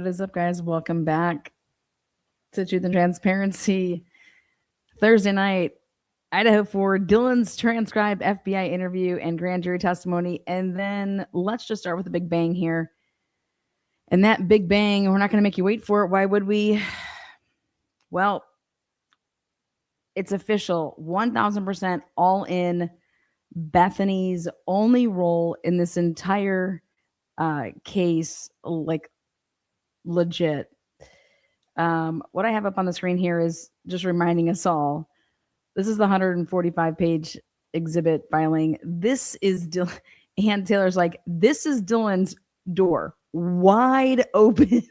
What is up, guys? Welcome back to Truth and Transparency. Thursday night, Idaho4, Dylan's transcribed FBI interview and grand jury testimony. And then let's just start with a big bang here. And that big bang, we're not going to make you wait for it. Why would we? Well, it's official. 1000% all in. Bethany's only role in this entire case, like legit. What I have up on the screen here is just reminding us all. This is the 145-page exhibit filing. This is Ann Taylor's like, this is Dylan's door, wide open.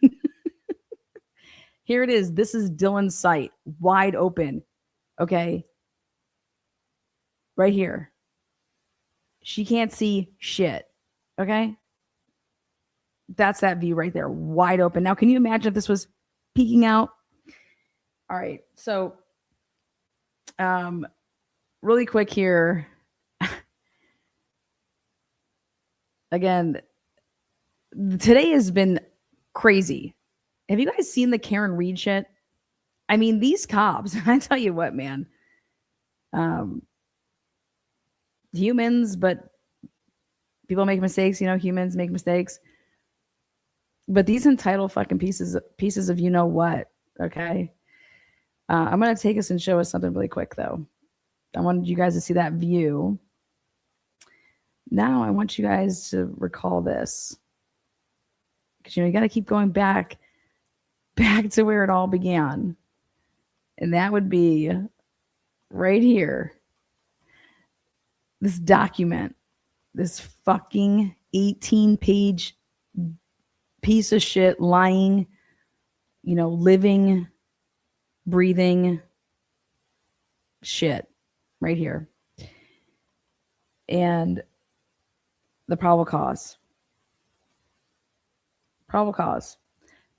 Here it is. This is Dylan's site, wide open. Okay. Right here. She can't see shit. Okay. That's that view right there, wide open. Now, can you imagine if this was peeking out? All right. So, really quick here. Again, today has been crazy. Have you guys seen the Karen Reed shit? I mean, these cops, I tell you what, man. Humans, but people make mistakes. You know, humans make mistakes. But these entitled fucking pieces of you know what, okay? I'm going to take us and show us something really quick, though. I wanted you guys to see that view. Now I want you guys to recall this. Because, you got to keep going back to where it all began. And that would be right here. This document, this fucking 18-page piece of shit, lying, living, breathing shit right here. And the probable cause.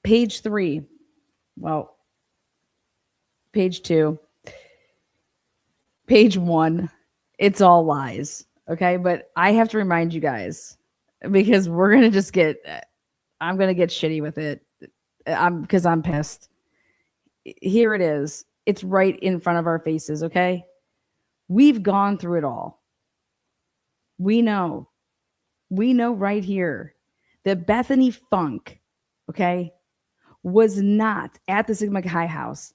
Page 3. Well, page 2. Page 1. It's all lies. Okay. But I have to remind you guys, because we're going to just I'm going to get shitty with it. Because I'm pissed. Here it is. It's right in front of our faces. Okay. We've gone through it all. We know right here that Bethany Funk, okay, was not at the Sigma Chi house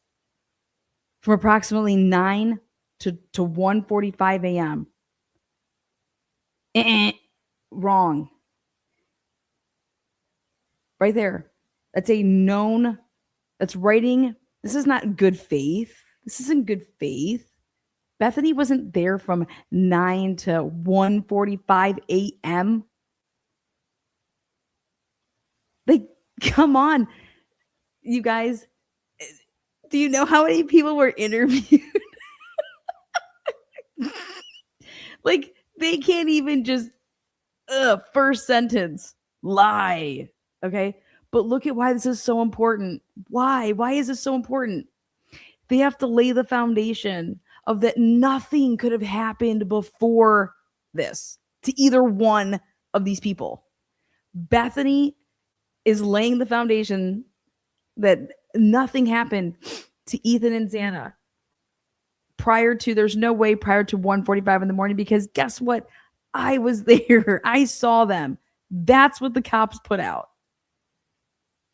from approximately 9 to 1:45 a.m. Wrong. Right there. That's a known, that's writing. This is not good faith. This isn't good faith. Bethany wasn't there from 9 to 1:45 a.m. Like, come on. You guys, do you know how many people were interviewed? Like, they can't even just, first sentence, lie. Okay. But look at why this is so important. Why? Why is this so important? They have to lay the foundation of that nothing could have happened before this to either one of these people. Bethany is laying the foundation that nothing happened to Ethan and Xana there's no way prior to 1:45 in the morning, because guess what? I was there. I saw them. That's what the cops put out.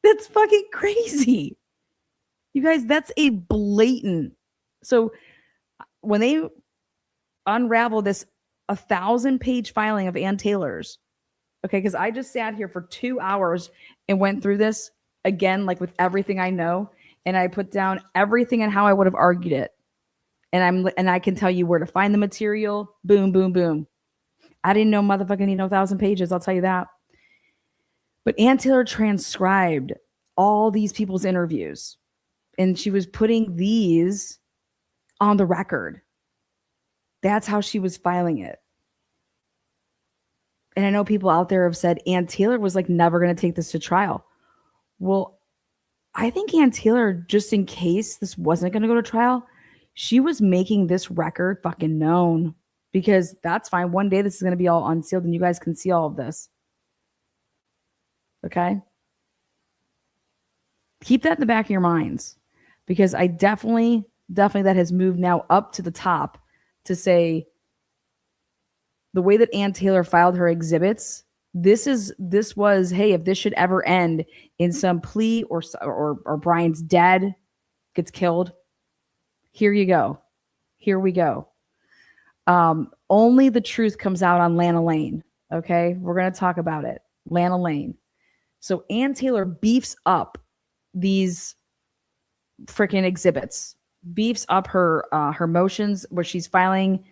That's fucking crazy. You guys, that's a blatant. So when they unravel this 1,000-page filing of Ann Taylor's, okay, because I just sat here for 2 hours and went through this again, like with everything I know, and I put down everything and how I would have argued it. And I can tell you where to find the material. Boom, boom, boom. I didn't know motherfucking 1,000 pages. I'll tell you that. But Ann Taylor transcribed all these people's interviews, and she was putting these on the record. That's how she was filing it. And I know people out there have said Ann Taylor was like never going to take this to trial. Well, I think Ann Taylor, just in case this wasn't going to go to trial, she was making this record fucking known, because that's fine. One day this is going to be all unsealed and you guys can see all of this. Okay. Keep that in the back of your minds, because I definitely that has moved now up to the top to say the way that Ann Taylor filed her exhibits. This was, hey, if this should ever end in some plea or Brian's dead, gets killed, here you go. Here we go. Only the truth comes out on Lana Lane. Okay, we're going to talk about it. Lana Lane. So Ann Taylor beefs up these freaking exhibits, beefs up her motions where she's filing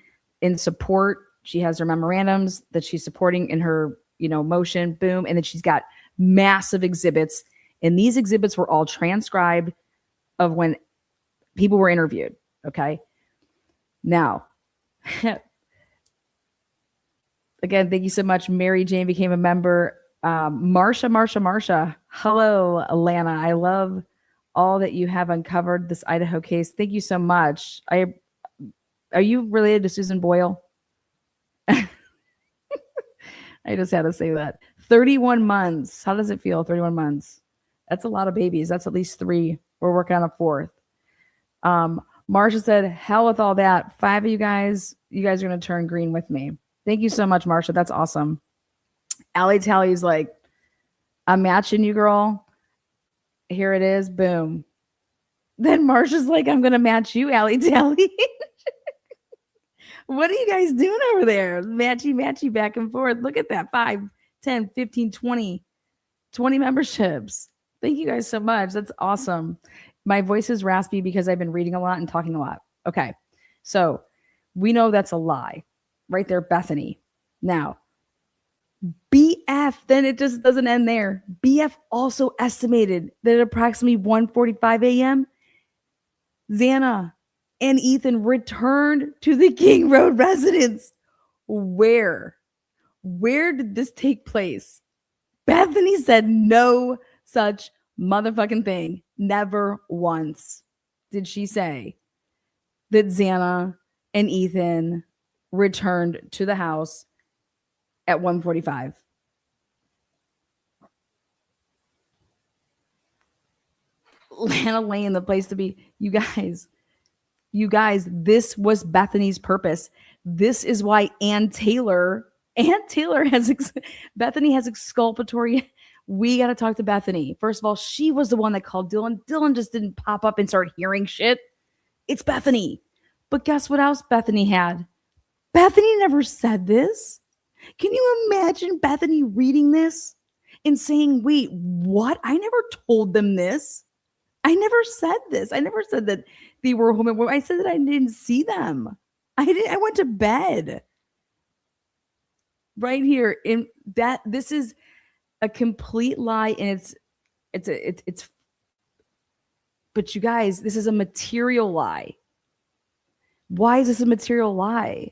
in support. She has her memorandums that she's supporting in her motion. Boom, and then she's got massive exhibits, and these exhibits were all transcribed of when people were interviewed. Okay, now. Again, thank you so much. Mary Jane became a member. Marsha. Hello, Alana. I love all that you have uncovered this Idaho case. Thank you so much. Are you related to Susan Boyle? I just had to say that. 31 months. How does it feel? 31 months. That's a lot of babies. That's at least 3. We're working on a 4th. Marsha said, hell with all that. 5 of you guys are going to turn green with me. Thank you so much, Marsha. That's awesome. Allie Tally's like, I'm matching you, girl. Here it is. Boom. Then Marsha's like, I'm going to match you, Allie Tally. What are you guys doing over there? Matchy back and forth. Look at that. 5, 10, 15, 20 memberships. Thank you guys so much. That's awesome. My voice is raspy because I've been reading a lot and talking a lot. Okay. So we know that's a lie right there, Bethany. Now, BF, then it just doesn't end there. BF also estimated that at approximately 1:45 a.m., Xana and Ethan returned to the King Road residence. Where did this take place? Bethany said no such motherfucking thing. Never once did she say that Xana and Ethan returned to the house at 1:45. Lana Lane, the place to be. You guys, this was Bethany's purpose. This is why Bethany has exculpatory. We got to talk to Bethany. First of all, she was the one that called Dylan. Dylan just didn't pop up and start hearing shit. It's Bethany. But guess what else Bethany had? Bethany never said this. Can you imagine Bethany reading this and saying, wait, what? I never told them this. I never said this. I never said that they were home. I said that I didn't see them. I went to bed. Right here. In that, this is a complete lie, and it's but you guys, this is a material lie. Why is this a material lie?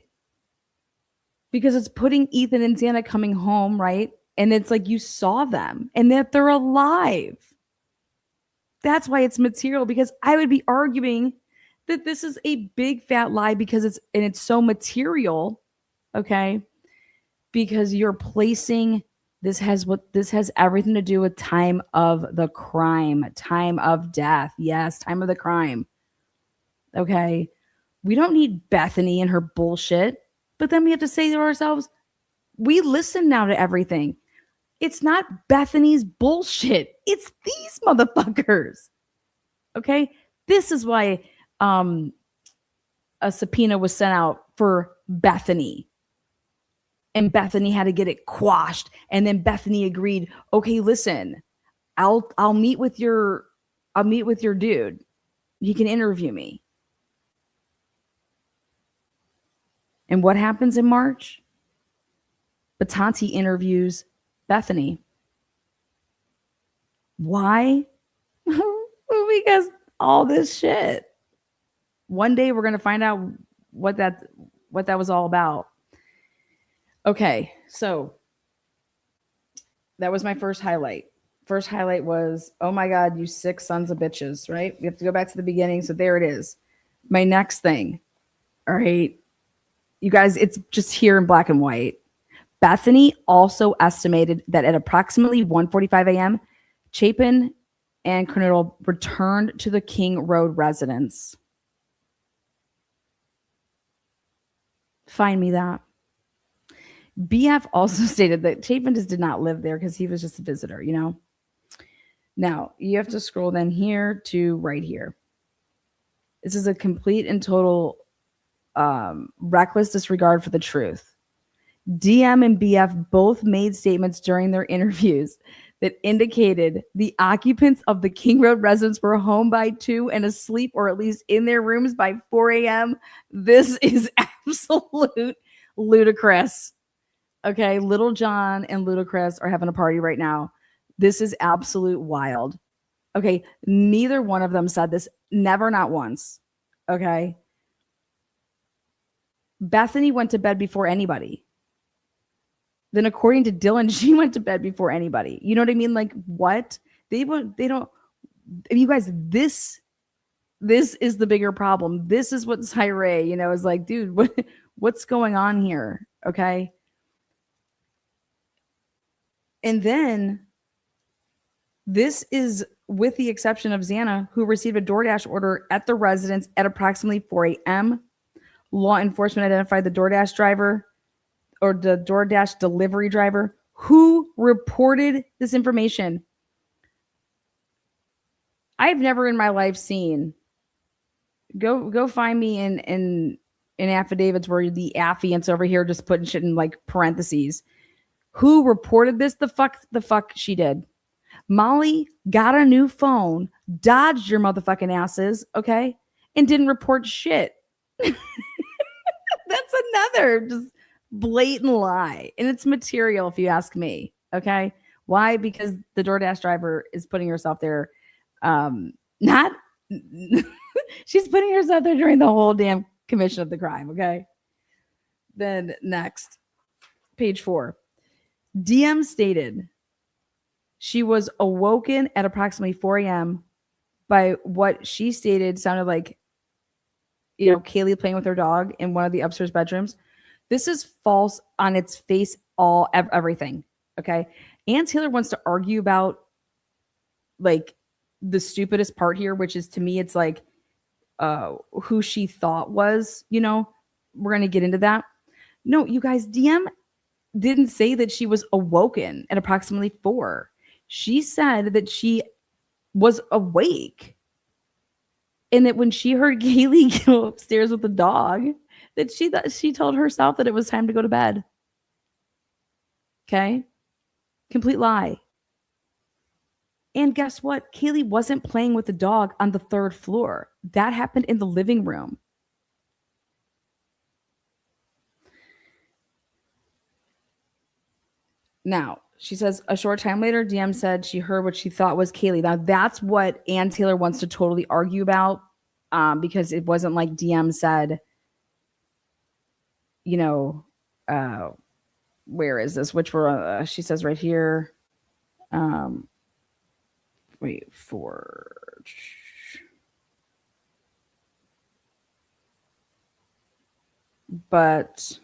Because it's putting Ethan and Xana coming home, right? And it's like you saw them and that they're alive. That's why it's material, because I would be arguing that this is a big fat lie because it's so material, okay? Because you're placing this has everything to do with time of the crime, time of death. Yes, time of the crime. Okay? We don't need Bethany and her bullshit, but then we have to say to ourselves, we listen now to everything. It's not Bethany's bullshit. It's these motherfuckers. Okay? This is why a subpoena was sent out for Bethany. And Bethany had to get it quashed. And then Bethany agreed, okay, listen, I'll meet with your dude. He can interview me. And what happens in March? Batanti interviews Bethany. Why? Because all this shit. One day we're going to find out what that was all about. Okay, so that was my first highlight. First highlight was, oh my God, you sick sons of bitches, right? We have to go back to the beginning. So there it is. My next thing. All right. You guys, it's just here in black and white. Bethany also estimated that at approximately 1:45 a.m., Chapin and Kernodle returned to the King Road residence. Find me that. BF also stated that Chapin just did not live there because he was just a visitor, you know? Now, you have to scroll then here to right here. This is a complete and total reckless disregard for the truth. DM and BF both made statements during their interviews that indicated the occupants of the King Road residence were home by 2 and asleep, or at least in their rooms by 4 a.m. This is absolute ludicrous. Okay, Little John and Ludacris are having a party right now. This is absolute wild. Okay, neither one of them said this. Never, not once. Okay. Bethany went to bed before anybody. Then according to Dylan, she went to bed before anybody. You know what I mean? Like, what? They don't. You guys, this is the bigger problem. This is what Cyree, is like, dude, what's going on here? Okay. And then this is with the exception of Xana, who received a DoorDash order at the residence at approximately 4 a.m. Law enforcement identified the DoorDash driver or the DoorDash delivery driver who reported this information. I've never in my life seen. Go find me in affidavits where the affiant's over here just putting shit in like parentheses. Who reported this? The fuck she did. Molly got a new phone, dodged your motherfucking asses, okay, and didn't report shit. That's another just blatant lie. And it's material if you ask me, okay? Why? Because the DoorDash driver is putting herself there. She's putting herself there during the whole damn commission of the crime, okay? Then next, page 4. DM stated she was awoken at approximately 4 a.m. by what she stated sounded like, Kaylee playing with her dog in one of the upstairs bedrooms. This is false on its face, everything. Okay. Ann Taylor wants to argue about like the stupidest part here, which is to me, it's like who she thought was, we're going to get into that. No, you guys, DM didn't say that she was awoken at approximately 4. She said that she was awake. And that when she heard Kaylee go upstairs with the dog, that she told herself that it was time to go to bed. Okay? Complete lie. And guess what? Kaylee wasn't playing with the dog on the 3rd floor. That happened in the living room. Now, she says a short time later, DM said she heard what she thought was Kaylee. Now, that's what Ann Taylor wants to totally argue about because it wasn't like DM said, where is this? Which were, she says right here. Wait for. But.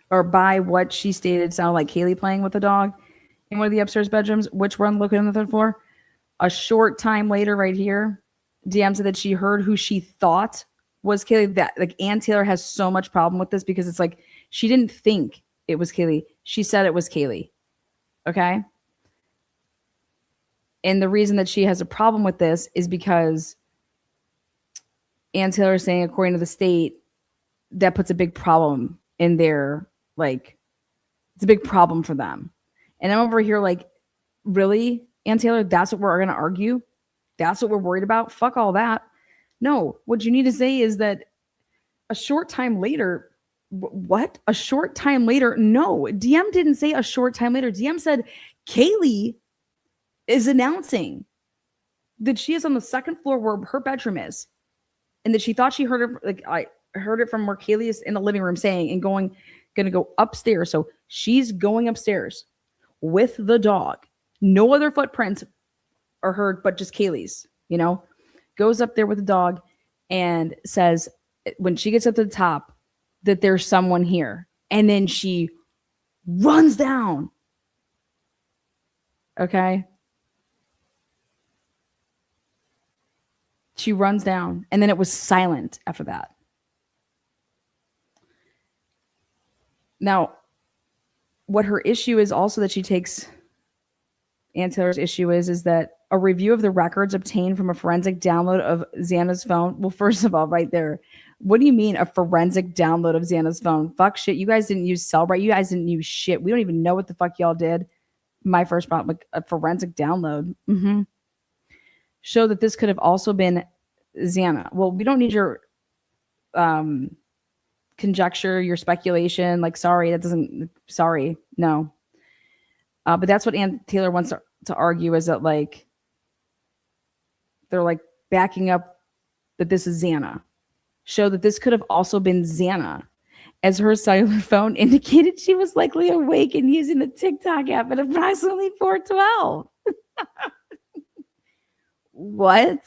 Or by what she stated, sounded like Kaylee playing with the dog in one of the upstairs bedrooms, which one located on the 3rd floor. A short time later, right here, DM said that she heard who she thought was Kaylee. That like Ann Taylor has so much problem with this because it's like she didn't think it was Kaylee. She said it was Kaylee. Okay. And the reason that she has a problem with this is because Ann Taylor is saying, according to the state, that puts a big problem in their. Like, it's a big problem for them. And I'm over here like, really, Ann Taylor, that's what we're going to argue? That's what we're worried about? Fuck all that. No, what you need to say is that a short time later, what? A short time later? No, DM didn't say a short time later. DM said Kaylee is announcing that she is on the 2nd floor where her bedroom is. And that she thought she heard it, like I heard it from where Kaylee is in the living room saying and going to go upstairs. So she's going upstairs with the dog. No other footprints are heard, but just Kaylee's, goes up there with the dog and says when she gets up to the top that there's someone here. And then she runs down. Okay. She runs down, and then it was silent after that. Now, what her issue is also that she takes, Ann Taylor's issue is that a review of the records obtained from a forensic download of Xana's phone. Well, first of all, right there, what do you mean a forensic download of Xana's phone? Fuck shit. You guys didn't use Cellbrite. You guys didn't use shit. We don't even know what the fuck y'all did. My first problem, like a forensic download. Show that this could have also been Xana. Well, we don't need your conjecture, your speculation. Like, sorry, no. But that's what Ann Taylor wants to argue, is that like they're like backing up that this is Xana. Show that this could have also been Xana, as her cellular phone indicated she was likely awake and using the TikTok app at approximately 4:12. What?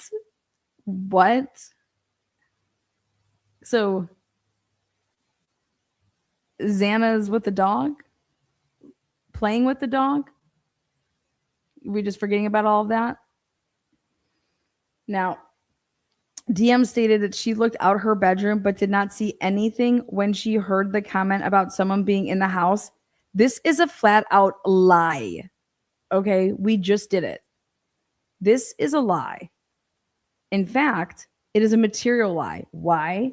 So Xana's with the dog? Playing with the dog? We just forgetting about all of that? Now, DM stated that she looked out her bedroom but did not see anything when she heard the comment about someone being in the house. This is a flat out lie. Okay, we just did it. This is a lie. In fact, it is a material lie. Why?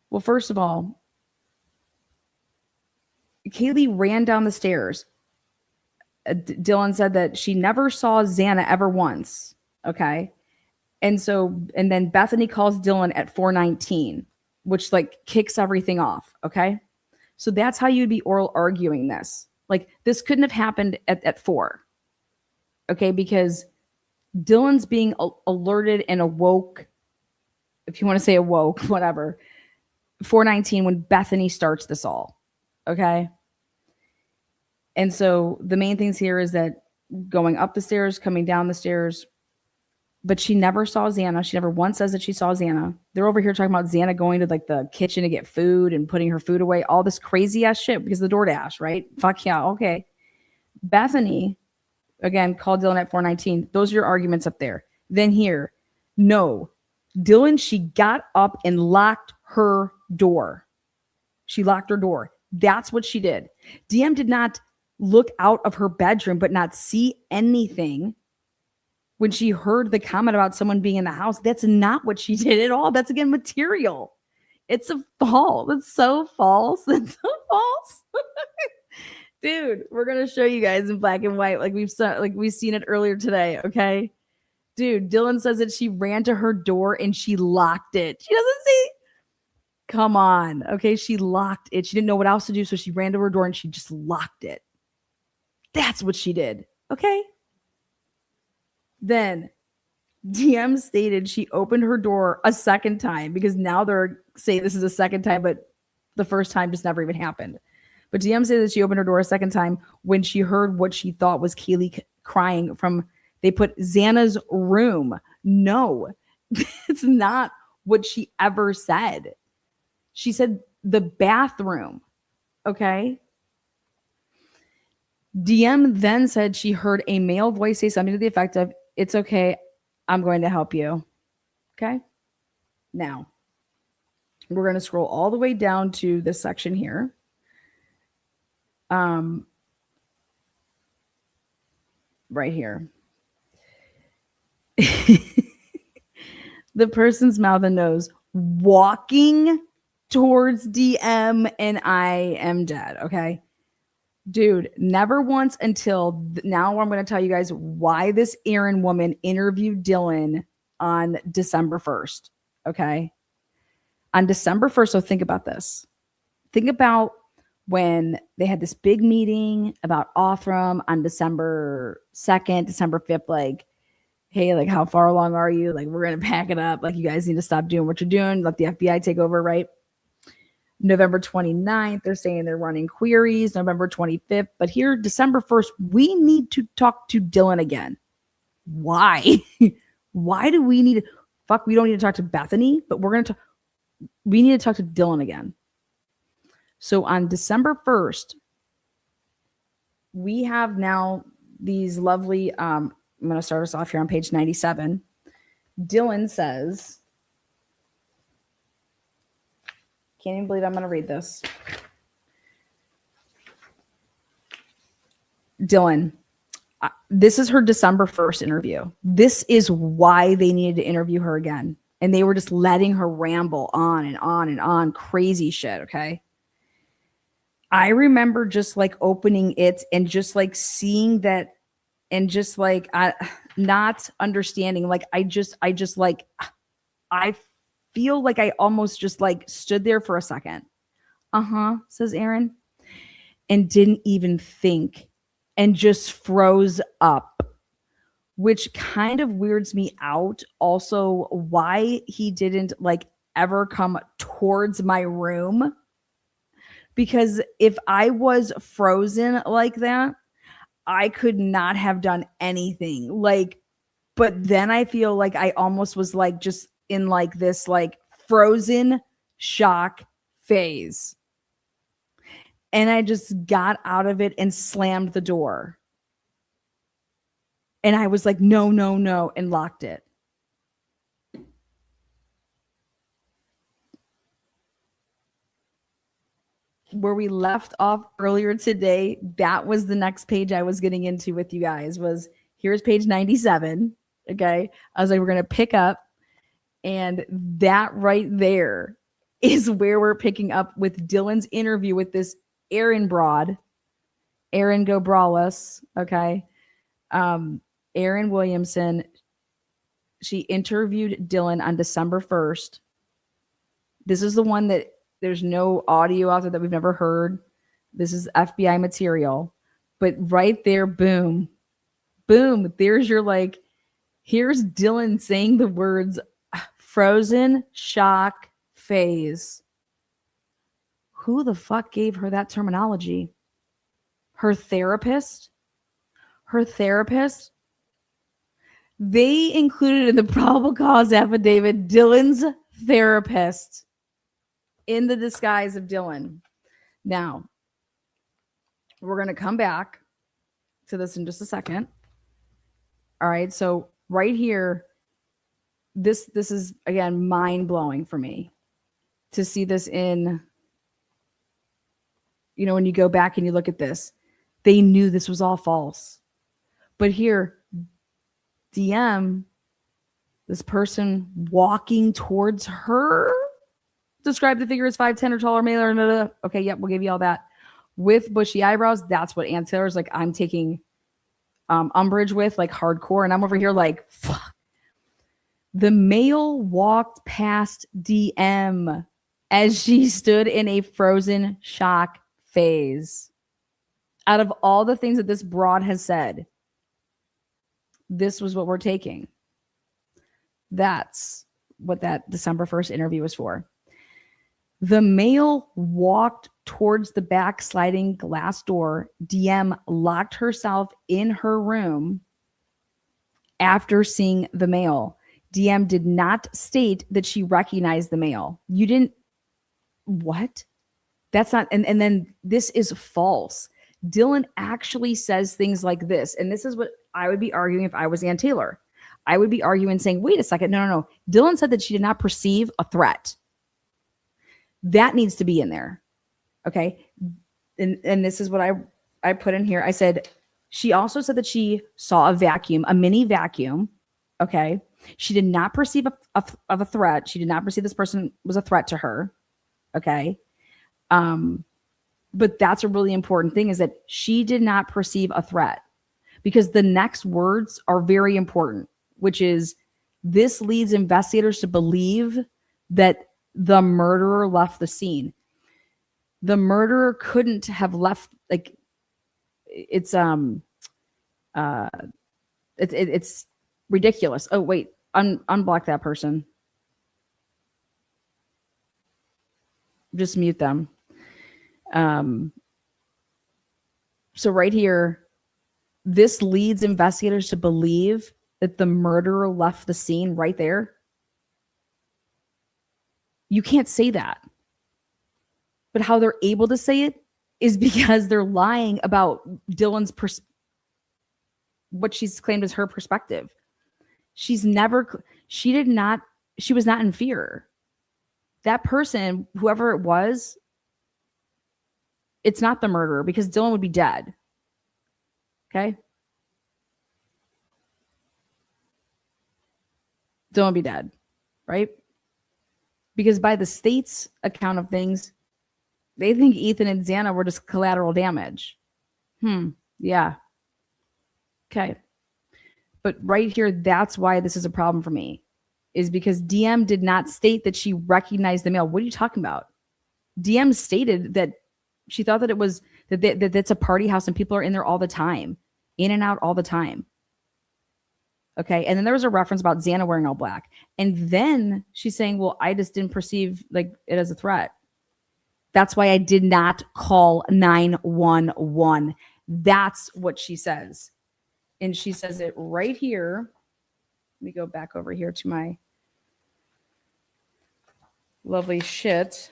Well, first of all, Kaylee ran down the stairs. Dylan said that she never saw Xana ever once. Okay. And then Bethany calls Dylan at 4:19, which like kicks everything off. Okay. So that's how you'd be oral arguing this. Like, this couldn't have happened at 4. Okay. Because Dylan's being alerted and awoke, if you want to say awoke, whatever, 4:19 when Bethany starts this all. Okay. And so the main things here is that going up the stairs, coming down the stairs, but she never saw Xana. She never once says that she saw Xana. They're over here talking about Xana going to like the kitchen to get food and putting her food away, all this crazy ass shit because of the DoorDash, right? Fuck yeah. Okay. Bethany, again, called Dylan at 4:19. Those are your arguments up there. Then here, no. Dylan, she got up and locked her door. She locked her door. That's what she did. DM did not look out of her bedroom but not see anything when she heard the comment about someone being in the house. That's not what she did at all. That's, again, material. It's a false. It's so false. It's so false. Dude, we're going to show you guys in black and white like we've seen it earlier today, okay? Dude, Dylan says that she ran to her door and she locked it. She doesn't see. Come on. Okay, she locked it. She didn't know what else to do, so she ran to her door and she just locked it. That's what she did. Okay? Then DM stated she opened her door a second time, because now they're saying this is a second time, but the first time just never even happened. But DM said that she opened her door a second time when she heard what she thought was Kaylee crying from, they put Xana's room. No, it's not what she ever said. She said the bathroom. Okay. DM then said she heard a male voice say something to the effect of, "It's okay, I'm going to help you." Okay. Now, we're going to scroll all the way down to this section here. Right here. The person's mouth and nose walking towards DM, and I am dead. Okay. Dude, never once until now. I'm going to tell you guys why this Aaron woman interviewed Dylan on December 1st. Okay. On December 1st. So think about this. Think about when they had this big meeting about Othram on December 2nd, December 5th, like, hey, like, how far along are you? Like, we're going to pack it up. Like, you guys need to stop doing what you're doing. Let the FBI take over, right? November 29th, they're saying they're running queries. November 25th. But here, December 1st, we need to talk to Dylan again. Why? Why do we need to? Fuck, we don't need to talk to Bethany, but we need to talk to Dylan again. So on December 1st, we have now these lovely, I'm going to start us off here on page 97. Dylan says, can't even believe I'm going to read this. Dylan, this is her December 1st interview. This is why they needed to interview her again. And they were just letting her ramble on and on and on. Crazy shit, okay? I remember just like opening it and just like seeing that and just like not understanding. Like I feel like I almost just like stood there for a second. Says Aaron. And didn't even think and just froze up, which kind of weirds me out. Also, why he didn't like ever come towards my room. Because if I was frozen like that, I could not have done anything. Like, but then I feel like I almost was like just in like this like frozen shock phase. And I just got out of it and slammed the door. And I was like, no, no, no, and locked it. Where we left off earlier today, that was the next page I was getting into with you guys. Was here's page 97. Okay. I was like, we're going to pick up. And that right there is where we're picking up with Dylan's interview with this Erin Broad. Erin Go Brawless. Okay. Erin Williamson. She interviewed Dylan on December 1st. This is the one that there's no audio out there that we've never heard. This is FBI material. But right there, boom, boom, there's your like, here's Dylan saying the words frozen shock phase. Who the fuck gave her that terminology? Her therapist? Her therapist? They included in the probable cause affidavit Dylan's therapist in the disguise of Dylan. Now, we're going to come back to this in just a second. All right, so right here, this is, again, mind-blowing for me to see this in, you know, when you go back and you look at this. They knew this was all false. But here, DM, this person walking towards her, describe the figure as 5'10" or taller, male, or okay, yep, we'll give you all that. With bushy eyebrows, that's what Ann Taylor's like, I'm taking umbrage with, like hardcore, and I'm over here like, fuck. The male walked past DM as she stood in a frozen shock phase. Out of all the things that this broad has said, this was what we're taking. That's what that December 1st interview was for. The male walked towards the back sliding glass door. DM locked herself in her room after seeing the male. DM did not state that she recognized the male. You didn't. What? That's not. And then this is false. Dylan actually says things like this. And this is what I would be arguing if I was Ann Taylor. I would be arguing saying, wait a second. No. Dylan said that she did not perceive a threat. That needs to be in there. Okay. And this is what I put in here. I said, she also said that she saw a vacuum, a mini vacuum. Okay. She did not perceive a threat. She did not perceive this person was a threat to her. Okay. But that's a really important thing, is that she did not perceive a threat, because the next words are very important, which is, this leads investigators to believe that the murderer left the scene. The murderer couldn't have left. Like, it's ridiculous. Oh, wait, unblock that person. Just mute them. So right here, this leads investigators to believe that the murderer left the scene right there. You can't say that. But how they're able to say it is because they're lying about Dylan's what she's claimed as her perspective. She's never, She was not in fear. That person, whoever it was, it's not the murderer because Dylan would be dead. Okay? Dylan would be dead, right? Because by the state's account of things, they think Ethan and Xana were just collateral damage. Yeah. Okay. But right here, that's why this is a problem for me, is because DM did not state that she recognized the mail. What are you talking about? DM stated that she thought that it was that it's a party house and people are in there all the time, in and out all the time. Okay. And then there was a reference about Xana wearing all black. And then she's saying, well, I just didn't perceive like it as a threat. That's why I did not call 911. That's what she says. And she says it right here. Let me go back over here to my lovely shit.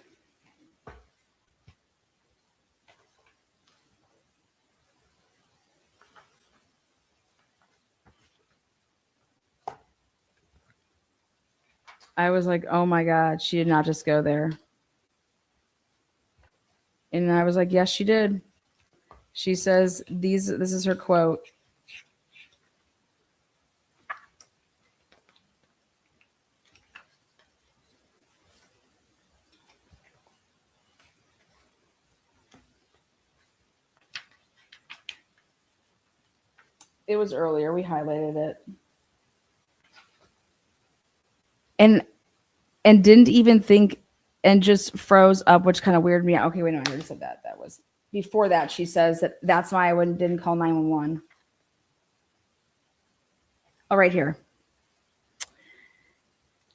I was like, oh my God, she did not just go there. And I was like, yes, she did. She says, this is her quote. It was earlier. We highlighted it. And didn't even think and just froze up, which kind of weirded me out. Okay, wait, no, I already said that. That was before that. She says that's why I didn't call 911. Oh, right here.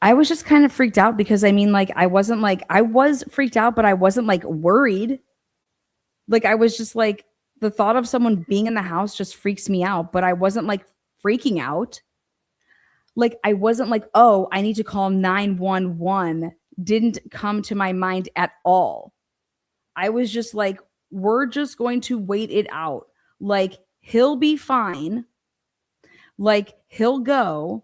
I was just kind of freaked out because I was freaked out, but I wasn't like worried. Like I was just like, the thought of someone being in the house just freaks me out, but I wasn't like freaking out. Like I wasn't like, oh, I need to call 911. Didn't come to my mind at all. I was just like, we're just going to wait it out. Like he'll be fine. Like he'll go.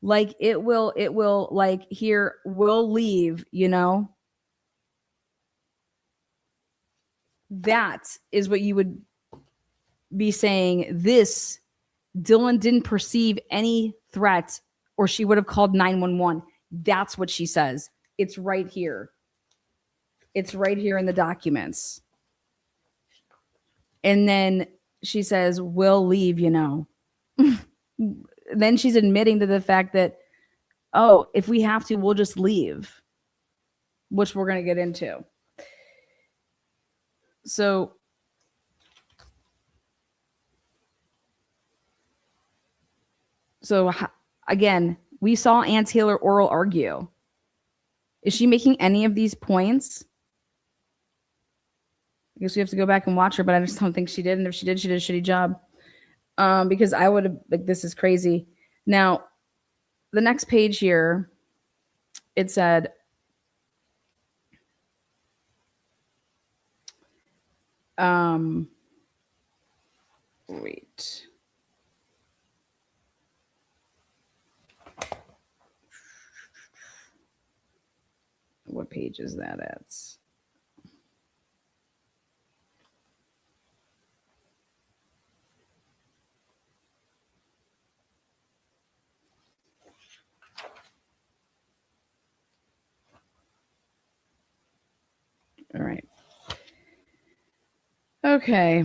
Like it will like here, we'll leave, you know? That is what you would be saying. This, Dylan didn't perceive any threat or she would have called 911. That's what she says. It's right here. It's right here in the documents. And then she says, we'll leave, you know. Then she's admitting to the fact that, oh, if we have to, we'll just leave, which we're going to get into. So again, we saw Ann Taylor oral argue. Is she making any of these points? I guess we have to go back and watch her, but I just don't think she did. And if she did, she did a shitty job. Because I would have, like, this is crazy. Now, the next page here, it said, wait. What page is that at? All right. Okay.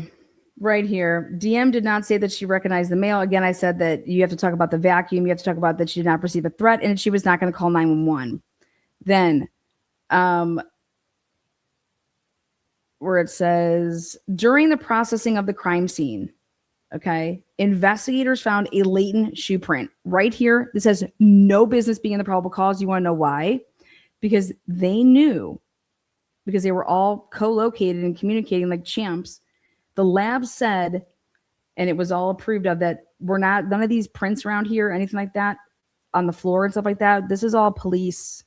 Right here. DM did not say that she recognized the mail. Again, I said that you have to talk about the vacuum. You have to talk about that she did not perceive a threat and she was not going to call 911. Then, where it says, during the processing of the crime scene, okay, investigators found a latent shoe print. Right here, this has no business being in the probable cause. You want to know why? Because they knew, because they were all co-located and communicating like champs. The lab said, and it was all approved of, that none of these prints around here, anything like that, on the floor and stuff like that, this is all police.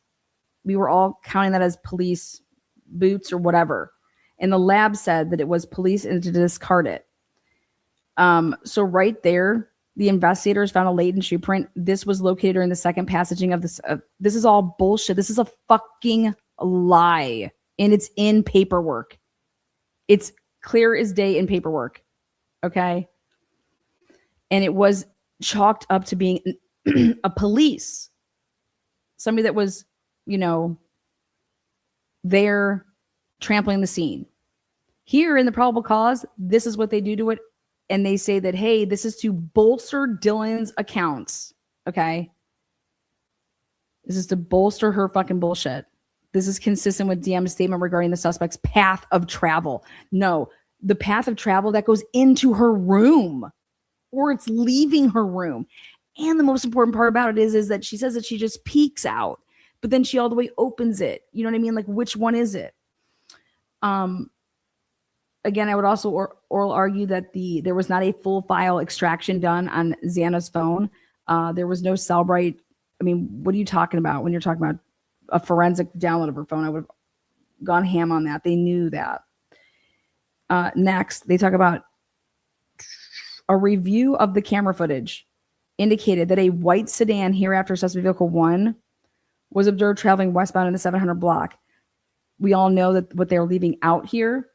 We were all counting that as police boots or whatever. And the lab said that it was police and to discard it. So right there, The investigators found a latent shoe print. This was located during the second passaging of this. This is all bullshit. This is a fucking lie. And it's in paperwork. It's clear as day in paperwork. Okay. And it was chalked up to being a police. Somebody that was, there trampling the scene. Here in the probable cause, this is what they do to it. And they say that, hey, this is to bolster Dylan's accounts. Okay. This is to bolster her fucking bullshit. This is consistent with DM's statement regarding the suspect's path of travel. No, the path of travel that goes into her room or it's leaving her room. And the most important part about it is that she says that she just peeks out, but then she all the way opens it. You know what I mean? Like, which one is it? Again, I would also oral argue that there was not a full file extraction done on Xana's phone. There was no Cellbrite. I mean, what are you talking about when you're talking about a forensic download of her phone? I would have gone ham on that. They knew that. Next, they talk about a review of the camera footage indicated that a white sedan hereafter suspect vehicle 1 was observed traveling westbound in the 700 block. We all know that what they're leaving out here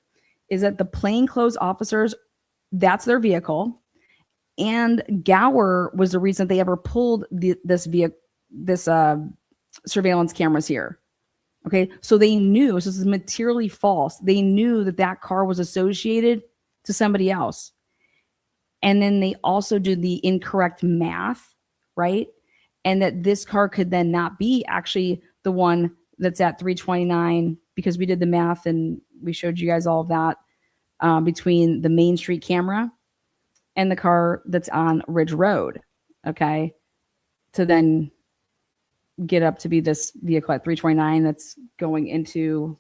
is that the plainclothes officers, that's their vehicle. And Gower was the reason they ever pulled this surveillance cameras here. Okay, so they knew, so this is materially false. They knew that car was associated to somebody else. And then they also do the incorrect math, right? And that this car could then not be actually the one that's at 329, because we did the math and we showed you guys all of that between the Main Street camera and the car that's on Ridge Road, okay? To then get up to be this vehicle at 329 that's going into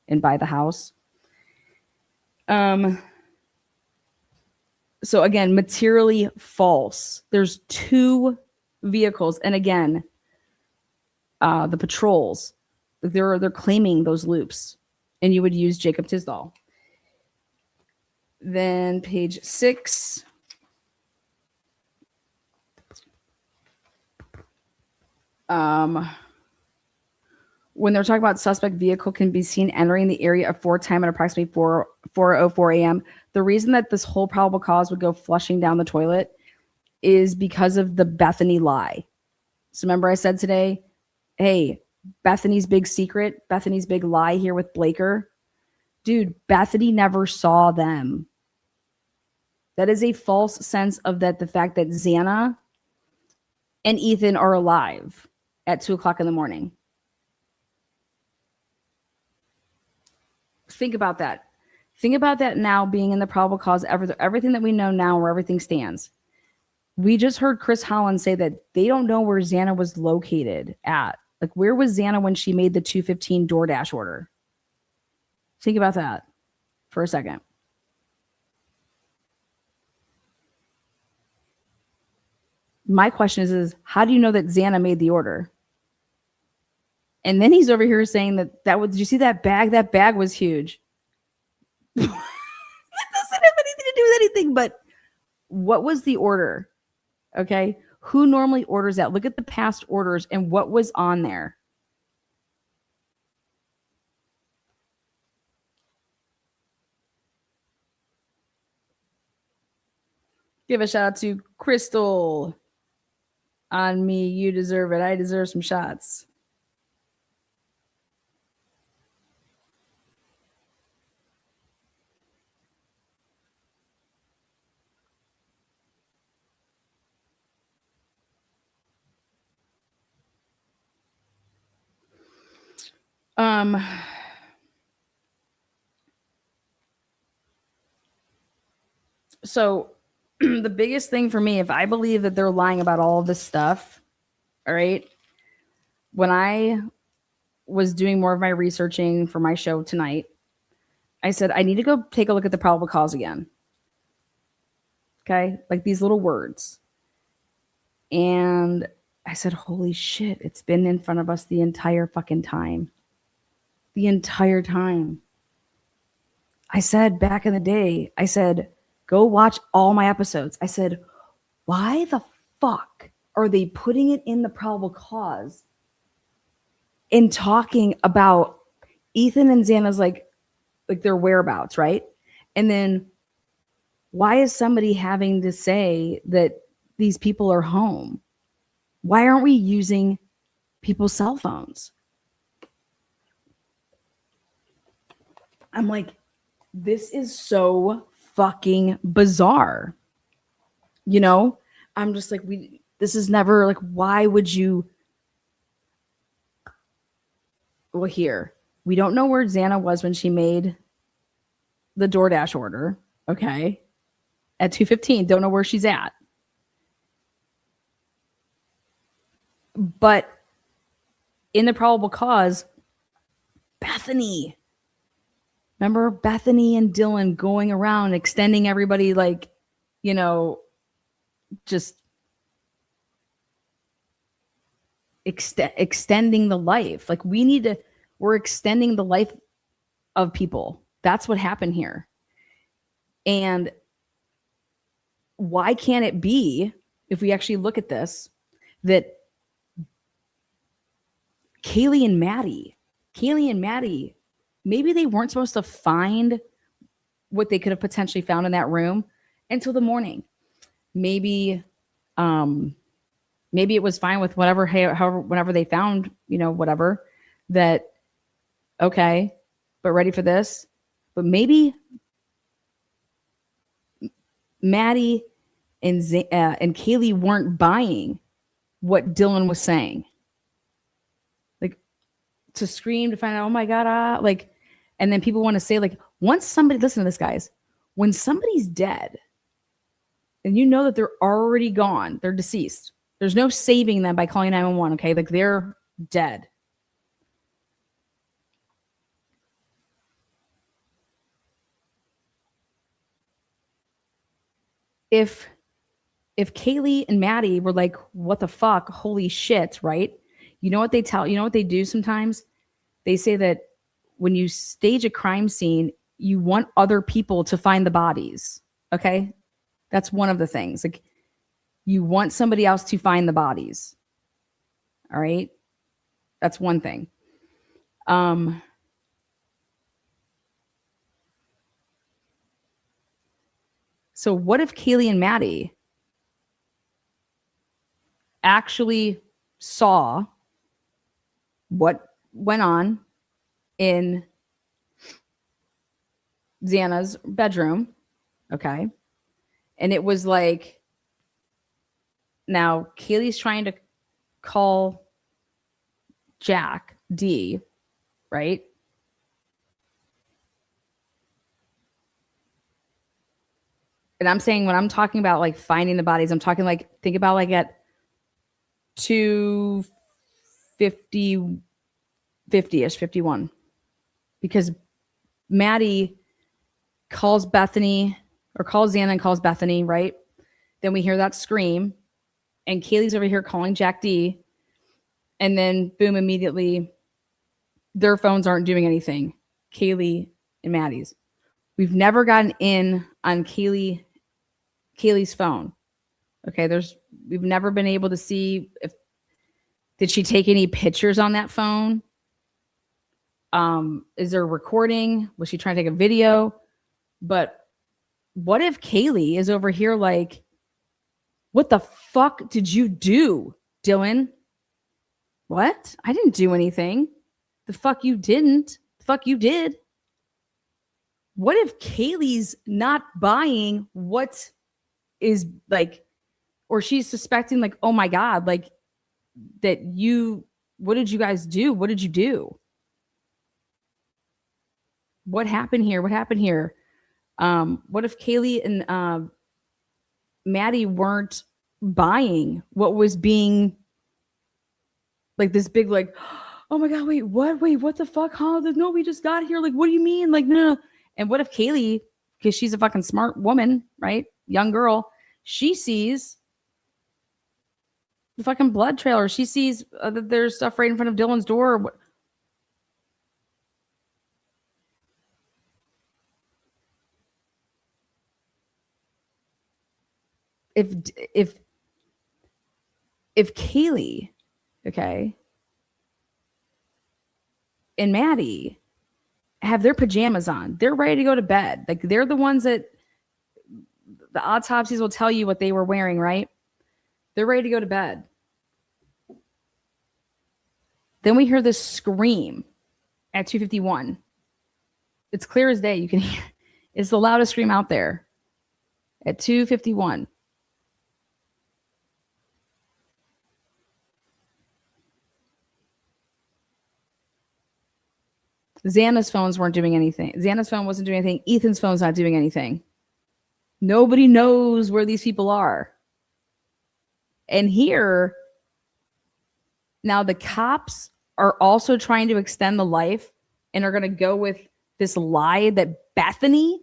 and by the house. So again, materially false. There's 2 vehicles. And again, the patrols, they're claiming those loops, and you would use Jacob Tisdall. Then page 6. When they're talking about suspect vehicle can be seen entering the area of Ford time at approximately 4:04 a.m. The reason that this whole probable cause would go flushing down the toilet is because of the Bethany lie. So remember I said today, hey, Bethany's big secret, Bethany's big lie here with Blaker. Dude, Bethany never saw them. That is a false sense of that the fact that Xana and Ethan are alive at 2:00 in the morning. Think about that. Think about that now being in the probable cause, everything that we know now where everything stands. We just heard Chris Holland say that they don't know where Xana was located at. Like, where was Xana when she made the 2:15 DoorDash order? Think about that for a second. My question is how do you know that Xana made the order? And then he's over here saying that was, did you see that bag? That bag was huge. That doesn't have anything to do with anything, but what was the order? Okay. Who normally orders that? Look at the past orders and what was on there. Give a shout out to Crystal. On me, you deserve it. I deserve some shots. So the biggest thing for me, if I believe that they're lying about all of this stuff, all right, when I was doing more of my researching for my show tonight, I said, I need to go take a look at the probable cause again. Okay. Like these little words. And I said, holy shit, it's been in front of us the entire fucking time. The entire time. I said back in the day, I said, go watch all my episodes. I said, Why the fuck are they putting it in the probable cause and talking about Ethan and Xana's like their whereabouts, right? And then why is somebody having to say that these people are home? Why aren't we using people's cell phones? I'm like, this is so fucking bizarre. You know, I'm just like, this is never like, why would you? Well, here, we don't know where Xana was when she made the DoorDash order. Okay. At 2:15, don't know where she's at. But in the probable cause, Bethany. Remember Bethany and Dylan going around extending everybody like, you know, just extending the life. Like we're extending the life of people. That's what happened here. And why can't it be, if we actually look at this, that Kaylee and Maddie, maybe they weren't supposed to find what they could have potentially found in that room until the morning. Maybe it was fine with whatever, however, whenever they found, whatever, that, okay, but ready for this. But maybe Maddie and Kaylee weren't buying what Dylan was saying. Like, to scream, to find out, oh my God, and then people want to say, like, once somebody, listen to this, guys, when somebody's dead and you know that they're already gone, they're deceased, there's no saving them by calling 911, okay? Like, they're dead. If Kaylee and Maddie were like, what the fuck, holy shit, right? You know what they do sometimes? They say that when you stage a crime scene, you want other people to find the bodies, okay? That's one of the things. Like, you want somebody else to find the bodies. All right? That's one thing. So what if Kaylee and Maddie actually saw what went on in Xana's bedroom, okay? And it was like, now Kaylee's trying to call Jack D, right? And I'm saying, when I'm talking about like finding the bodies, I'm talking like, think about like at 2:50, 50-ish, 51. Because Maddie calls Bethany, or calls Xana and calls Bethany, right? Then we hear that scream, and Kaylee's over here calling Jack D. And then boom, immediately their phones aren't doing anything. Kaylee and Maddie's. We've never gotten in on Kaylee's phone. Okay, we've never been able to see did she take any pictures on that phone? Is there a recording? Was she trying to take a video? But what if Kaylee is over here like, what the fuck did you do, Dylan? What? I didn't do anything. The fuck you didn't. The fuck you did. What if Kaylee's not buying what is like, or she's suspecting like, oh my God, like what did you guys do? What did you do? What happened here? What happened here? What if Kaylee and Maddie weren't buying what was being like this big, like, oh my God, wait, what the fuck? Huh? No, we just got here. Like, what do you mean? Like, no. And what if Kaylee, because she's a fucking smart woman, right? Young girl, she sees the fucking blood trailer. She sees that there's stuff right in front of Dylan's door. if Kaylee, okay, and Maddie have their pajamas on, they're ready to go to bed. Like they're the ones that the autopsies will tell you what they were wearing, right? They're ready to go to bed. Then we hear this scream at 2:51. It's clear as day. You can hear it's the loudest scream out there at 2:51. Xana's phones weren't doing anything. Xana's phone wasn't doing anything. Ethan's phone's not doing anything. Nobody knows where these people are. And here, now the cops are also trying to extend the life and are going to go with this lie that Bethany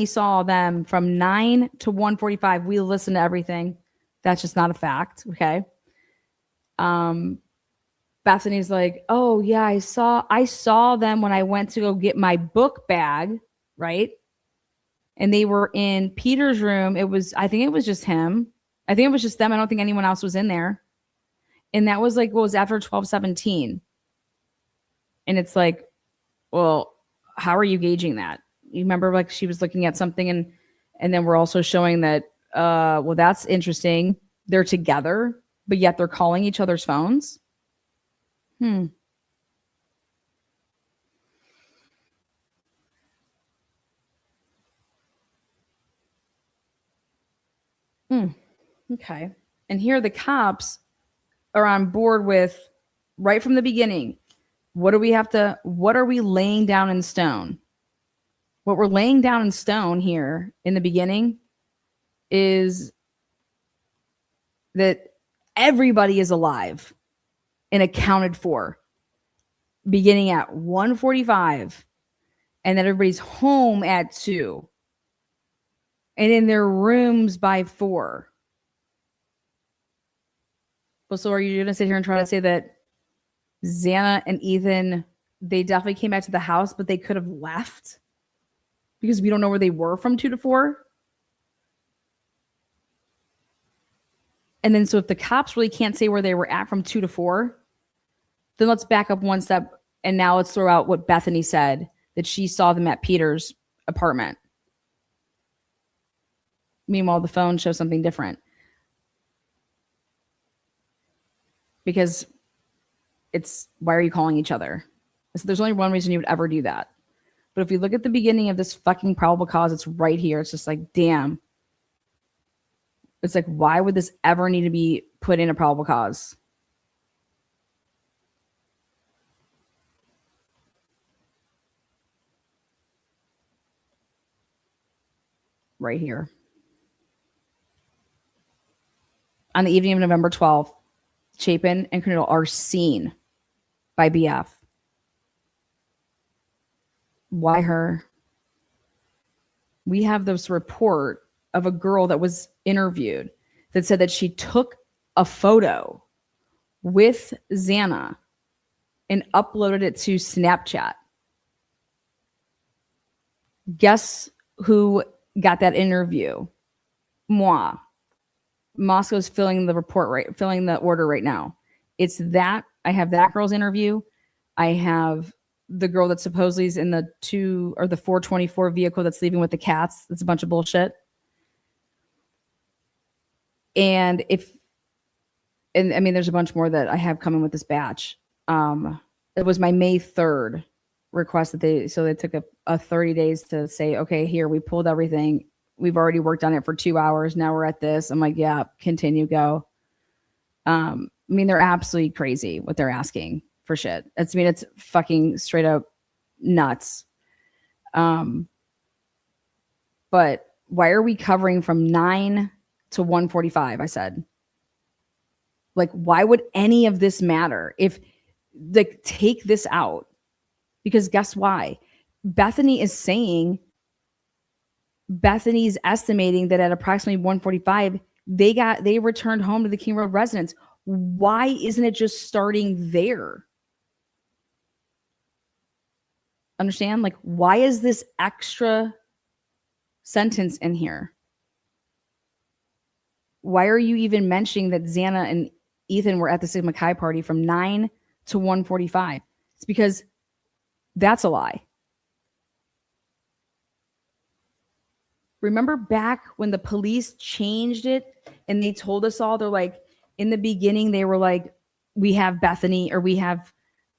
saw them from 9 to 1:45. We listened to everything. That's just not a fact. Okay. Bethany's like, oh yeah, I saw them when I went to go get my book bag, right? And they were in Peter's room. I think it was just him. I think it was just them. I don't think anyone else was in there. And that was like, what was after 12:17. And it's like, well, how are you gauging that? You remember like she was looking at something and then we're also showing that, well, that's interesting. They're together, but yet they're calling each other's phones. Okay. And here the cops are on board with right from the beginning. What are we laying down in stone? What we're laying down in stone here in the beginning is that everybody is alive and accounted for beginning at 1:45 and that everybody's home at 2 and in their rooms by 4. Well, so are you going to sit here and try to say that Xana and Ethan, they definitely came back to the house, but they could have left because we don't know where they were from 2 to 4? And then so if the cops really can't say where they were at from 2 to 4, then let's back up one step and now let's throw out what Bethany said, that she saw them at Peter's apartment. Meanwhile, the phone shows something different. Because it's, why are you calling each other? So there's only one reason you would ever do that. But if you look at the beginning of this fucking probable cause, it's right here. It's just like, damn. It's like, why would this ever need to be put in a probable cause? Right here. On the evening of November 12th, Chapin and Cornell are seen by BF. Why her? We have this report of a girl that was interviewed that said that she took a photo with Xana and uploaded it to Snapchat. Guess who got that interview? Moi. Moscow's filling the order right now. It's that. I have that girl's interview. I have the girl that supposedly is in the 424 vehicle that's leaving with the cats. That's a bunch of bullshit. And I mean, there's a bunch more that I have coming with this batch. It was my May 3rd request that they took a 30 days to say, okay, here, we pulled everything. We've already worked on it for 2 hours. Now we're at this. I'm like, yeah, continue, go. I mean, they're absolutely crazy what they're asking for shit. It's fucking straight up nuts. But why are we covering from 9 to 1:45? I said, like, why would any of this matter if, like, take this out? Because guess why? Bethany's estimating that at approximately 1:45, they returned home to the King Road residence. Why isn't it just starting there? Understand? Like, why is this extra sentence in here? Why are you even mentioning that Xana and Ethan were at the Sigma Chi party from 9 to 1:45? It's because that's a lie. Remember back when the police changed it and they told us all, they're like, in the beginning, they were like, we have Bethany, or we have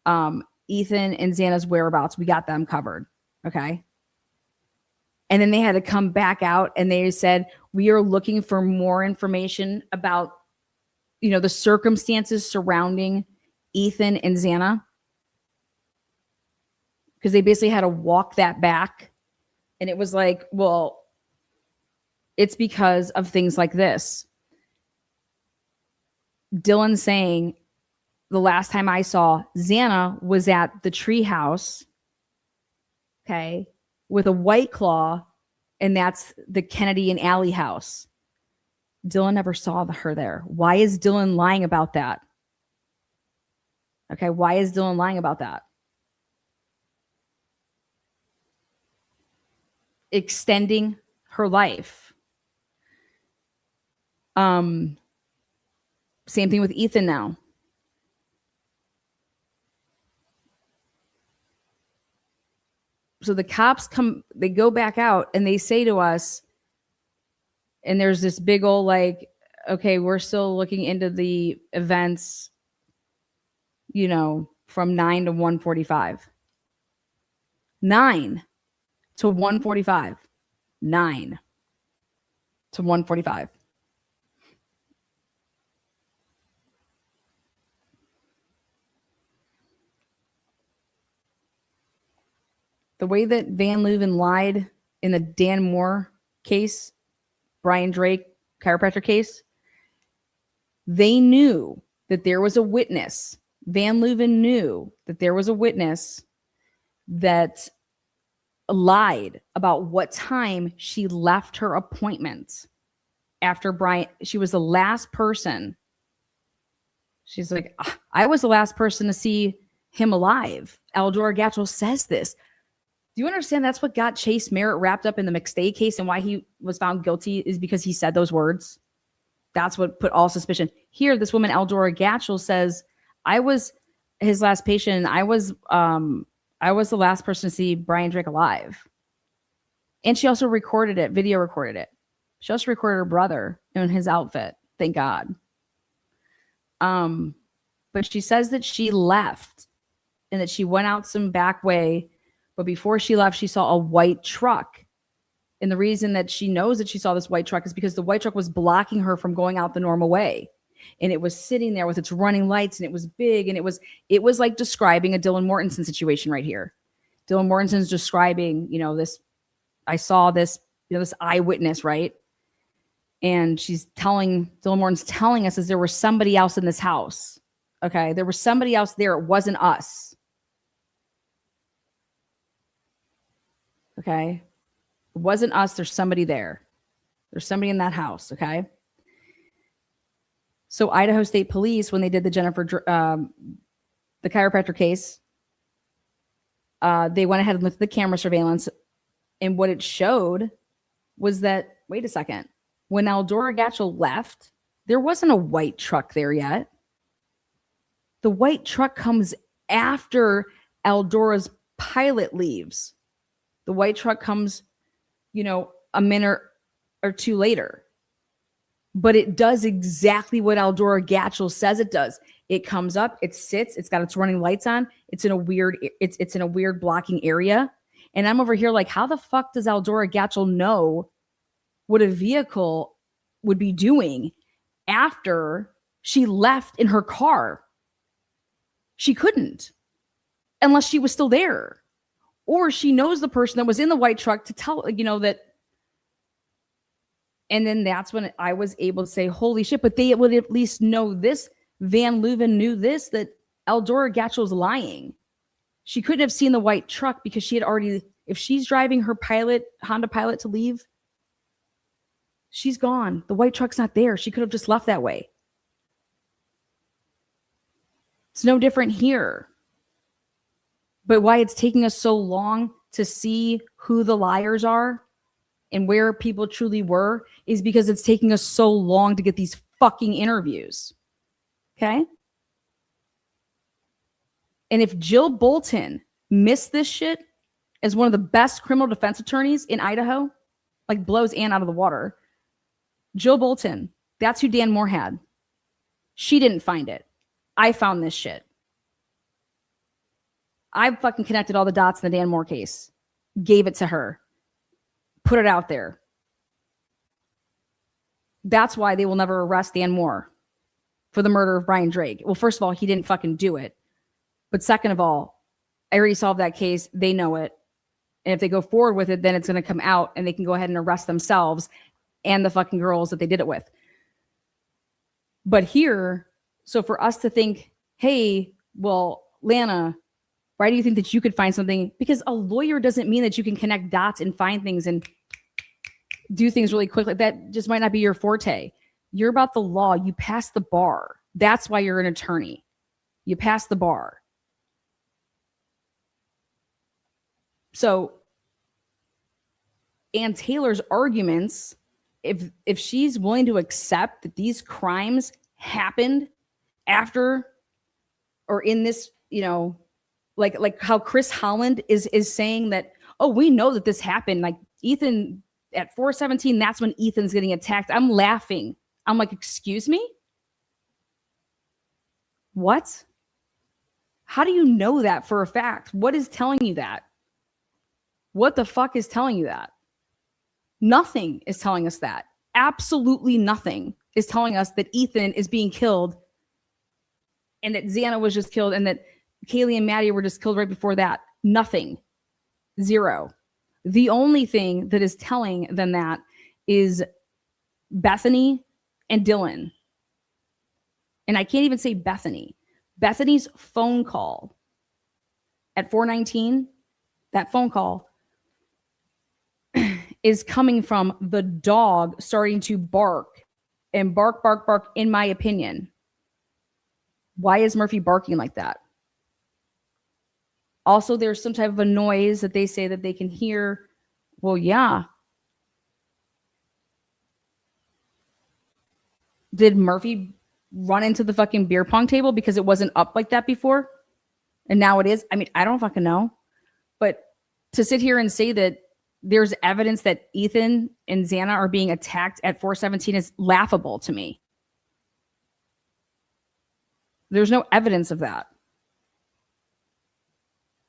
Ethan and Xana's whereabouts. We got them covered. Okay. And then they had to come back out and they said, we are looking for more information about, the circumstances surrounding Ethan and Xana. Because they basically had to walk that back. And it was like, well, it's because of things like this. Dylan saying, the last time I saw Xana was at the treehouse, okay, with a White Claw, and that's the Kennedy and Allie house. Dylan never saw her there. Why is Dylan lying about that? Okay, why is Dylan lying about that? Extending her life. Same thing with Ethan now. So the cops come, they go back out and they say to us, and there's this big old like, okay, we're still looking into the events, from 9 to 1:45. 9 to 1:45. 9 to 1:45. The way that Van Leuven lied in the Dan Moore case, Brian Drake chiropractor case, they knew that there was a witness. Van Leuven knew that there was a witness that lied about what time she left her appointment after Brian. She was the last person. She's like, I was the last person to see him alive. Eldora Gatchel says this. Do you understand that's what got Chase Merritt wrapped up in the McStay case, and why he was found guilty is because he said those words? That's what put all suspicion. Here, this woman, Eldora Gatchel, says, I was his last patient, and I was the last person to see Brian Drake alive. And she also recorded it, video recorded it. She also recorded her brother in his outfit. Thank God. But she says that she left and that she went out some back way. But before she left, she saw a white truck. And the reason that she knows that she saw this white truck is because the white truck was blocking her from going out the normal way. And it was sitting there with its running lights, and it was big. And it was like describing a Dylan Mortensen situation right here. Dylan Mortensen's describing, this, I saw this, this eyewitness, right? And Dylan Mortensen's telling us is there was somebody else in this house. Okay. There was somebody else there. It wasn't us. Okay. It wasn't us. There's somebody there. There's somebody in that house. Okay. So Idaho State Police, when they did the the chiropractor case, they went ahead and looked at the camera surveillance. And what it showed was that, wait a second, when Eldora Gatchel left, there wasn't a white truck there yet. The white truck comes after Eldora's pilot leaves. The white truck comes, a minute or two later. But it does exactly what Eldora Gatchel says it does. It comes up, it sits, it's got its running lights on. It's in a weird blocking area. And I'm over here like, how the fuck does Eldora Gatchel know what a vehicle would be doing after she left in her car? She couldn't, unless she was still there. Or she knows the person that was in the white truck to tell, that. And then that's when I was able to say, holy shit, but they would at least know this. Van Leuven knew this, that Eldora Gatchel was lying. She couldn't have seen the white truck because she had already, if she's driving her Honda Pilot to leave, she's gone. The white truck's not there. She could have just left that way. It's no different here. But why it's taking us so long to see who the liars are and where people truly were is because it's taking us so long to get these fucking interviews. Okay? And if Jill Bolton missed this shit as one of the best criminal defense attorneys in Idaho, like blows Ann out of the water. Jill Bolton, that's who Dan Moore had. She didn't find it. I found this shit. I fucking connected all the dots in the Dan Moore case, gave it to her, put it out there. That's why they will never arrest Dan Moore for the murder of Brian Drake. Well, first of all, he didn't fucking do it. But second of all, I already solved that case. They know it. And if they go forward with it, then it's going to come out and they can go ahead and arrest themselves and the fucking girls that they did it with. But here, so for us to think, hey, well, Lana, why do you think that you could find something? Because a lawyer doesn't mean that you can connect dots and find things and do things really quickly. That just might not be your forte. You're about the law. You pass the bar. That's why you're an attorney. You pass the bar. So Ann Taylor's arguments, if she's willing to accept that these crimes happened after or in this, like how Chris Holland is saying that, oh, we know that this happened. Like Ethan at 417, that's when Ethan's getting attacked. I'm laughing. I'm like, excuse me? What? How do you know that for a fact? What is telling you that? What the fuck is telling you that? Nothing is telling us that. Absolutely nothing is telling us that Ethan is being killed and that Xana was just killed and that Kaylee and Maddie were just killed right before that. Nothing. Zero. The only thing that is telling them that is Bethany and Dylan. And I can't even say Bethany. Bethany's phone call at 4:19, that phone call is coming from the dog starting to bark and bark, bark, bark, in my opinion. Why is Murphy barking like that? Also, there's some type of a noise that they say that they can hear. Well, yeah. Did Murphy run into the fucking beer pong table because it wasn't up like that before? And now it is? I mean, I don't fucking know. But to sit here and say that there's evidence that Ethan and Xana are being attacked at 417 is laughable to me. There's no evidence of that.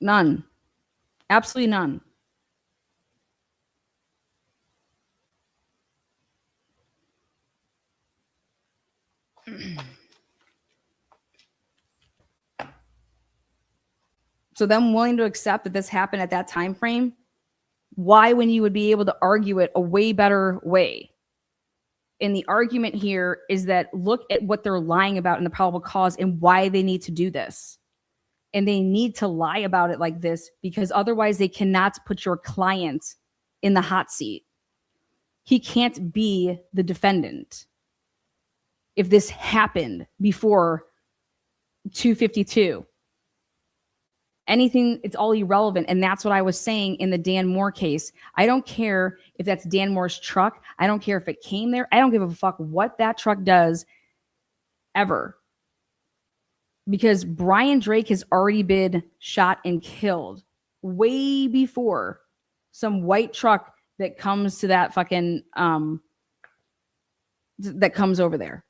None. Absolutely none. So them willing to accept that this happened at that time frame, why when you would be able to argue it a way better way? And the argument here is that look at what they're lying about in the probable cause and why they need to do this. And they need to lie about it like this because otherwise they cannot put your client in the hot seat. He can't be the defendant if this happened before 252. Anything, it's all irrelevant. And that's what I was saying in the Dan Moore case. I don't care if that's Dan Moore's truck. I don't care if it came there. I don't give a fuck what that truck does ever. Because Brian Drake has already been shot and killed way before some white truck that comes to that fucking, that comes over there.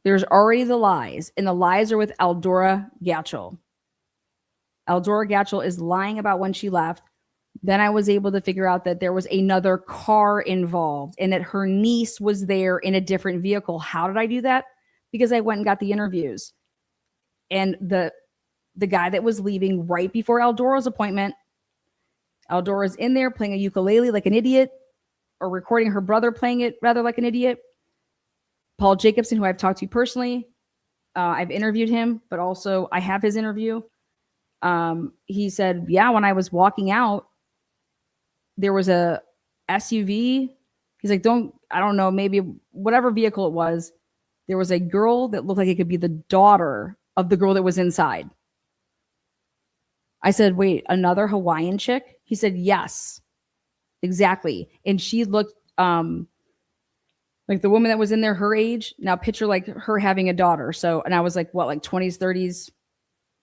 There's already the lies, and the lies are with Eldora Gatchell. Eldora Gatchell is lying about when she left. Then I was able to figure out that there was another car involved and that her niece was there in a different vehicle. How did I do that? Because I went and got the interviews. And the guy that was leaving right before Eldora's appointment, Eldora's in there playing a ukulele like an idiot, or recording her brother playing it rather like an idiot. Paul Jacobson, who I've talked to personally, I've interviewed him, but also I have his interview. He said, yeah, when I was walking out, there was a SUV. He's like, I don't know, maybe whatever vehicle it was. There was a girl that looked like it could be the daughter of the girl that was inside. I said, wait, another Hawaiian chick? He said, yes. Exactly. And she looked like the woman that was in there, her age. Now picture like her having a daughter. So, and I was like, what, like 20s, 30s?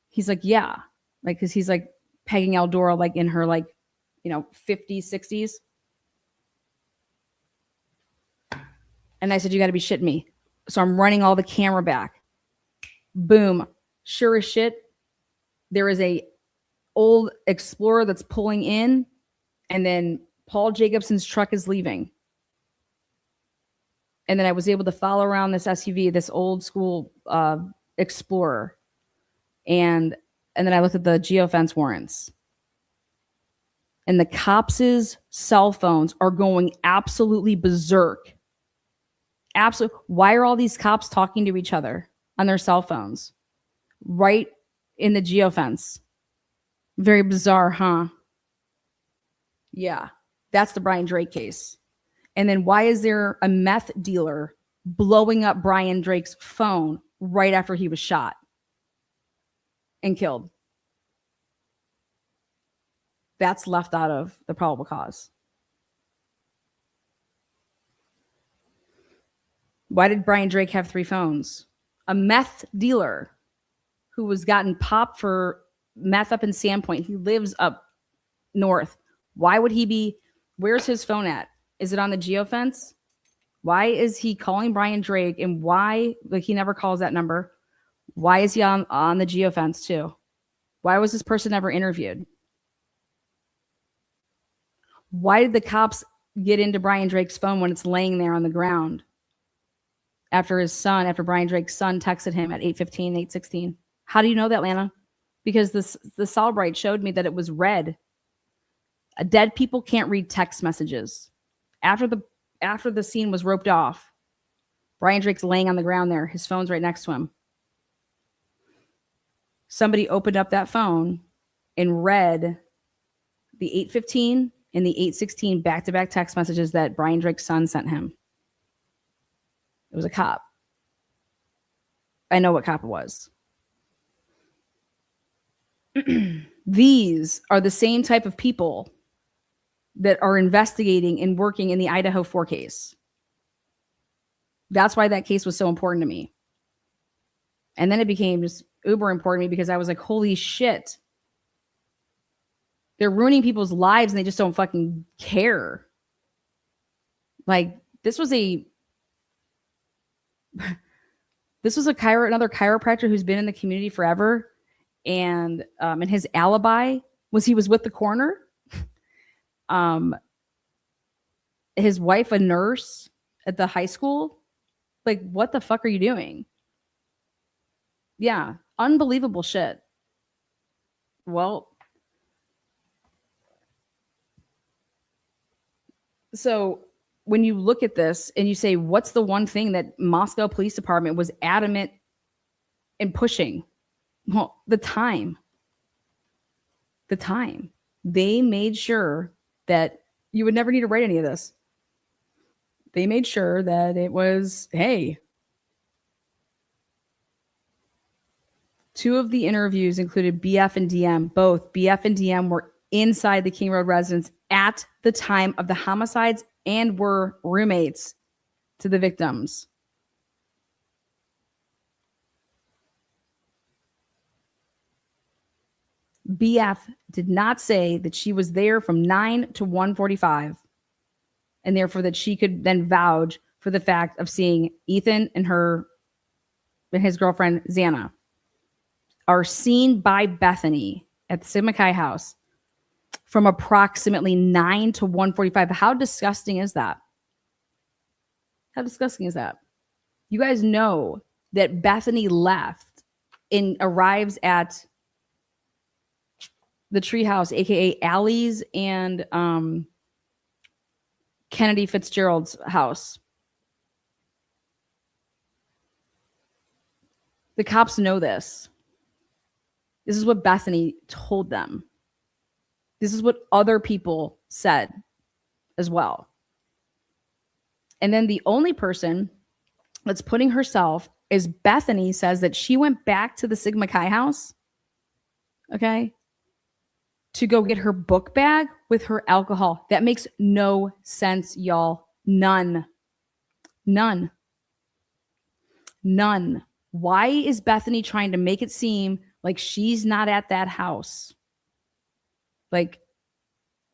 He's like, yeah. Like, cause he's like pegging Eldora like in her like, 50s, 60s. And I said, you got to be shitting me. So I'm running all the camera back. Boom. Sure as shit. There is a old Explorer that's pulling in. And then Paul Jacobson's truck is leaving. And then I was able to follow around this SUV, this old school Explorer. And then I looked at the geofence warrants. And the cops' cell phones are going absolutely berserk. Absolutely. Why are all these cops talking to each other on their cell phones? Right in the geofence. Very bizarre, huh? Yeah. That's the Brian Drake case. And then why is there a meth dealer blowing up Brian Drake's phone right after he was shot and killed? That's left out of the probable cause. Why did Brian Drake have 3 phones? A meth dealer who was gotten popped for meth up in Sandpoint. He lives up north. Why would he be? Where's his phone at? Is it on the geofence? Why is he calling Brian Drake? And why, like, he never calls that number? Why is he on the geofence too? Why was this person never interviewed? Why did the cops get into Brian Drake's phone when it's laying there on the ground? After Brian Drake's son texted him at 8:15, 8:16. How do you know that, Lana? Because the Solbright showed me that it was red. Dead people can't read text messages. After the scene was roped off, Brian Drake's laying on the ground there. His phone's right next to him. Somebody opened up that phone and read the 8:15 and the 8:16 back-to-back text messages that Brian Drake's son sent him. It was a cop. I know what cop it was. These are the same type of people that are investigating and working in the Idaho4 case. That's why that case was so important to me. And then it became just uber important to me because I was like, holy shit. They're ruining people's lives and they just don't fucking care. Like, this was another chiropractor who's been in the community forever. And his alibi was he was with the coroner. His wife, a nurse at the high school. Like, what the fuck are you doing? Yeah, unbelievable shit. Well, so when you look at this and you say, what's the one thing that Moscow Police Department was adamant in pushing? Well, the time. They made sure that you would never need to write any of this. They made sure that it was, hey. 2 of the interviews included BF and DM. Both BF and DM were inside the King Road residence at the time of the homicides and were roommates to the victims. BF did not say that she was there from 9 to 1:45 and therefore that she could then vouch for the fact of seeing Ethan and his girlfriend Xana are seen by Bethany at the Sigma Chi house from approximately 9 to 1:45. How disgusting is that? How disgusting is that? You guys know that Bethany left and arrives at the treehouse, aka Allie's and Kennedy Fitzgerald's house. The cops know this. This is what Bethany told them. This is what other people said as well. And then the only person that's putting herself is Bethany says that she went back to the Sigma Chi house, okay, to go get her book bag with her alcohol. That makes no sense, y'all. None. Why is Bethany trying to make it seem like she's not at that house? Like,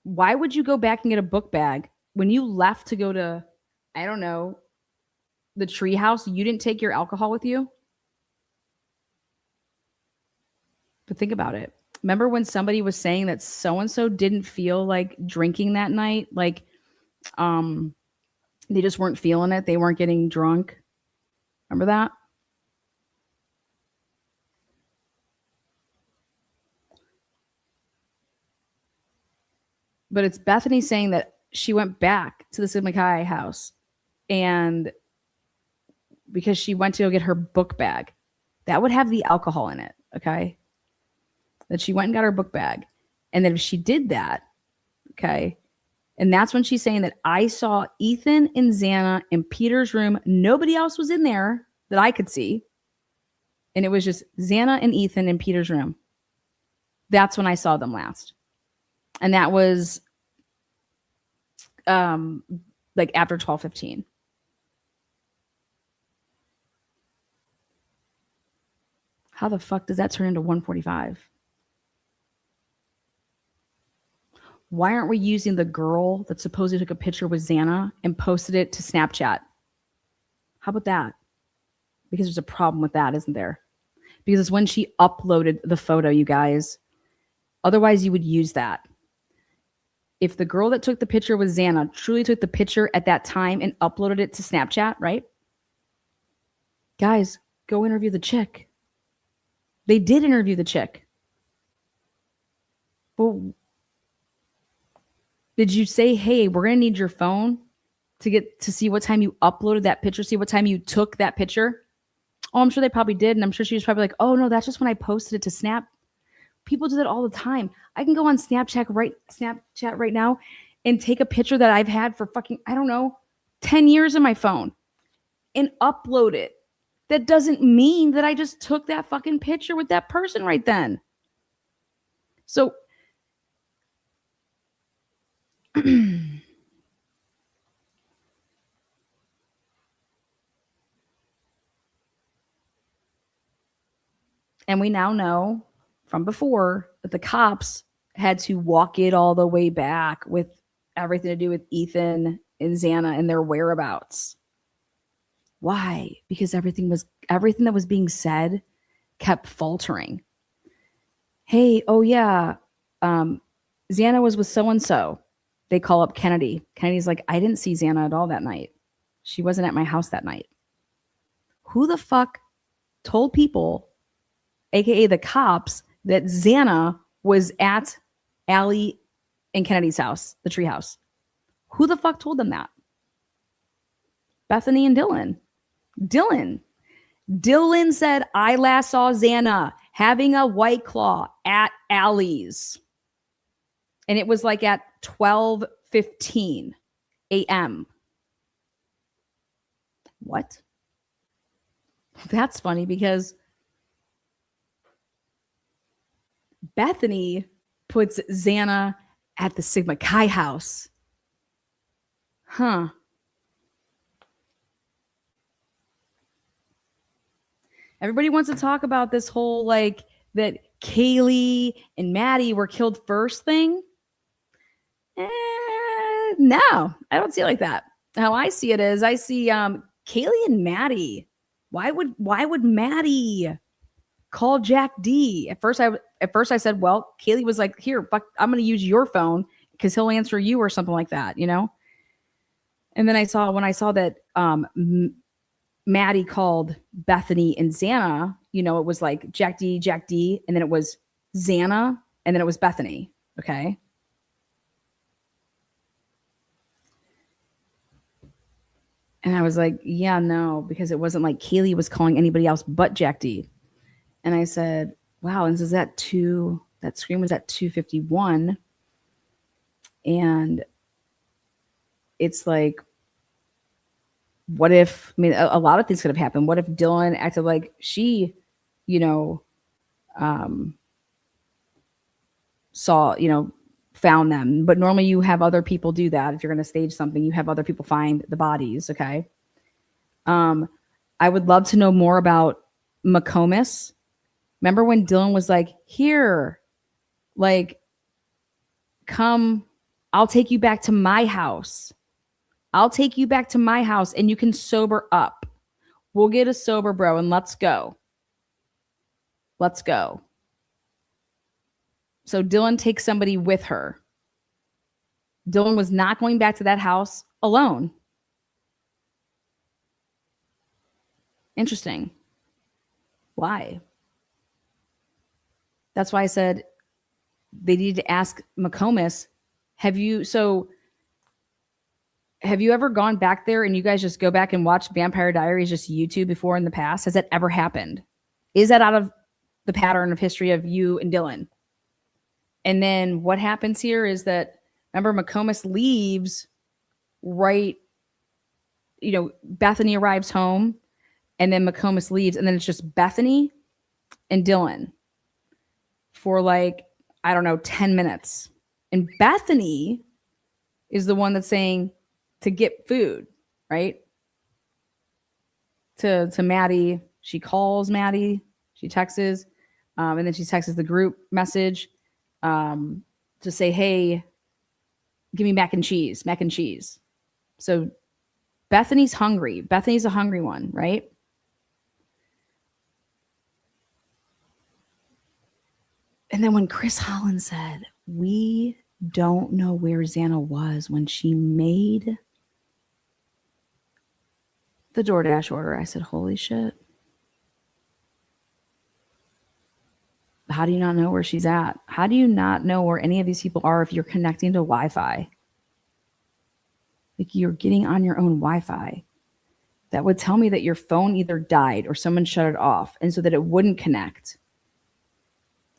why would you go back and get a book bag when you left to go to, I don't know, the tree house? You didn't take your alcohol with you? But think about it. Remember when somebody was saying that so-and-so didn't feel like drinking that night? Like, they just weren't feeling it. They weren't getting drunk. Remember that? But it's Bethany saying that she went back to the Sigma Chi house and because she went to go get her book bag. That would have the alcohol in it, okay? That she went and got her book bag. And then if she did that, okay, and that's when she's saying that I saw Ethan and Xana in Peter's room. Nobody else was in there that I could see. And it was just Xana and Ethan in Peter's room. That's when I saw them last. And that was like after 12:15. How the fuck does that turn into 1:45? Why aren't we using the girl that supposedly took a picture with Xana and posted it to Snapchat? How about that? Because there's a problem with that, isn't there? Because it's when she uploaded the photo, you guys. Otherwise, you would use that. If the girl that took the picture with Xana truly took the picture at that time and uploaded it to Snapchat, right? Guys, go interview the chick. They did interview the chick. Well, did you say, hey, we're going to need your phone to get to see what time you uploaded that picture, see what time you took that picture? Oh, I'm sure they probably did. And I'm sure she was probably like, oh, no, that's just when I posted it to Snap. People do that all the time. I can go on Snapchat right now and take a picture that I've had for fucking, I don't know, 10 years in my phone and upload it. That doesn't mean that I just took that fucking picture with that person right then. So, and we now know from before that the cops had to walk it all the way back with everything to do with Ethan and Xana and their whereabouts. Why? Because everything that was being said kept faltering. Hey, oh yeah, Xana was with so-and-so. They call up Kennedy. Kennedy's like, I didn't see Xana at all that night. She wasn't at my house that night. Who the fuck told people, aka the cops, that Xana was at Allie and Kennedy's house, the tree house? Who the fuck told them that? Bethany and Dylan. Dylan said, I last saw Xana having a White Claw at Allie's. And it was like at 12:15 a.m. What? That's funny because Bethany puts Xana at the Sigma Chi house. Huh. Everybody wants to talk about this whole like that Kaylee and Maddie were killed first thing. No, I don't see it like that. How I see it is I see Kaylee and Maddie. Why would Maddie call Jack D? At first I said, well, Kaylee was like, here, fuck, I'm gonna use your phone because he'll answer you or something like that, you know? And then when I saw that Maddie called Bethany and Xana, you know, it was like Jack D, and then it was Xana, and then it was Bethany. Okay. And I was like, yeah, no, because it wasn't like Kaylee was calling anybody else but Jack D. And I said, wow, and this is that screen was at 2:51. And it's like, what if, I mean, a lot of things could have happened. What if Dylan acted like she, you know, found them. But normally you have other people do that. If you're going to stage something, you have other people find the bodies. Okay. I would love to know more about McComas. Remember when Dylan was like, here, like, come, I'll take you back to my house. I'll take you back to my house and you can sober up. We'll get a sober bro and let's go. Let's go. So Dylan takes somebody with her. Dylan was not going back to that house alone. Interesting. Why? That's why I said they needed to ask McComas, have you ever gone back there and you guys just go back and watch Vampire Diaries, just YouTube before in the past? Has that ever happened? Is that out of the pattern of history of you and Dylan? And then what happens here is that, remember, McComas leaves right, Bethany arrives home and then McComas leaves and then it's just Bethany and Dylan for 10 minutes. And Bethany is the one that's saying to get food, right? To Maddie. She calls Maddie. She texts, and then she texts the group message to say, hey, give me mac and cheese. So Bethany's hungry. Bethany's a hungry one, right? And then when Chris Holland said, we don't know where Xana was when she made the DoorDash order, I said, holy shit. How do you not know where she's at? How do you not know where any of these people are if you're connecting to Wi-Fi? Like, you're getting on your own Wi-Fi. That would tell me that your phone either died or someone shut it off, and so that it wouldn't connect.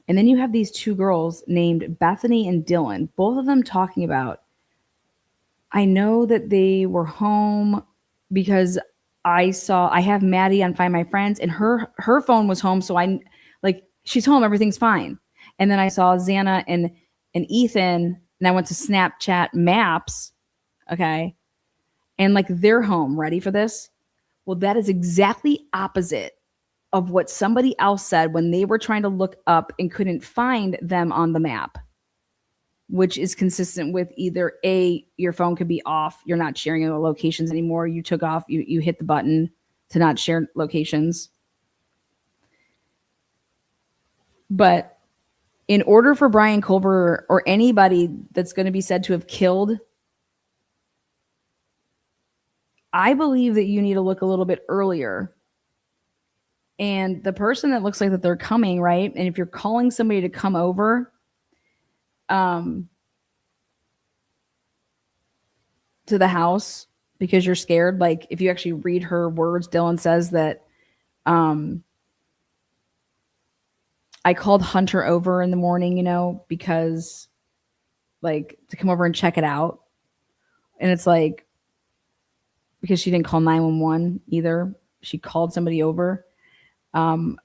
And then you have these two girls named Bethany and Dylan, both of them talking about, I know that they were home because I have Maddie on Find My Friends and her phone was home. So she's home, everything's fine. And then I saw Xana and Ethan and I went to Snapchat Maps. Okay. And they're home. Ready for this? Well, that is exactly opposite of what somebody else said when they were trying to look up and couldn't find them on the map, which is consistent with either A, your phone could be off, you're not sharing the locations anymore, you took off, you hit the button to not share locations. But in order for Brian Colbert or anybody that's going to be said to have killed, I believe that you need to look a little bit earlier. And the person that looks like that they're coming, right? And if you're calling somebody to come over to the house because you're scared, if you actually read her words, Dylan says that I called Hunter over in the morning, because to come over and check it out. And it's because she didn't call 911 either. She called somebody over. Why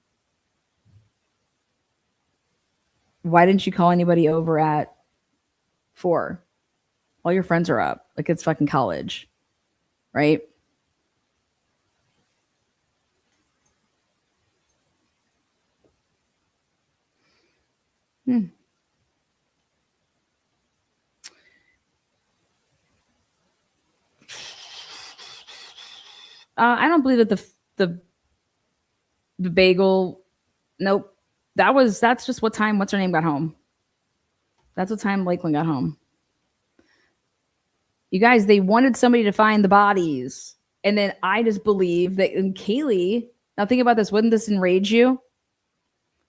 didn't you call anybody over at 4? All your friends are up. It's fucking college, right? I don't believe that the bagel. Nope. That's just what time what's her name got home. That's what time Lakeland got home. You guys, they wanted somebody to find the bodies. And then I just believe that, and Kaylee, now think about this, wouldn't this enrage you?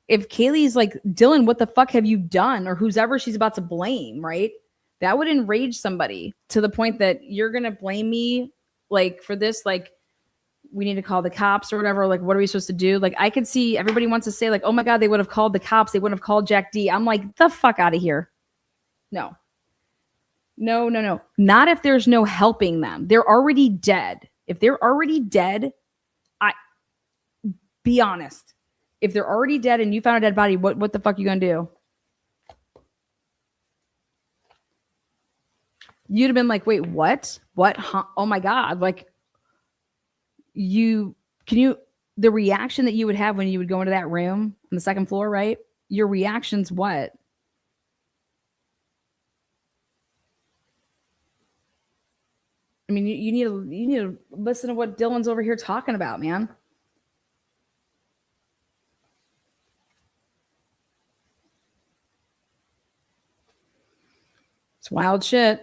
If Kaylee's like, Dylan, what the fuck have you done? Or who's ever she's about to blame, right? That would enrage somebody to the point that you're going to blame me for this, we need to call the cops or whatever. What are we supposed to do? I could see everybody wants to say oh my God, they would have called the cops. They wouldn't have called Jack D. I'm the fuck out of here. No. Not if there's no helping them. They're already dead. If they're already dead, be honest. If they're already dead and you found a dead body, what the fuck are you going to do? You'd have been like, wait, what? What? Huh? Oh my God. Like, the reaction that you would have when you would go into that room on the second floor, right? Your reaction's what? I mean, you need to listen to what Dylan's over here talking about, man. It's wild shit.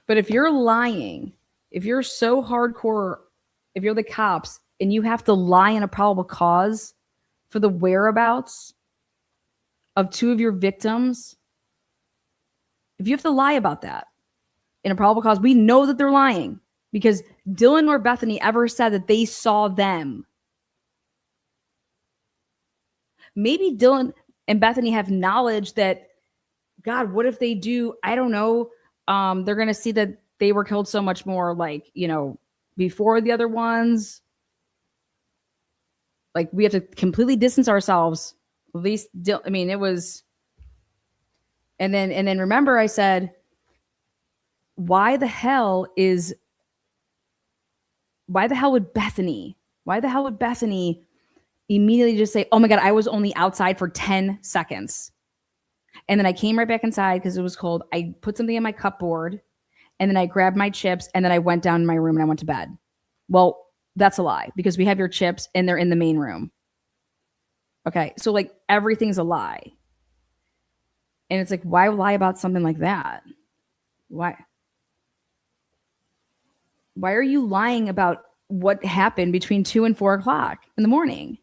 But if you're lying, if you're so hardcore, if you're the cops and you have to lie in a probable cause for the whereabouts of two of your victims, if you have to lie about that in a probable cause, we know that they're lying because Dylan or Bethany ever said that they saw them. Maybe Dylan and Bethany have knowledge that, God, what if they do? I don't know. They're going to see that they were killed so much more, like, before the other ones. Like, we have to completely distance ourselves. At least, I mean, it was. And then remember, I said, why the hell would Bethany immediately just say, oh my God, I was only outside for 10 seconds. And then I came right back inside because it was cold. I put something in my cupboard and then I grabbed my chips and then I went down in my room and I went to bed. Well, that's a lie because we have your chips and they're in the main room. Okay. So like everything's a lie. And it's like, why lie about something like that? Why are you lying about what happened between 2 and 4 o'clock in the morning?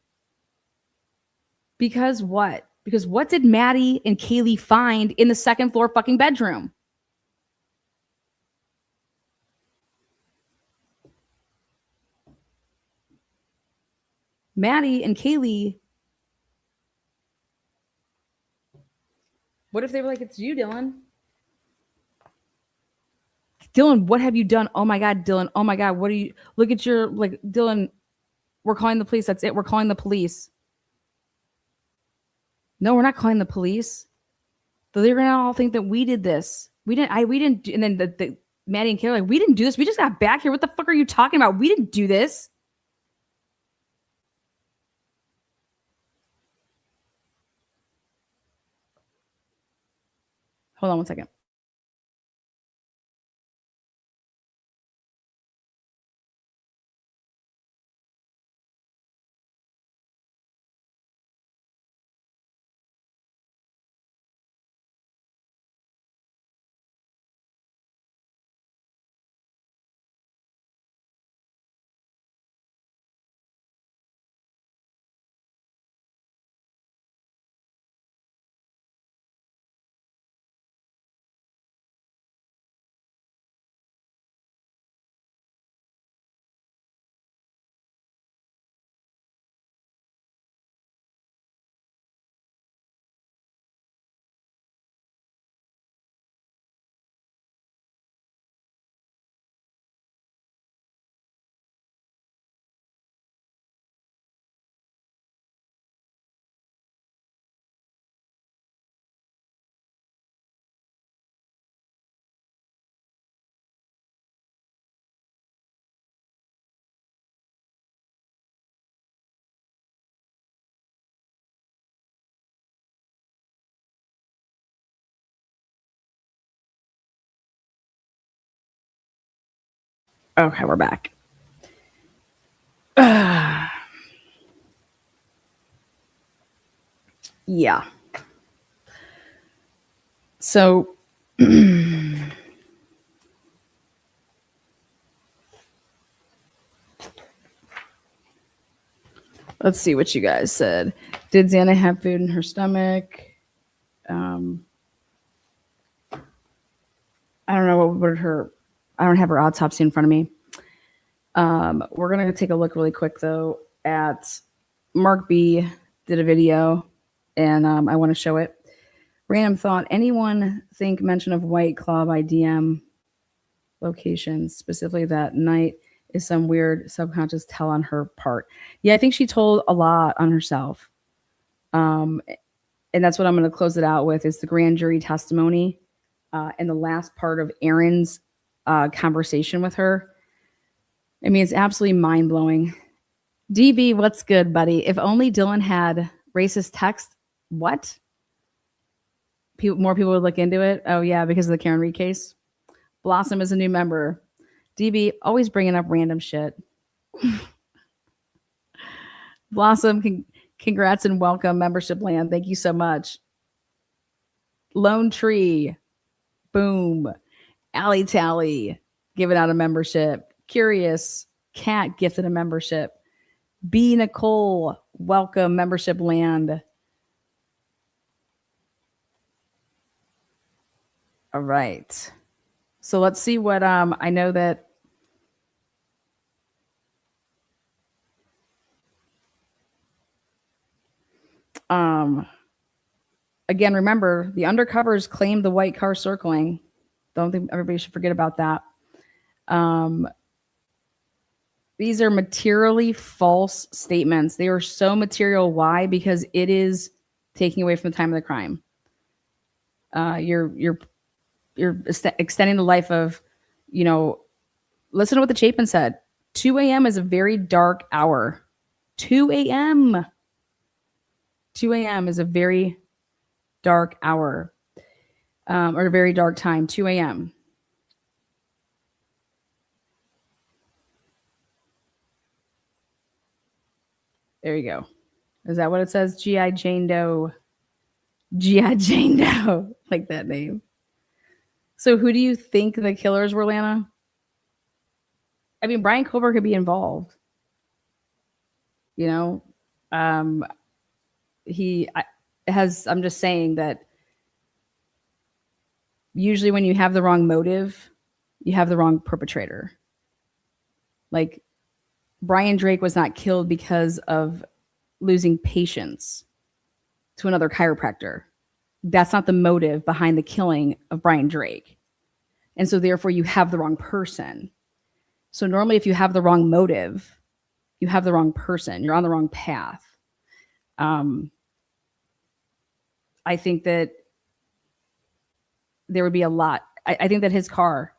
Because what? Because what did Maddie and Kaylee find in the second floor fucking bedroom? Maddie and Kaylee. What if they were like, it's you, Dylan? Dylan, what have you done? Oh my God, Dylan. Oh my God, what are you? Look at your, like, Dylan, we're calling the police. That's it. We're calling the police. No, we're not calling the police. They're going to all think that we did this. We didn't, and then the Maddie and Kayla, like, we didn't do this. We just got back here. What the fuck are you talking about? We didn't do this. Hold on one second. Okay, we're back. Yeah. So let's see what you guys said. Did Xana have food in her stomach? I don't know what her. I don't have her autopsy in front of me. We're gonna take a look really quick though at Mark B did a video, and I want to show it. Random thought: anyone think mention of White Claw by DM locations, specifically that night, is some weird subconscious tell on her part? Yeah, I think she told a lot on herself. and that's what I'm going to close it out with, is the grand jury testimony and the last part of Aaron's conversation with her. I mean, it's absolutely mind-blowing. DB, what's good, buddy? If only Dylan had racist text, what? More people would look into it? Oh, yeah, because of the Karen Reed case. Blossom is a new member. DB, always bringing up random shit. Blossom, congrats and welcome, membership land. Thank you so much. Lone Tree, boom. Alley Tally, giving out a membership. Curious, Cat gifted a membership. B. Nicole, welcome, membership land. All right. So let's see what I know that again, remember, the undercovers claimed the white car circling. Don't think everybody should forget about that. These are materially false statements. They are so material. Why? Because it is taking away from the time of the crime. You're extending the life of, listen to what the Chapin said. 2 a.m. is a very dark hour. 2 a.m. 2 a.m. is a very dark hour, or a very dark time. 2 a.m. There you go. Is that what it says? G.I. Jane Doe. G.I. Jane Doe. Like that name. So who do you think the killers were, Lana? I mean, Brian Kober could be involved. I'm just saying that usually when you have the wrong motive, you have the wrong perpetrator. Like, Brian Drake was not killed because of losing patience to another chiropractor. That's not the motive behind the killing of Brian Drake. And so therefore you have the wrong person. So normally if you have the wrong motive, you have the wrong person. You're on the wrong path. I think that there would be a lot. I think that his car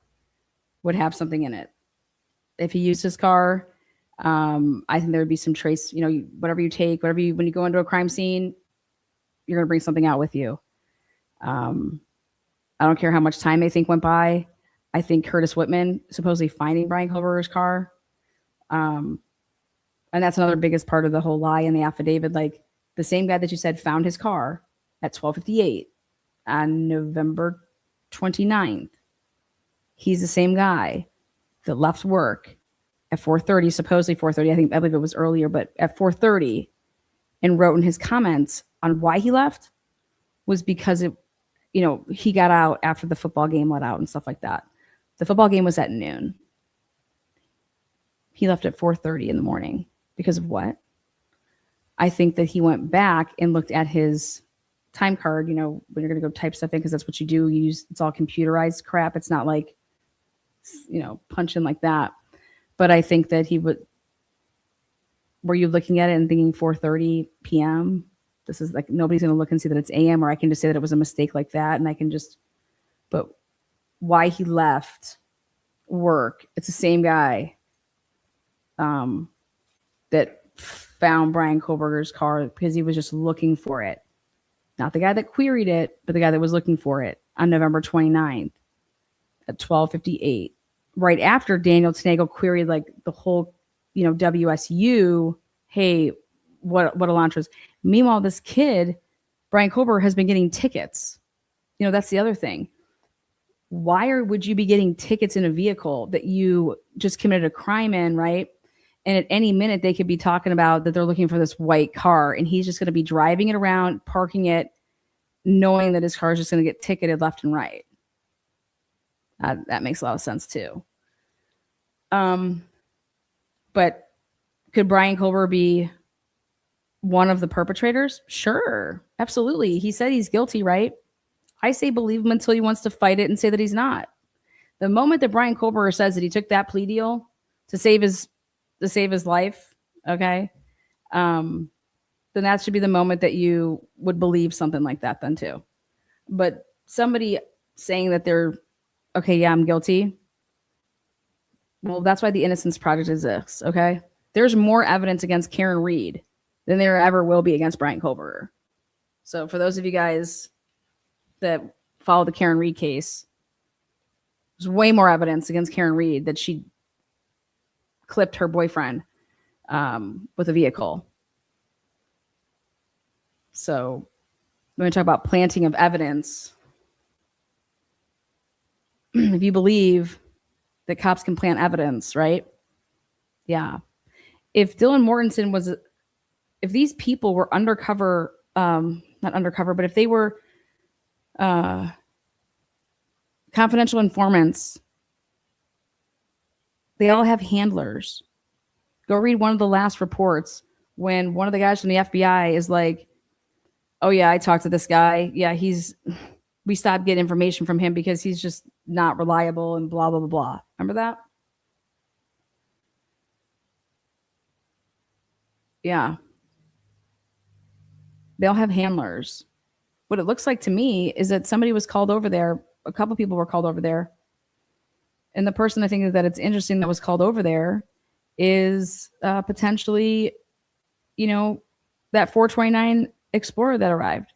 would have something in it. If he used his car, I think there would be some trace, whatever you take, when you go into a crime scene, you're going to bring something out with you. I don't care how much time they think went by. I think Curtis Whitman supposedly finding Brian Koberger's car. And that's another biggest part of the whole lie in the affidavit. Like, the same guy that you said found his car at 12:58 on November 29th. He's the same guy that left work at 4:30, supposedly 4:30. I believe it was earlier, but at 4:30, and wrote in his comments on why he left was because he got out after the football game let out and stuff like that. The football game was at noon. He left at 4:30 in the morning because of what? I think that he went back and looked at his time card, when you're going to go type stuff in, because that's what you do. It's all computerized crap. It's not like, punch in like that. But I think that were you looking at it and thinking 4:30 p.m.? This is like, nobody's going to look and see that it's a.m., or I can just say that it was a mistake like that. And but why he left work, it's the same guy that found Brian Koberger's car because he was just looking for it. Not the guy that queried it, but the guy that was looking for it on November 29th at 12:58. Right after Daniel Tenagle queried like the whole, WSU, hey, what Elantras. Meanwhile, this kid, Brian Koberger, has been getting tickets. That's the other thing. Why would you be getting tickets in a vehicle that you just committed a crime in, right? And at any minute, they could be talking about that they're looking for this white car, and he's just going to be driving it around, parking it, knowing that his car is just going to get ticketed left and right. That makes a lot of sense too. But could Brian Koberger be one of the perpetrators? Sure, absolutely. He said he's guilty, right? I say believe him until he wants to fight it and say that he's not. The moment that Brian Koberger says that he took that plea deal to save his life, okay, then that should be the moment that you would believe something like that then too. But somebody saying that they're, okay, yeah, I'm guilty. Well, that's why the Innocence Project exists, okay? There's more evidence against Karen Reed than there ever will be against Brian Kohlberger. So for those of you guys that follow the Karen Reed case, there's way more evidence against Karen Reed that she clipped her boyfriend with a vehicle. So when we talk about planting of evidence, if you believe that cops can plant evidence, right? Yeah. If Dylan Mortensen was, if these people were undercover, not undercover, but if they were confidential informants, they all have handlers. Go read one of the last reports when one of the guys from the FBI is like, oh yeah, I talked to this guy. Yeah, we stopped getting information from him because he's just not reliable and blah, blah, blah, blah. Remember that? Yeah. They all have handlers. What it looks like to me is that somebody was called over there. A couple people were called over there. And the person I think that it's interesting that was called over there is potentially, that 429 Explorer that arrived.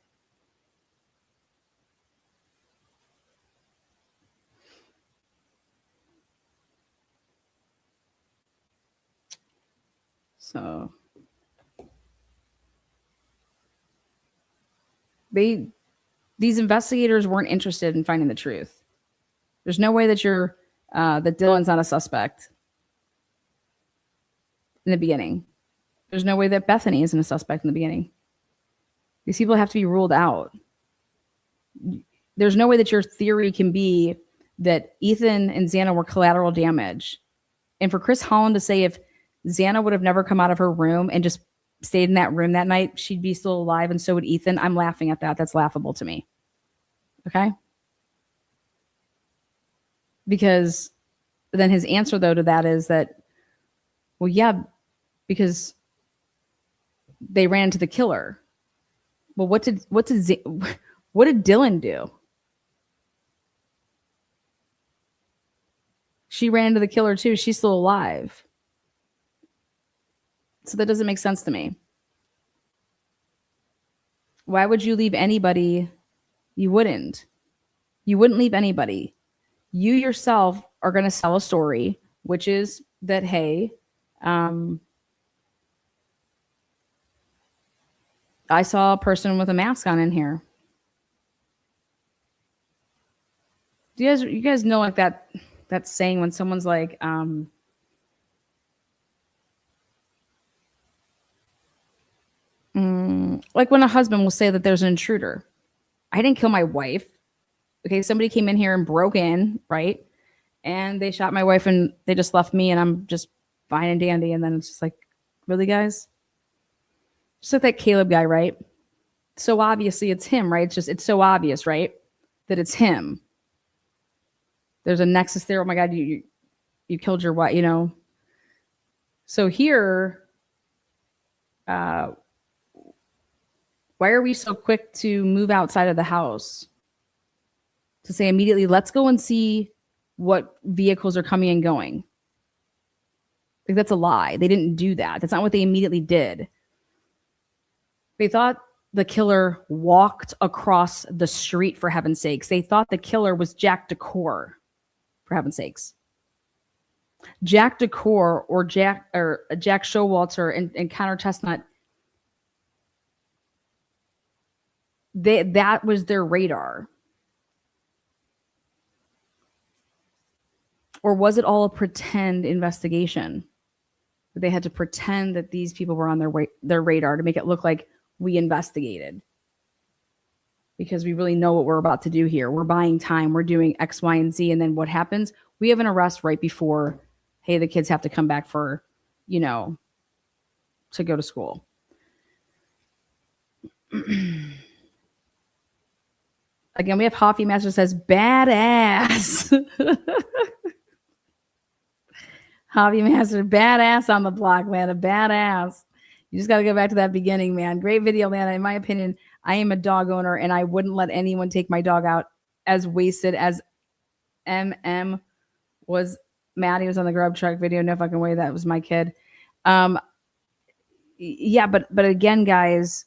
So these investigators weren't interested in finding the truth. There's no way that that Dylan's not a suspect in the beginning. There's no way that Bethany isn't a suspect in the beginning. These people have to be ruled out. There's no way that your theory can be that Ethan and Xana were collateral damage. And for Chris Holland to say if Xana would have never come out of her room and just stayed in that room that night, she'd be still alive, and so would Ethan. I'm laughing at that. That's laughable to me. Okay? Because then his answer, though, to that is that, well, yeah, because they ran into the killer. Well, what did Dylan do? She ran into the killer too. She's still alive. So that doesn't make sense to me. Why would you leave anybody? You wouldn't. You wouldn't leave anybody. You yourself are going to sell a story, which is that, hey, I saw a person with a mask on in here. Do you guys know like that saying when someone's like, like when a husband will say that there's an intruder. I didn't kill my wife. Okay, somebody came in here and broke in, right? And they shot my wife and they just left me and I'm just fine and dandy. And then it's just like, really, guys? Just like that Caleb guy, right? So obviously it's him, right? It's so obvious, right? That it's him. There's a nexus there. Oh my God, you killed your wife, So here, why are we so quick to move outside of the house? To say immediately, let's go and see what vehicles are coming and going. Like, that's a lie. They didn't do that. That's not what they immediately did. They thought the killer walked across the street, for heaven's sakes. They thought the killer was Jack Decor, for heaven's sakes. Jack Decor or Jack Showalter and Connor Chestnut, that was their radar. Or was it all a pretend investigation? They had to pretend that these people were on their radar to make it look like we investigated. Because we really know what we're about to do here. We're buying time. We're doing X, Y, and Z. And then what happens? We have an arrest right before, hey, the kids have to come back for, to go to school. Again, we have Hoffy Master says, badass. Hobby Master, badass on the block, man, a badass. You just got to go back to that beginning, man. Great video, man. In my opinion, I am a dog owner and I wouldn't let anyone take my dog out as wasted as MM was. Maddie was on the Grub Truck video. No fucking way. That was my kid. Yeah, but again, guys,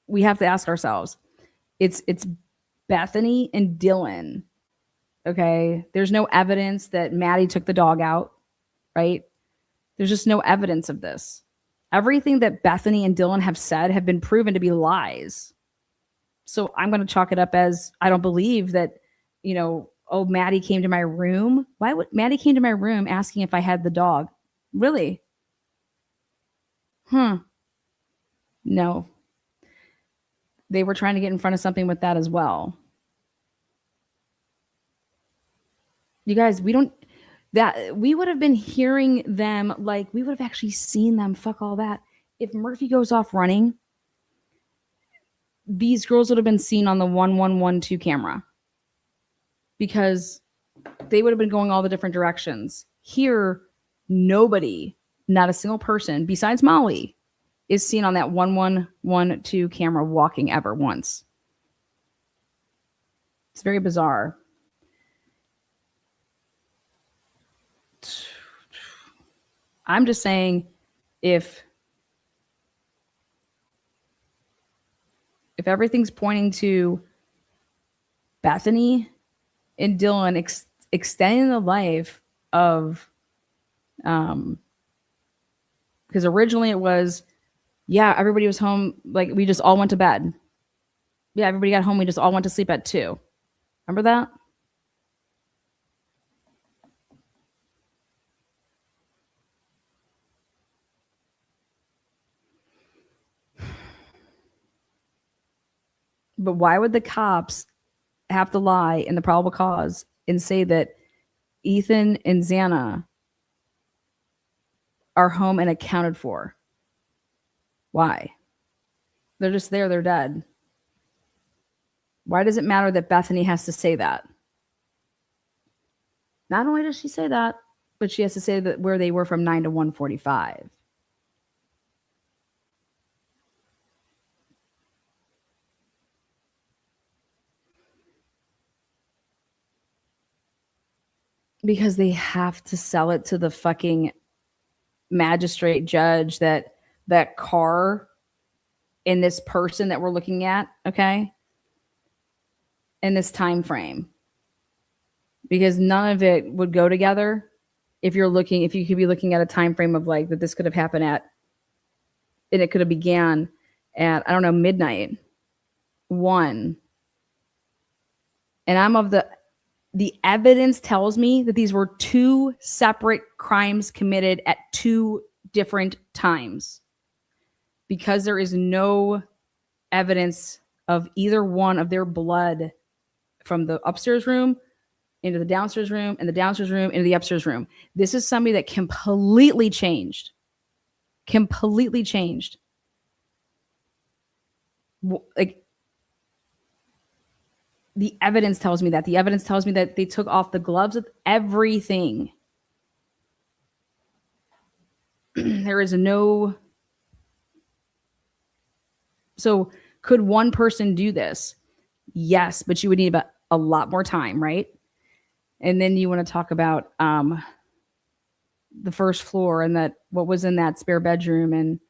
we have to ask ourselves. It's Bethany and Dylan. Okay. There's no evidence that Maddie took the dog out, right? There's just no evidence of this. Everything that Bethany and Dylan have said have been proven to be lies. So I'm going to chalk it up as I don't believe that, oh, Maddie came to my room. Why would Maddie came to my room asking if I had the dog? Really? No. They were trying to get in front of something with that as well. You guys, we would have been hearing them, like we would have actually seen them. Fuck all that. If Murphy goes off running, these girls would have been seen on the 1112 camera because they would have been going all the different directions. Here, nobody, not a single person besides Molly, is seen on that 1112 camera walking ever once. It's very bizarre. I'm just saying if everything's pointing to Bethany and Dylan extending the life of because originally it was, yeah, everybody was home, like we just all went to bed. Yeah, everybody got home, we just all went to sleep at 2. Remember that? But why would the cops have to lie in the probable cause and say that Ethan and Xana are home and accounted for? Why? They're just there. They're dead. Why does it matter that Bethany has to say that? Not only does she say that, but she has to say that where they were from 9 to 1:45. Because they have to sell it to the fucking magistrate judge that car and this person that we're looking at, okay, in this time frame. Because none of it would go together if you could be looking at a time frame of like that this could have happened at, and it could have began at, I don't know, midnight, 1. And I'm of the evidence tells me that these were 2 separate crimes committed at 2 different times. Because there is no evidence of either one of their blood from the upstairs room into the downstairs room and the downstairs room into the upstairs room. This is somebody that completely changed. Completely changed. Like, the evidence tells me that. The evidence tells me that they took off the gloves with everything. There is no... So could one person do this? Yes, but you would need about a lot more time, right? And then you want to talk about the first floor and that what was in that spare bedroom. And,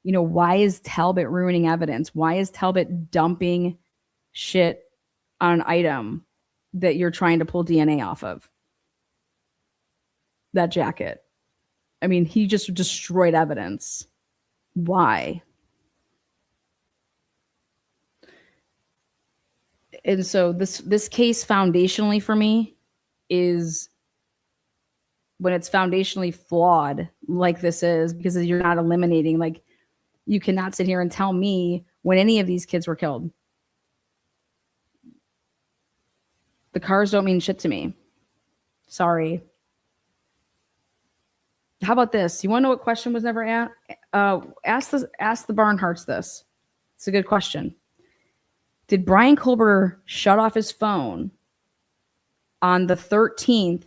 why is Talbot ruining evidence? Why is Talbot dumping shit on an item that you're trying to pull DNA off of? That jacket. I mean, he just destroyed evidence. Why? And so this case foundationally for me is when it's foundationally flawed like this is, because you're not eliminating, like you cannot sit here and tell me when any of these kids were killed. The cars don't mean shit to me. Sorry. How about this? You want to know what question was never asked? Ask the Barnharts this. It's a good question. Did Brian Colbert shut off his phone on the 13th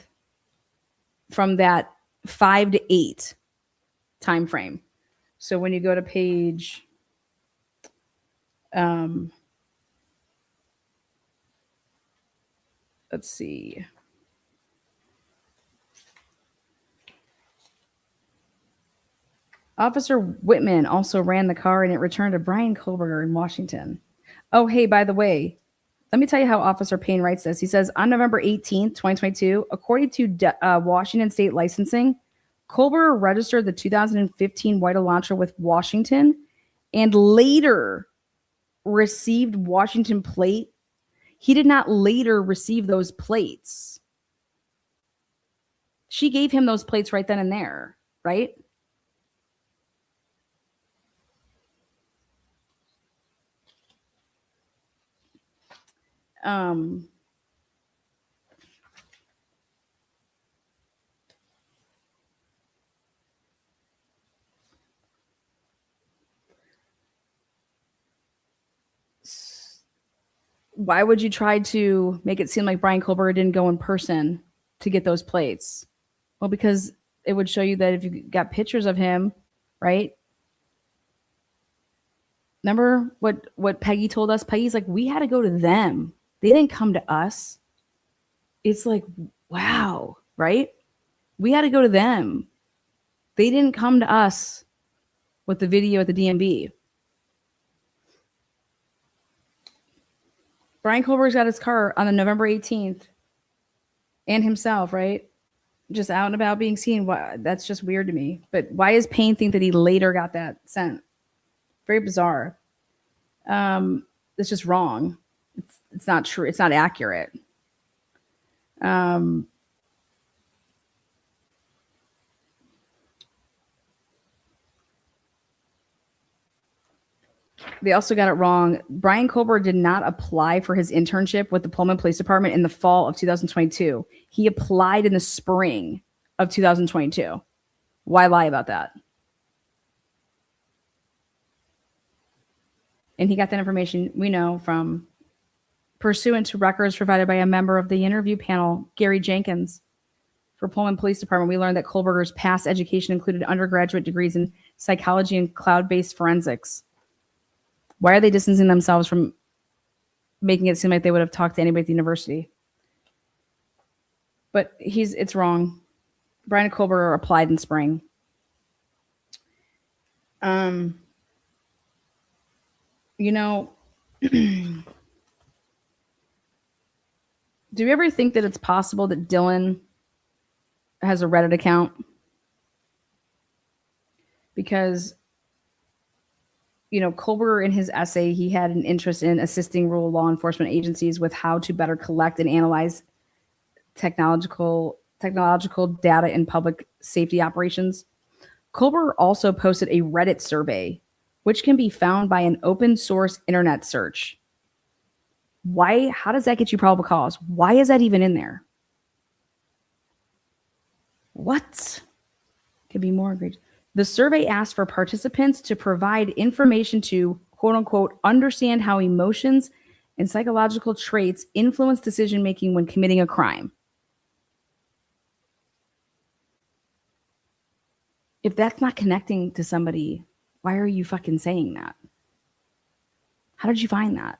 from that 5 to 8 time frame. So when you go to page let's see. Officer Whitman also ran the car and it returned to Brian Kohlberger in Washington. Oh, hey, by the way, let me tell you how Officer Payne writes this. He says, on November 18th, 2022, according to Washington State Licensing, Kohlberger registered the 2015 white Elantra with Washington and later received Washington plate. He did not later receive those plates. She gave him those plates right then and there, right? Why would you try to make it seem like Brian Kohlberger didn't go in person to get those plates? Well, because it would show you that if you got pictures of him, right? Remember what Peggy told us? Peggy's like, we had to go to them. They didn't come to us. It's like, wow, right? We had to go to them. They didn't come to us with the video at the DMV. Brian Kohlberger's got his car on the November 18th and himself, right? Just out and about being seen. That's just weird to me. But why does Payne think that he later got that sent? Very bizarre. It's just wrong. It's not true. It's not accurate. They also got it wrong. Brian Kohlberger did not apply for his internship with the Pullman Police Department in the fall of 2022. He applied in the spring of 2022. Why lie about that? And he got that information, we know, from pursuant to records provided by a member of the interview panel, Gary Jenkins, for Pullman Police Department. We learned that Kohlberger's past education included undergraduate degrees in psychology and cloud-based forensics. Why are they distancing themselves from making it seem like they would have talked to anybody at the university? But it's wrong. Brian Kohlberger applied in spring. You know, do you ever think that it's possible that Dylan has a Reddit account? Because, you know, Kohlberger in his essay, he had an interest in assisting rural law enforcement agencies with how to better collect and analyze technological data in public safety operations. Kohlberger also posted a Reddit survey, which can be found by an open source internet search. Why? How does that get you probable cause? Why is that even in there? What? Could be more egregious. The survey asked for participants to provide information to, quote unquote, understand how emotions and psychological traits influence decision making when committing a crime. If that's not connecting to somebody, why are you fucking saying that? How did you find that?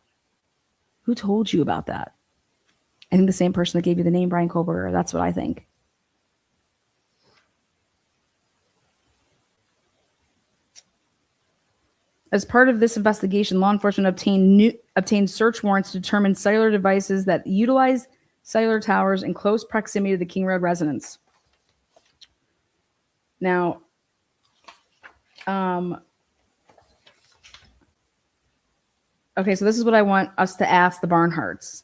Who told you about that? I think the same person that gave you the name Brian Kohlberger. That's what I think. As part of this investigation, law enforcement obtained search warrants to determine cellular devices that utilize cellular towers in close proximity to the King Road residence. Now, okay, so this is what I want us to ask the Barnharts.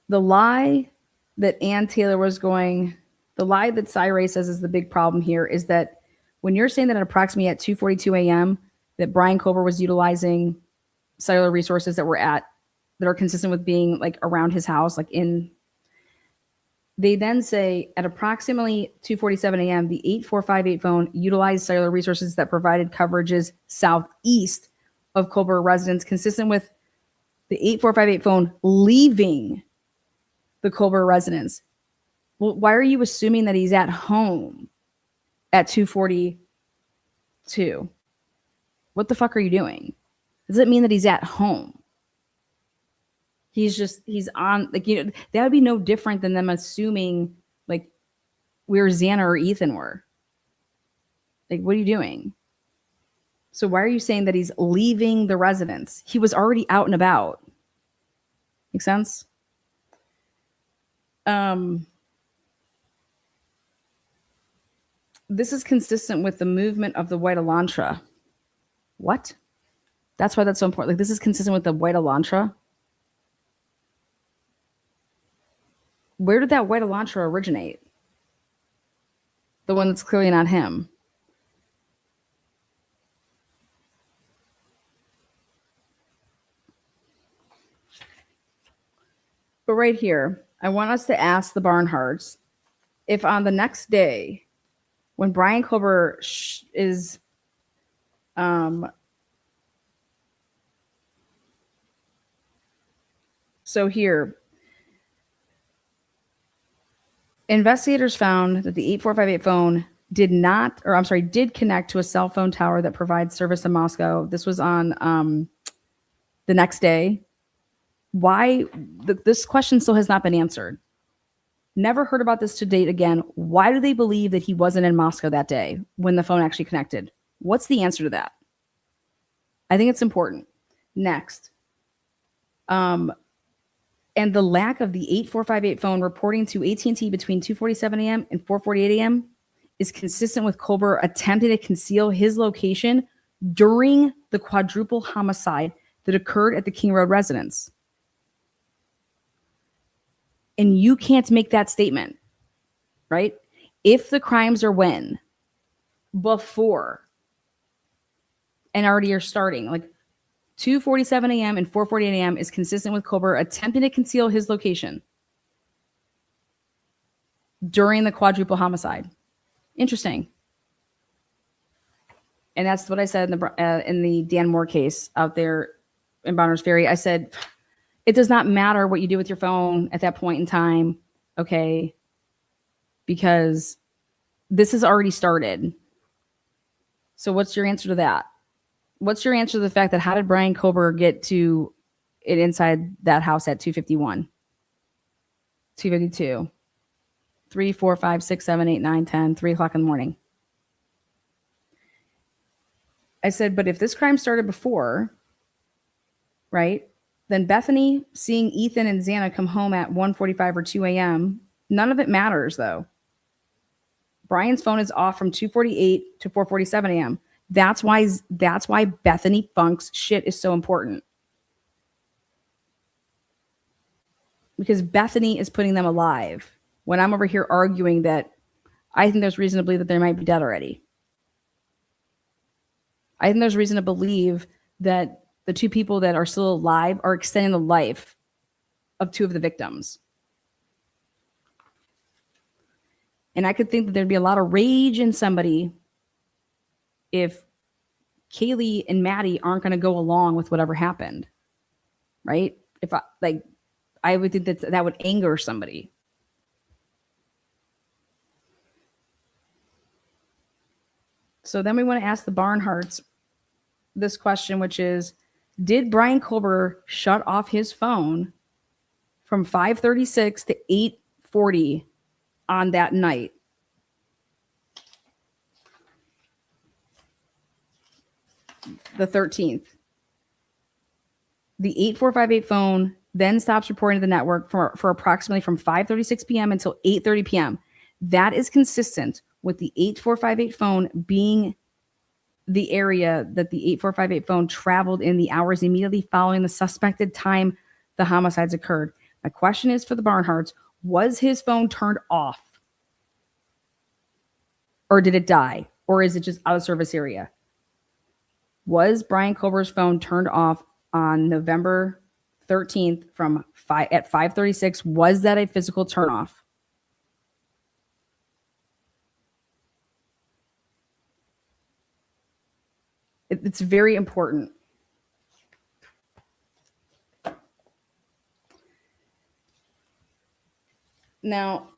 The lie that Ann Taylor was going... The lie that Cyrus says is the big problem here is that when you're saying that at approximately at 2:42 a.m. that Brian Kohlberger was utilizing cellular resources that are consistent with being like around his house, like in. They then say at approximately 2:47 a.m. the 8458 phone utilized cellular resources that provided coverages southeast of Kohlberger residence, consistent with the 8458 phone leaving the Kohlberger residence. Well, why are you assuming that he's at home at 2:42? What the fuck are you doing? Does it mean that he's at home? He's on, like, that would be no different than them assuming like where Xana or Ethan were. Like, what are you doing? So why are you saying that he's leaving the residence? He was already out and about. Make sense? This is consistent with the movement of the white Elantra. What? That's why that's so important. Like, this is consistent with the white Elantra. Where did that white Elantra originate? The one that's clearly not him. But right here, I want us to ask the Barnharts if on the next day, when Brian Kober is so here, investigators found that the 8458 phone did connect to a cell phone tower that provides service in Moscow. This was on the next day. Why? This question still has not been answered. Never heard about this to date again. Why do they believe that he wasn't in Moscow that day when the phone actually connected? What's the answer to that? I think it's important. Next. And the lack of the 8458 phone reporting to AT&T between 2:47 a.m. and 4:48 a.m. is consistent with Kober attempting to conceal his location during the quadruple homicide that occurred at the King Road residence. And you can't make that statement, right? If the crimes are when? Before. And already are starting. Like 2:47 a.m. and 4:48 a.m. is consistent with Kober attempting to conceal his location during the quadruple homicide. Interesting. And that's what I said in the Dan Moore case out there in Bonners Ferry. I said, it does not matter what you do with your phone at that point in time, okay? Because this has already started. So what's your answer to that? What's your answer to the fact that how did Brian Kober get to it inside that house at 2:51, 2:52, 3, 4, 5, 6, 7, 8, 9, 10, 3 o'clock in the morning? I said, but if this crime started before, right, then Bethany seeing Ethan and Xana come home at 1:45 or 2 a.m., none of it matters, though. Brian's phone is off from 2:48 to 4:47 a.m. That's why Bethany Funk's shit is so important. Because Bethany is putting them alive when I'm over here arguing that I think there's reason to believe that they might be dead already. I think there's reason to believe that the two people that are still alive are extending the life of two of the victims. And I could think that there'd be a lot of rage in somebody if Kaylee and Maddie aren't going to go along with whatever happened, right? If I would think that would anger somebody. So then we want to ask the Barnharts this question, which is, did Brian Kober shut off his phone from 5:36 to 8:40 on that night? The 13th. The 8458 phone then stops reporting to the network for approximately from 5:36 p.m. until 8:30 p.m. That is consistent with the 8458 phone being the area that the 8458 phone traveled in the hours immediately following the suspected time the homicides occurred. My question is for the Barnharts, was his phone turned off? Or did it die? Or is it just out of service area? Was Brian Kober's phone turned off on November 13th at 5:36? Was that a physical turnoff? It's very important. Now,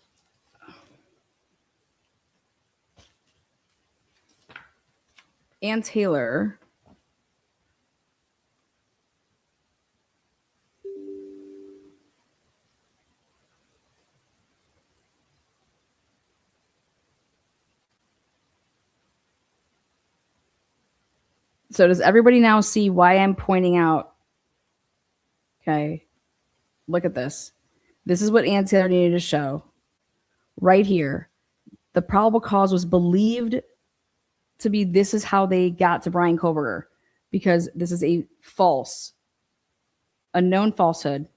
Ann Taylor. So does everybody now see why I'm pointing out? Okay, look at this. This is what Ann Taylor needed to show. Right here. The probable cause was believed to be this is how they got to Brian Koberger, because this is a known falsehood.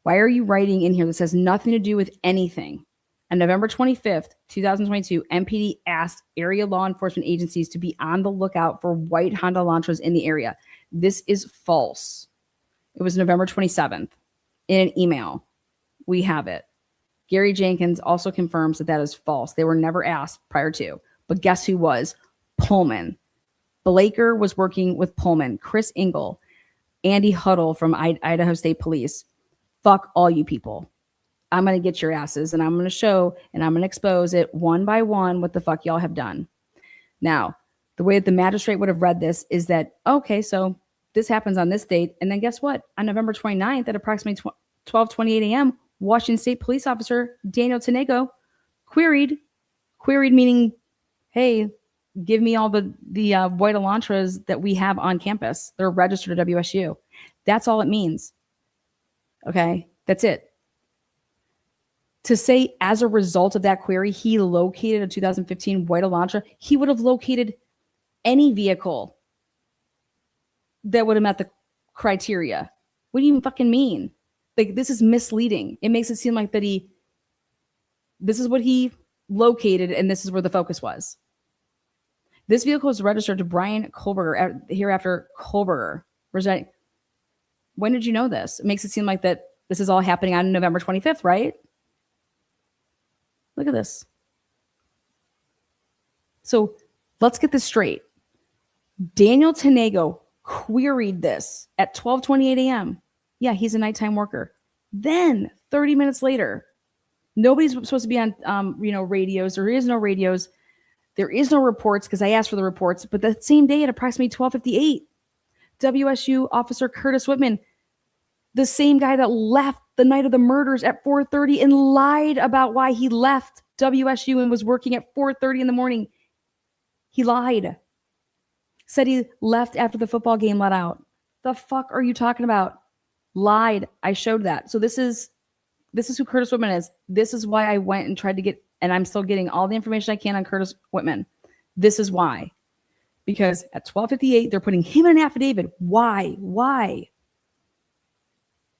Why are you writing in here that says nothing to do with anything? On November 25th, 2022, MPD asked area law enforcement agencies to be on the lookout for white Honda Elantras in the area. This is false. It was November 27th in an email. We have it. Gary Jenkins also confirms that that is false. They were never asked prior to. But guess who was? Pullman. Blaker was working with Pullman. Chris Engel. Andy Huddle from Idaho State Police. Fuck all you people. I'm going to get your asses, and I'm going to show and I'm going to expose it one by one what the fuck y'all have done. Now, the way that the magistrate would have read this is that, okay, so this happens on this date. And then guess what? On November 29th at approximately 12:28 a.m., Washington State Police Officer Daniel Tanego queried meaning, hey, give me all the white Elantras that we have on campus. They're registered at WSU. That's all it means. Okay, that's it. To say as a result of that query, he located a 2015 white Elantra, he would have located any vehicle that would have met the criteria. What do you even fucking mean? Like, this is misleading. It makes it seem like that this is what he located and this is where the focus was. This vehicle was registered to Brian Koberger, hereafter Koberger. When did you know this? It makes it seem like that this is all happening on November 25th, right? Look at this. So let's get this straight. Daniel Tanego queried this at 12:28 a.m. Yeah, he's a nighttime worker. Then 30 minutes later, nobody's supposed to be on radios. There is no radios. There is no reports because I asked for the reports. But that same day at approximately 12:58, WSU Officer Curtis Whitman, the same guy that left the night of the murders at 4:30 and lied about why he left WSU and was working at 4:30 in the morning. He lied. Said he left after the football game let out. The fuck are you talking about? Lied. I showed that. So this is who Curtis Whitman is. This is why I went and tried to get, and I'm still getting all the information I can on Curtis Whitman. This is why. Because at 12:58, they're putting him in an affidavit. Why?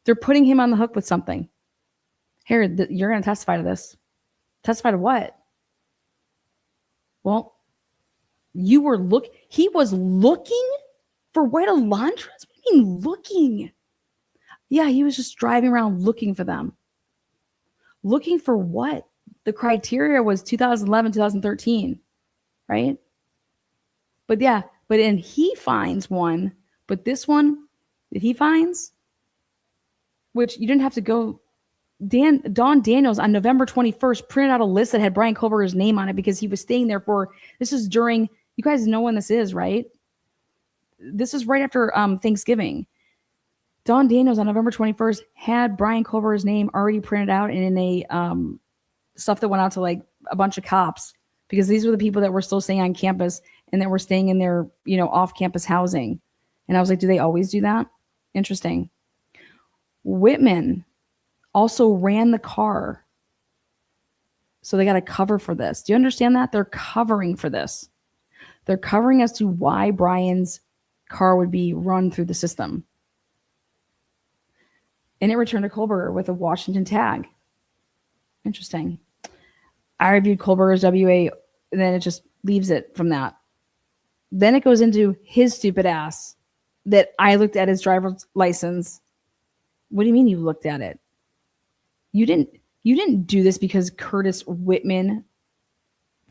They're putting him on the hook with something. Here, you're going to testify to this. Testify to what? Well, he was looking for white Elantras? What do you mean looking? Yeah, he was just driving around looking for them. Looking for what? The criteria was 2011, 2013, right? But yeah, and he finds one, but this one that he finds, which you didn't have to go, Don Daniels on November 21st printed out a list that had Brian Koberger's name on it because he was staying there this is during, you guys know when this is, right? This is right after Thanksgiving. Don Daniels on November 21st had Brian Koberger's name already printed out and in a stuff that went out to like a bunch of cops because these were the people that were still staying on campus and that were staying in their, off-campus housing. And I was like, do they always do that? Interesting. Whitman also ran the car. So they got to cover for this. Do you understand that? They're covering for this. They're covering as to why Brian's car would be run through the system. And it returned to Koberger with a Washington tag. Interesting. I reviewed Koberger's WA, and then it just leaves it from that. Then it goes into his stupid ass that I looked at his driver's license. What do you mean you looked at it? You didn't do this because Curtis Whitman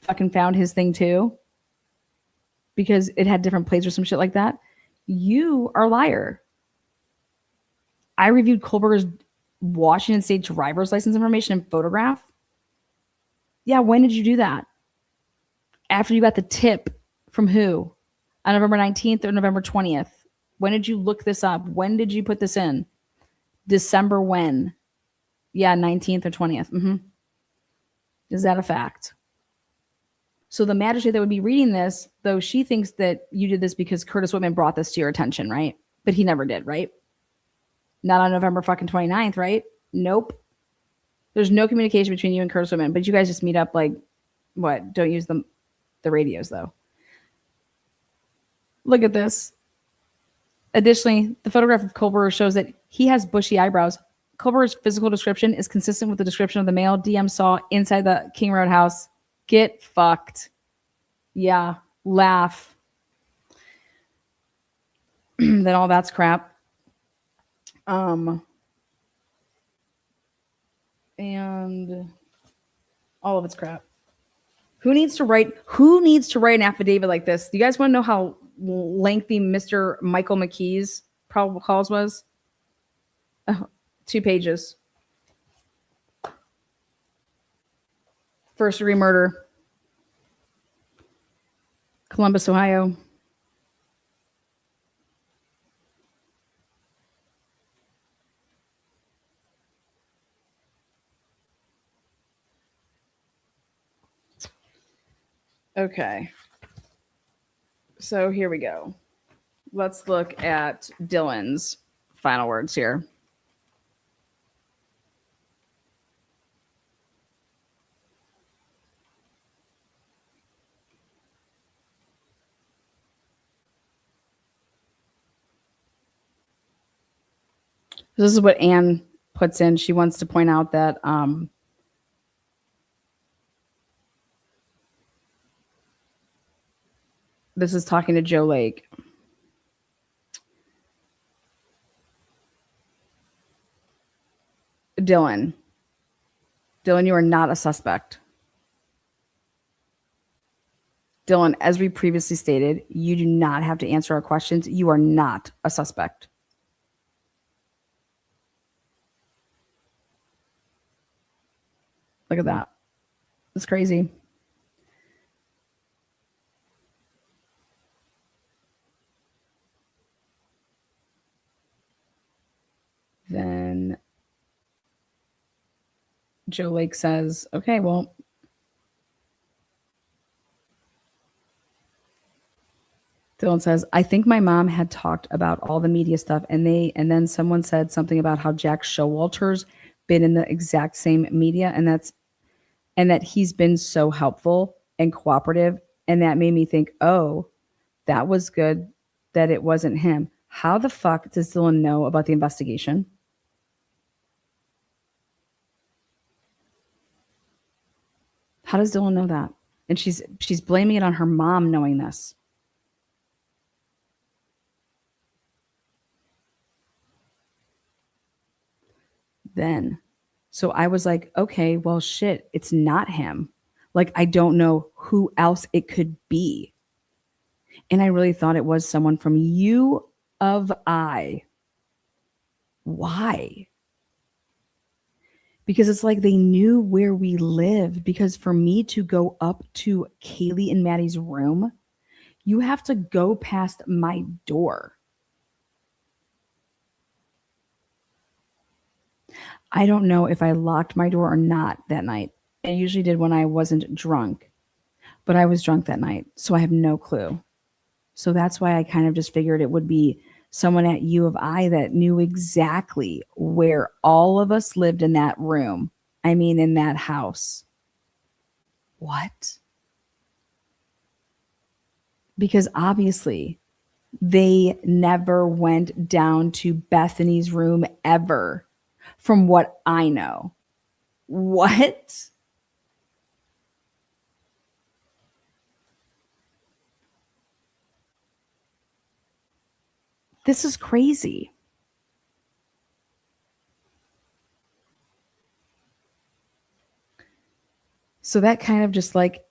fucking found his thing too? Because it had different plates or some shit like that? You are a liar. I reviewed Koberger's Washington State driver's license information and photograph. Yeah, when did you do that? After you got the tip From who? On November 19th or November 20th? When did you look this up? When did you put this in? December when? Yeah, 19th or 20th. Is that a fact? So the magistrate that would be reading this, though, she thinks that you did this because Curtis Whitman brought this to your attention, right? But he never did, right? Not on November fucking 29th, right? Nope. There's no communication between you and Curtis Whitman, but you guys just meet up like, what? Don't use the radios, though. Look at this. Additionally, the photograph of Culber shows that he has bushy eyebrows. Culber's physical description is consistent with the description of the male DM saw inside the King Road house. Get fucked. Yeah, laugh. Then all that's crap. And all of it's crap. Who needs to write an affidavit like this? Do you guys want to know how lengthy Mr. Michael McKee's probable cause was? 2 pages. First degree murder. Columbus, Ohio. Okay. So here we go. Let's look at Dylan's final words here. This is what Anne puts in. She wants to point out that this is talking to Joe Lake. Dylan, you are not a suspect. Dylan, as we previously stated, you do not have to answer our questions. You are not a suspect. Look at that. It's crazy. Then Joe Lake says, okay, well, Dylan says, I think my mom had talked about all the media stuff and then someone said something about how Jack Showalter's been in the exact same media and that he's been so helpful and cooperative. And that made me think, oh, that was good that it wasn't him. How the fuck does Dylan know about the investigation? How does Dylan know that? And she's blaming it on her mom knowing this. Then, so I was like, okay, well, shit, it's not him. Like, I don't know who else it could be. And I really thought it was someone from U of I. Why? Because it's like they knew where we lived. Because for me to go up to Kaylee and Maddie's room, you have to go past my door. I don't know if I locked my door or not that night. I usually did when I wasn't drunk. But I was drunk that night, so I have no clue. So that's why I kind of just figured it would be someone at U of I that knew exactly where all of us lived in that room. I mean, in that house. What? Because obviously they never went down to Bethany's room ever, from what I know. What? This is crazy. So that kind of just like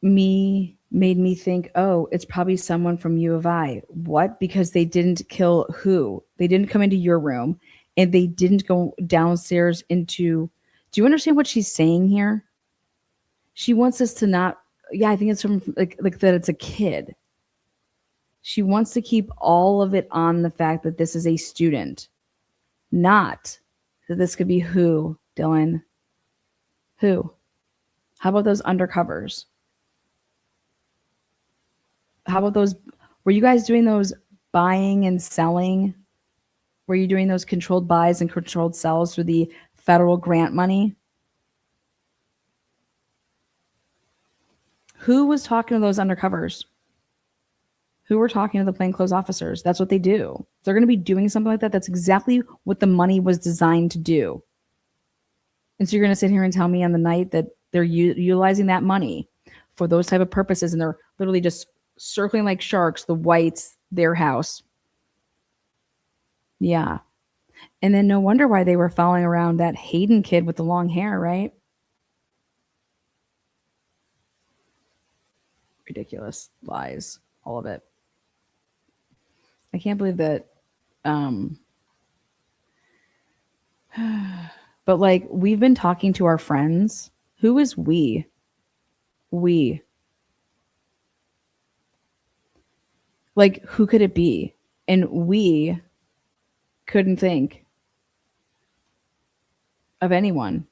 made me think, oh, it's probably someone from U of I. What? Because they didn't kill who? They didn't come into your room and they didn't go downstairs into. Do you understand what she's saying here? She wants us to not. Yeah, I think it's from like that. It's a kid. She wants to keep all of it on the fact that this is a student, not that this could be who, Dylan? Who? How about those undercovers? How about those? Were you guys doing those buying and selling? Were you doing those controlled buys and controlled sells through the federal grant money? Who was talking to those undercovers? Who were talking to the plainclothes officers? That's what they do. They're going to be doing something like that. That's exactly what the money was designed to do. And so you're going to sit here and tell me on the night that they're utilizing that money for those type of purposes, and they're literally just circling like sharks, the whites, their house. Yeah. And then no wonder why they were following around that Hayden kid with the long hair, right? Ridiculous. Lies. All of it. I can't believe that. But like, we've been talking to our friends. Who is we? We. Like, who could it be? And we couldn't think of anyone.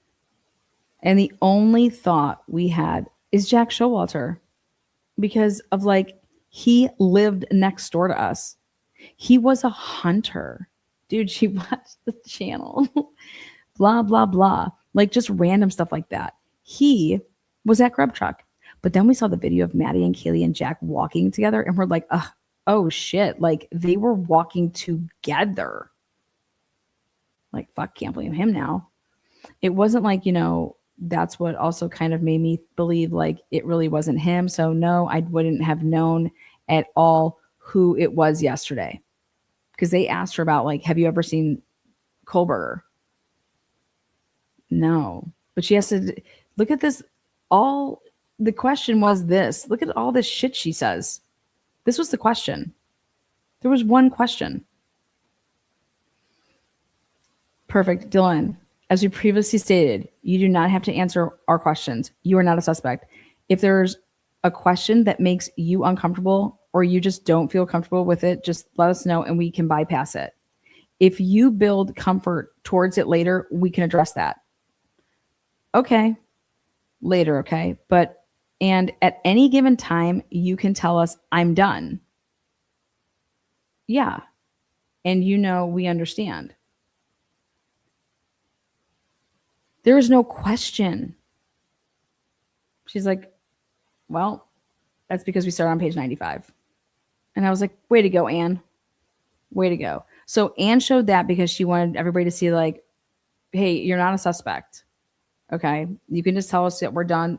And the only thought we had is Jack Showalter, because of like, he lived next door to us. He was a hunter. Dude, she watched the channel. Blah, blah, blah. Like just random stuff like that. He was at Grub Truck. But then we saw the video of Maddie and Kaylee and Jack walking together, and we're like, oh shit. Like they were walking together. Like, fuck, can't blame him now. It wasn't like, that's what also kind of made me believe like it really wasn't him. So no, I wouldn't have known at all who it was yesterday. Because they asked her about like, have you ever seen Kohlberger? No. But she has to look at this. All the question was this. Look at all this shit she says. This was the question. There was one question. Perfect. Dylan, as we previously stated, you do not have to answer our questions. You are not a suspect. If there's a question that makes you uncomfortable or you just don't feel comfortable with it, just let us know and we can bypass it. If you build comfort towards it later, we can address that. Okay. Later, okay? And at any given time, you can tell us, I'm done. Yeah. And we understand. There is no question. She's like, well, that's because we started on page 95. And I was like, way to go, Anne. Way to go. So Anne showed that because she wanted everybody to see like, hey, you're not a suspect. Okay. You can just tell us that we're done.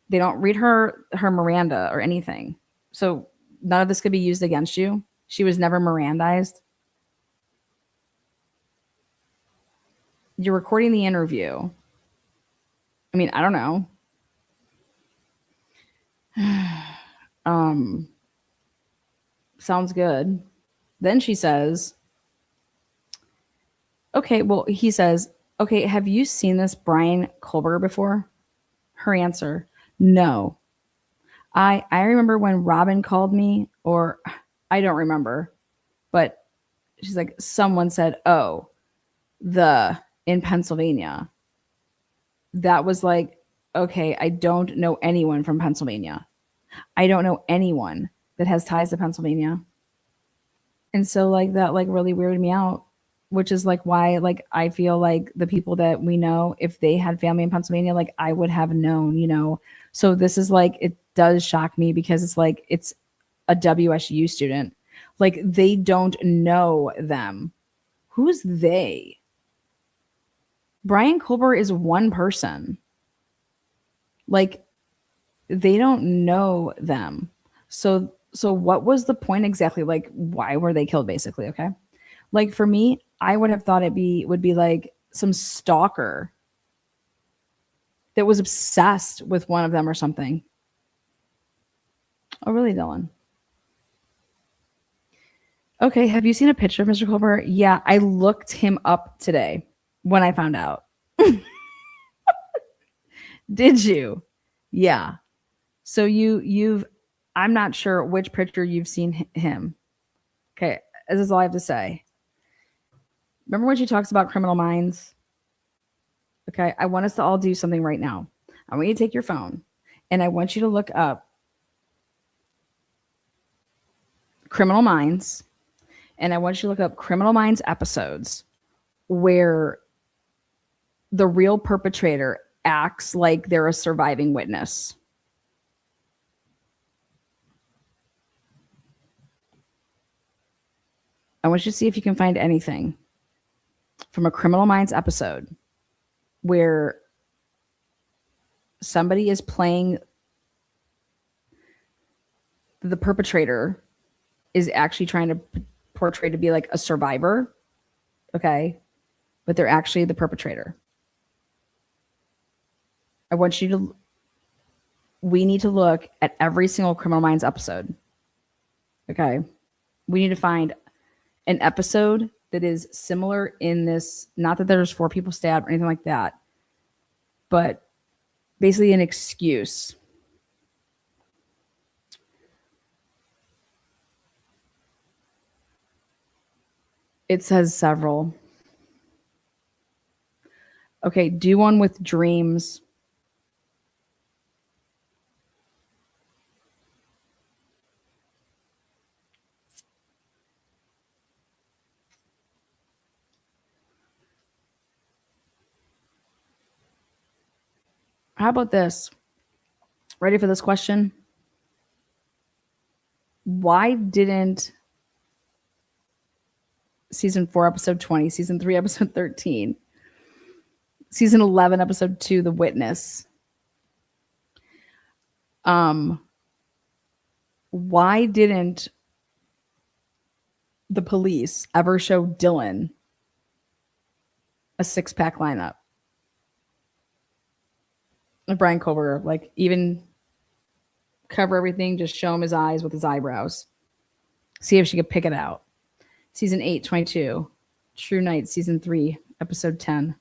They don't read her Miranda or anything. So none of this could be used against you. She was never Mirandized. You're recording the interview. I mean, I don't know. Sounds good. Then she says, okay, well, he says, okay, have you seen this Brian Kohlberger before? Her answer, no. I remember when Robin called me, or I don't remember, but she's like, someone said, oh, in Pennsylvania. That was like, okay, I don't know anyone from Pennsylvania. I don't know anyone that has ties to Pennsylvania. And so like that like really weirded me out, which is like why like I feel like the people that we know, if they had family in Pennsylvania, like I would have known. So this is like, it does shock me because it's like, it's a WSU student. Like they don't know them. Who's they? Brian Kohlberger is one person. Like they don't know them. So what was the point exactly? Like why were they killed basically? Okay. Like for me, I would have thought would be like some stalker that was obsessed with one of them or something. Oh, really, Dylan? Okay, have you seen a picture of Mr. Kohlberger? Yeah, I looked him up today when I found out. Did you? Yeah. So you've I'm not sure which picture you've seen him. Okay, this is all I have to say. Remember when she talks about Criminal Minds? Okay, I want us to all do something right now. I want you to take your phone and I want you to look up Criminal Minds, and I want you to look up Criminal Minds episodes where the real perpetrator acts like they're a surviving witness. I want you to see if you can find anything from a Criminal Minds episode where somebody is playing the perpetrator is actually trying to portray to be like a survivor. Okay. But they're actually the perpetrator. I want you to, we need to look at every single Criminal Minds episode. Okay. We need to find an episode that is similar in this, not that there's 4 people stabbed or anything like that, but basically an excuse. It says several. Okay, do one with dreams. How about this? Ready for this question? Why didn't season 4, episode 20, season 3, episode 13, season 11, episode 2, The Witness? Why didn't the police ever show Dylan a 6-pack lineup? Brian Kober, like even cover everything, just show him his eyes with his eyebrows. See if she could pick it out. Season 8, 22. True Night, season 3, episode 10.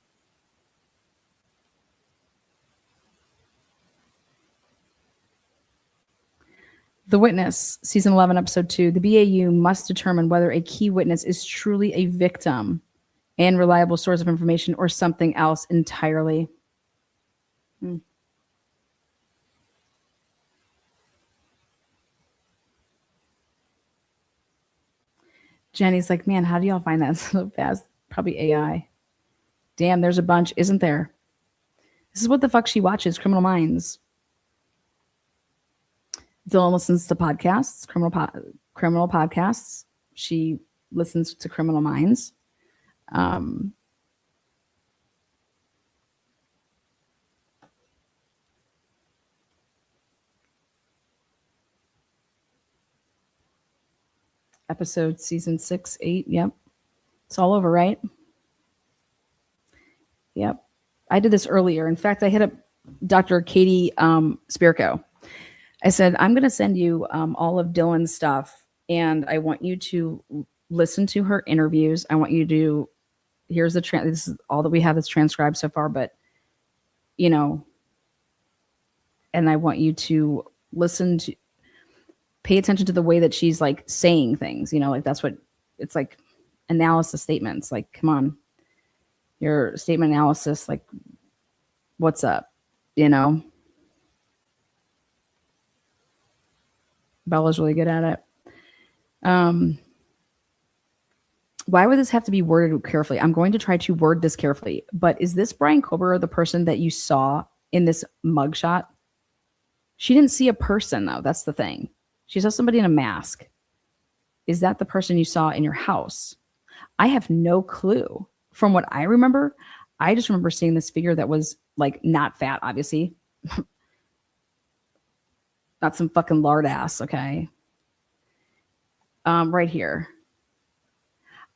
The Witness, season 11, episode 2. The BAU must determine whether a key witness is truly a victim and reliable source of information or something else entirely. Jenny's like, man, how do y'all find that so fast? Probably AI. Damn, there's a bunch, isn't there? This is what the fuck she watches, Criminal Minds. Dylan listens to podcasts, criminal podcasts. She listens to Criminal Minds. Episode season 6, 8. Yep. It's all over, right? Yep. I did this earlier. In fact, I hit up Dr. Katie Spirko. I said, I'm going to send you all of Dylan's stuff, and I want you to listen to her interviews. I want you to, here's the, this is all that we have that's transcribed so far, but, you know, and I want you to listen to, pay attention to the way that she's like saying things, you know, like that's what it's like, analysis statements. Like, come on, your statement analysis, like, what's up, you know? Bella's really good at it. Why would this have to be worded carefully? I'm going to try to word this carefully, but is this Brian Kober the person that you saw in this mugshot? She didn't see a person though. That's the thing. She saw somebody in a mask. Is that the person you saw in your house? I have no clue. From what I remember, I just remember seeing this figure that was like not fat, obviously. Not some fucking lard ass, okay? Right here.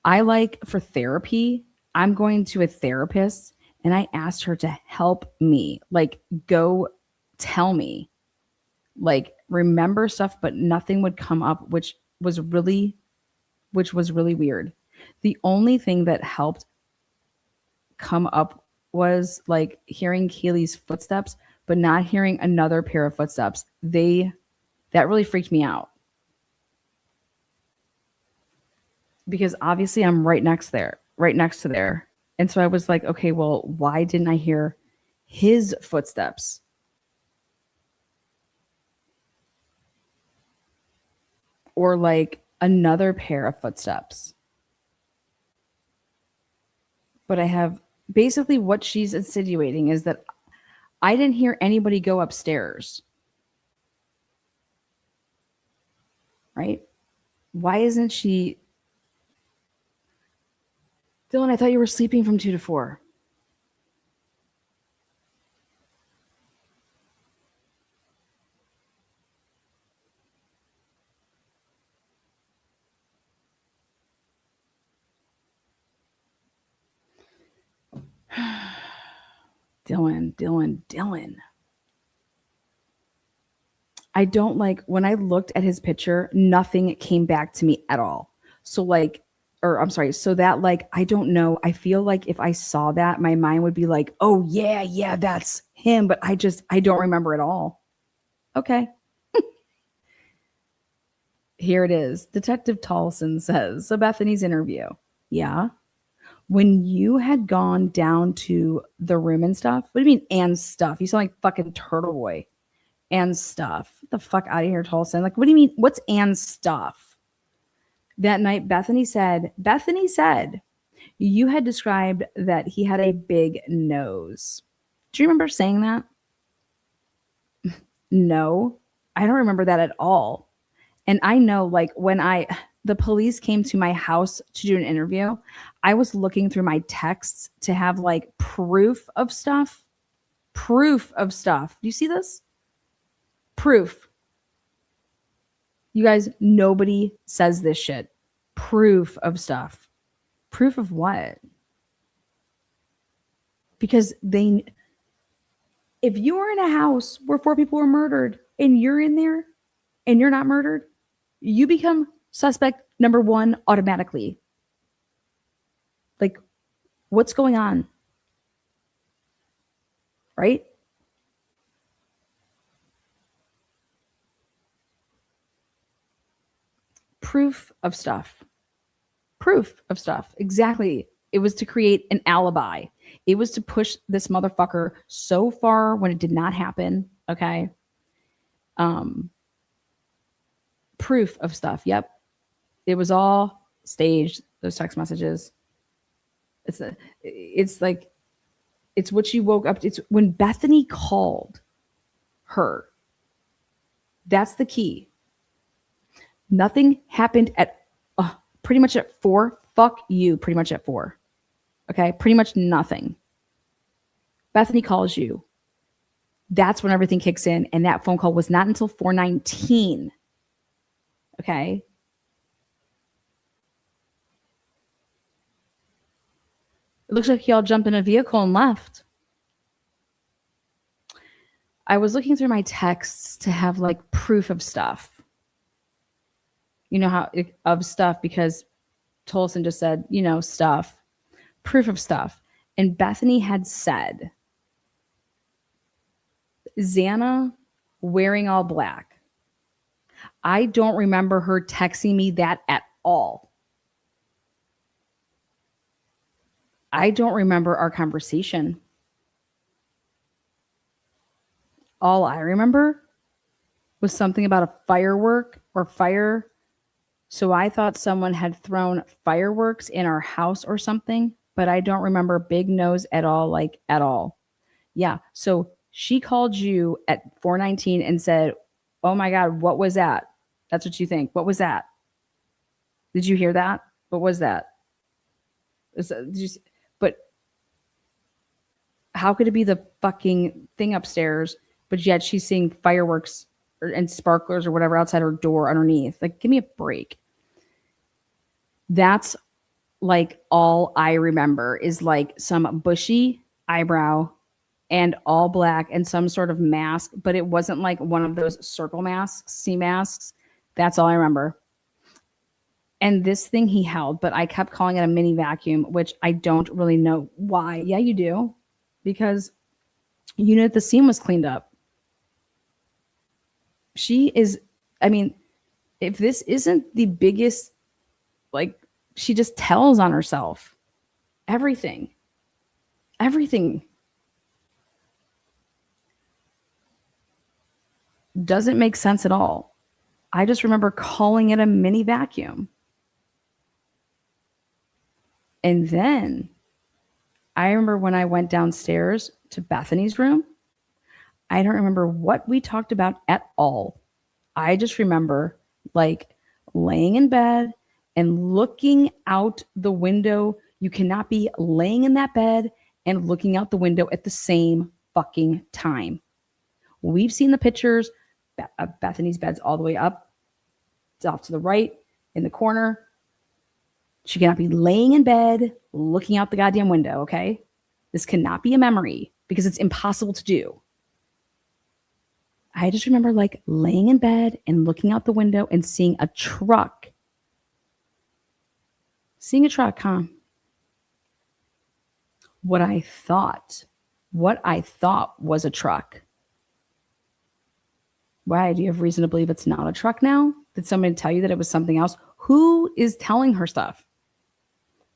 I like for therapy, I'm going to a therapist and I asked her to help me. Like, go tell me. Like, remember stuff, but nothing would come up, which was really weird. The only thing that helped come up was like hearing Kaylee's footsteps, but not hearing another pair of footsteps. They That really freaked me out. Because obviously I'm right next to there. And so I was like, okay, well, why didn't I hear his footsteps? Or like another pair of footsteps. But I have basically what she's insinuating is that I didn't hear anybody go upstairs. Right? Why isn't she? Dylan, I thought you were sleeping from 2 to 4. Dylan. I don't like when I looked at his picture, nothing came back to me at all. So like, or I'm sorry, so that like, I don't know. I feel like if I saw that, my mind would be like, oh yeah, that's him. But I don't remember at all. Okay. Here it is. Detective Tolson says, so Bethany's interview. Yeah. When you had gone down to the room and stuff, what do you mean and stuff? You sound like fucking Turtle Boy. And stuff. Get the fuck out of here, Tolson. Like, what do you mean? What's and stuff? That night, Bethany said, you had described that he had a big nose. Do you remember saying that? No, I don't remember that at all. And I know, like, when the police came to my house to do an interview, I was looking through my texts to have like proof of stuff. Proof of stuff. Do you see this? Proof. You guys, nobody says this shit. Proof of stuff. Proof of what? Because if you were in a house where 4 people were murdered and you're in there and you're not murdered, you become suspect number 1 automatically. Like, what's going on? Right? Proof of stuff. Proof of stuff. Exactly. It was to create an alibi. It was to push this motherfucker so far when it did not happen. Okay. Proof of stuff. Yep. It was all staged, those text messages. It's like, it's what she woke up to. It's when Bethany called her. That's the key. Nothing happened at pretty much at 4. Fuck you, pretty much at 4. Okay, pretty much nothing. Bethany calls you. That's when everything kicks in, and that phone call was not until 4:19. Okay. It looks like y'all jumped in a vehicle and left. I was looking through my texts to have like proof of stuff. You know how of stuff, because Tolson just said, stuff, proof of stuff. And Bethany had said, Xana wearing all black. I don't remember her texting me that at all. I don't remember our conversation. All I remember was something about a firework or fire. So I thought someone had thrown fireworks in our house or something, but I don't remember big nose at all, like at all. Yeah. So she called you at 4:19 and said, oh my God, what was that? That's what you think. What was that? Did you hear that? What was that? But how could it be the fucking thing upstairs, but yet she's seeing fireworks and sparklers or whatever outside her door underneath? Like, give me a break. That's like all I remember is like some bushy eyebrow and all black and some sort of mask, but it wasn't like one of those circle masks, sea masks. That's all I remember. And this thing he held, but I kept calling it a mini vacuum, which I don't really know why. Yeah, you do. Because the scene was cleaned up. She is I mean, if this isn't the biggest, like, she just tells on herself. Everything. Everything. Doesn't make sense at all. I just remember calling it a mini vacuum. And then I remember when I went downstairs to Bethany's room, I don't remember what we talked about at all. I just remember like laying in bed and looking out the window. You cannot be laying in that bed and looking out the window at the same fucking time. We've seen the pictures. Bethany's bed's all the way up. It's off to the right in the corner. She cannot be laying in bed looking out the goddamn window, okay? This cannot be a memory because it's impossible to do. I just remember like laying in bed and looking out the window and seeing a truck. Seeing a truck, huh? What I thought was a truck. Why? Do you have reason to believe it's not a truck now? Did somebody tell you that it was something else? Who is telling her stuff?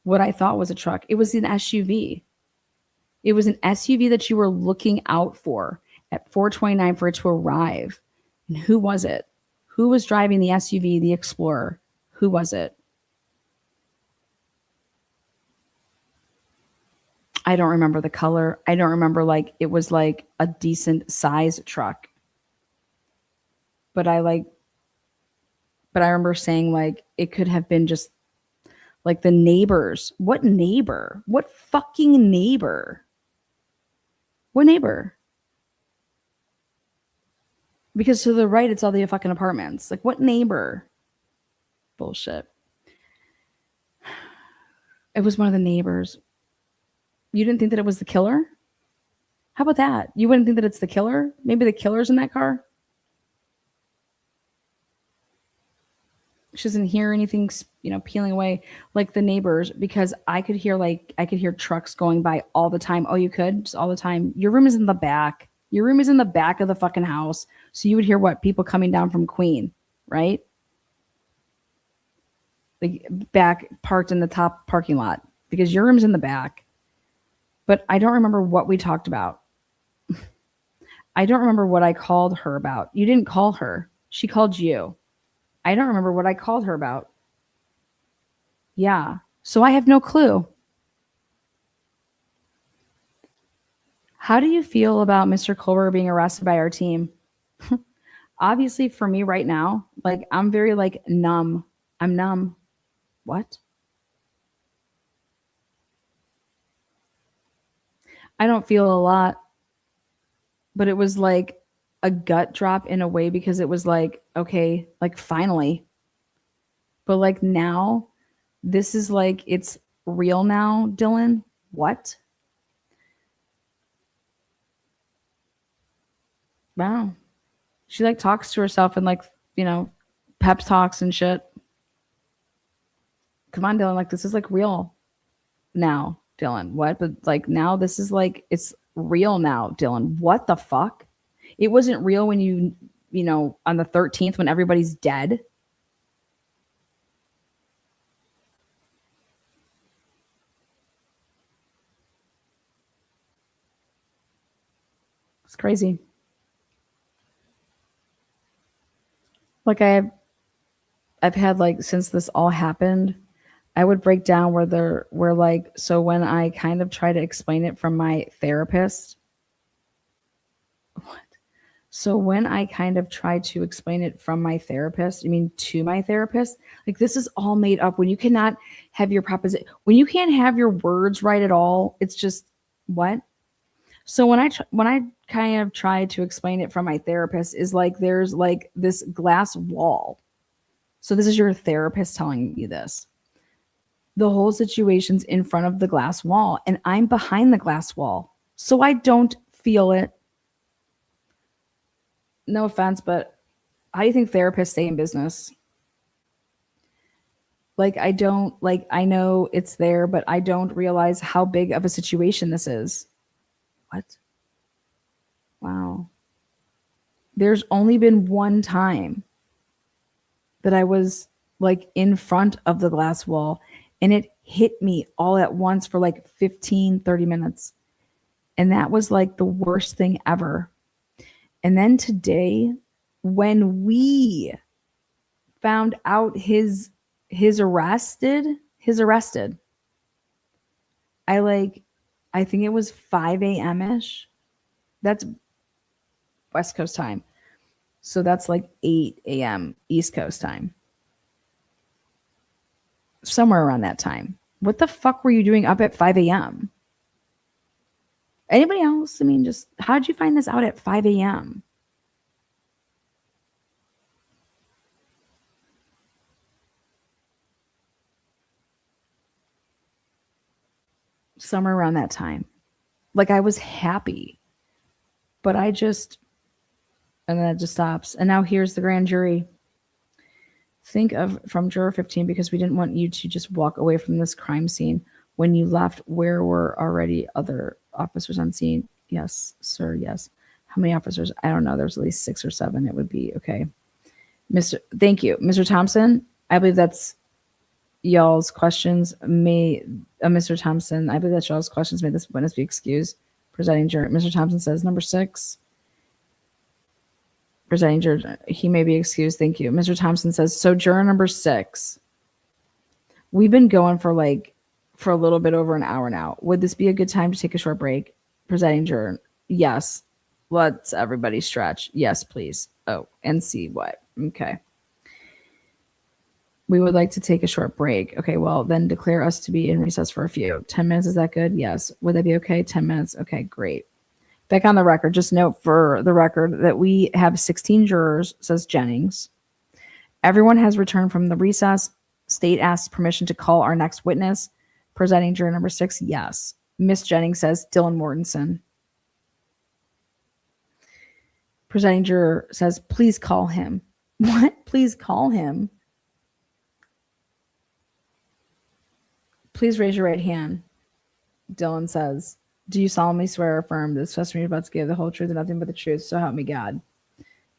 What I thought was a truck. It was an SUV. It was an SUV that you were looking out for at 4:29 for it to arrive. And who was it? Who was driving the SUV, the Explorer? Who was it? I don't remember the color. I don't remember like it was like a decent size truck. But I remember saying like it could have been just like the neighbors. What neighbor? What fucking neighbor? What neighbor? Because to the right, it's all the fucking apartments. Like, what neighbor? Bullshit. It was one of the neighbors. You didn't think that it was the killer? How about that? You wouldn't think that it's the killer? Maybe the killer's in that car? She doesn't hear anything, peeling away like the neighbors, because I could hear trucks going by all the time. Oh, you could? Just all the time. Your room is in the back. Your room is in the back of the fucking house. So you would hear what? People coming down from Queen, right? Like back parked in the top parking lot because your room's in the back. But I don't remember what we talked about. I don't remember what I called her about. You didn't call her. She called you. I don't remember what I called her about. Yeah. So I have no clue. How do you feel about Mr. Culver being arrested by our team? Obviously, for me right now, like I'm very like numb. I'm numb. What? I don't feel a lot, but it was like a gut drop in a way because it was like, okay, like finally. But like now, this is like, it's real now, Dylan. What? Wow. She like talks to herself and like, pep talks and shit. Come on, Dylan. Like, this is like real now, Dylan. What? But like now, this is like, it's real now, Dylan. What the fuck? It wasn't real when on the 13th when everybody's dead. It's crazy. Like I've had like since this all happened, I would break down where like so when I kind of try to explain it from my therapist. What? So when I kind of try to explain it from my therapist, I mean to my therapist, like this is all made up. When you cannot have your proposition, when you can't have your words right at all, it's just what? So when I kind of try to explain it from my therapist is like there's like this glass wall. So this is your therapist telling you this. The whole situation's in front of the glass wall and I'm behind the glass wall. So I don't feel it. No offense, but how do you think therapists stay in business? Like I know it's there, but I don't realize how big of a situation this is. What? Wow. There's only been one time that I was like in front of the glass wall and it hit me all at once for like 15, 30 minutes. And that was like the worst thing ever. And then today, when we found out his arrested, I think it was 5 a.m. ish. That's West Coast time. So that's like 8 a.m. East Coast time. Somewhere around that time. What the fuck were you doing up at 5 a.m.? Anybody else? I mean, just how did you find this out at 5 a.m.? Somewhere around that time. Like I was happy, but and then it just stops. And now here's the grand jury. Think of from juror 15, because we didn't want you to just walk away from this crime scene. When you left, where were already other officers on scene? Yes, sir, yes. How many officers? I don't know. There's at least 6 or 7. It would be okay. Thank you. Mr. Thompson, I believe that's y'all's questions. Mr. Thompson, I believe that's y'all's questions. May this witness be excused. Presiding juror. Mr. Thompson says number 6. Presiding juror, he may be excused. Thank you. Mr. Thompson says, so juror number 6. We've been going for a little bit over an hour now. Would this be a good time to take a short break? Presiding juror, yes. Let's everybody stretch. Yes, please. Oh, and see what. Okay. We would like to take a short break. Okay, well, then declare us to be in recess for a few. 10 minutes, is that good? Yes. Would that be okay? 10 minutes? Okay, great. Back on the record, just note for the record that we have 16 jurors, says Jennings. Everyone has returned from the recess. State asks permission to call our next witness. Presiding juror number 6, yes. Miss Jennings says Dylan Mortensen. Presiding juror says, please call him. What? Please call him? Please raise your right hand. Dylan says, do you solemnly swear or affirm this testimony you're about to give the whole truth and nothing but the truth, so help me God?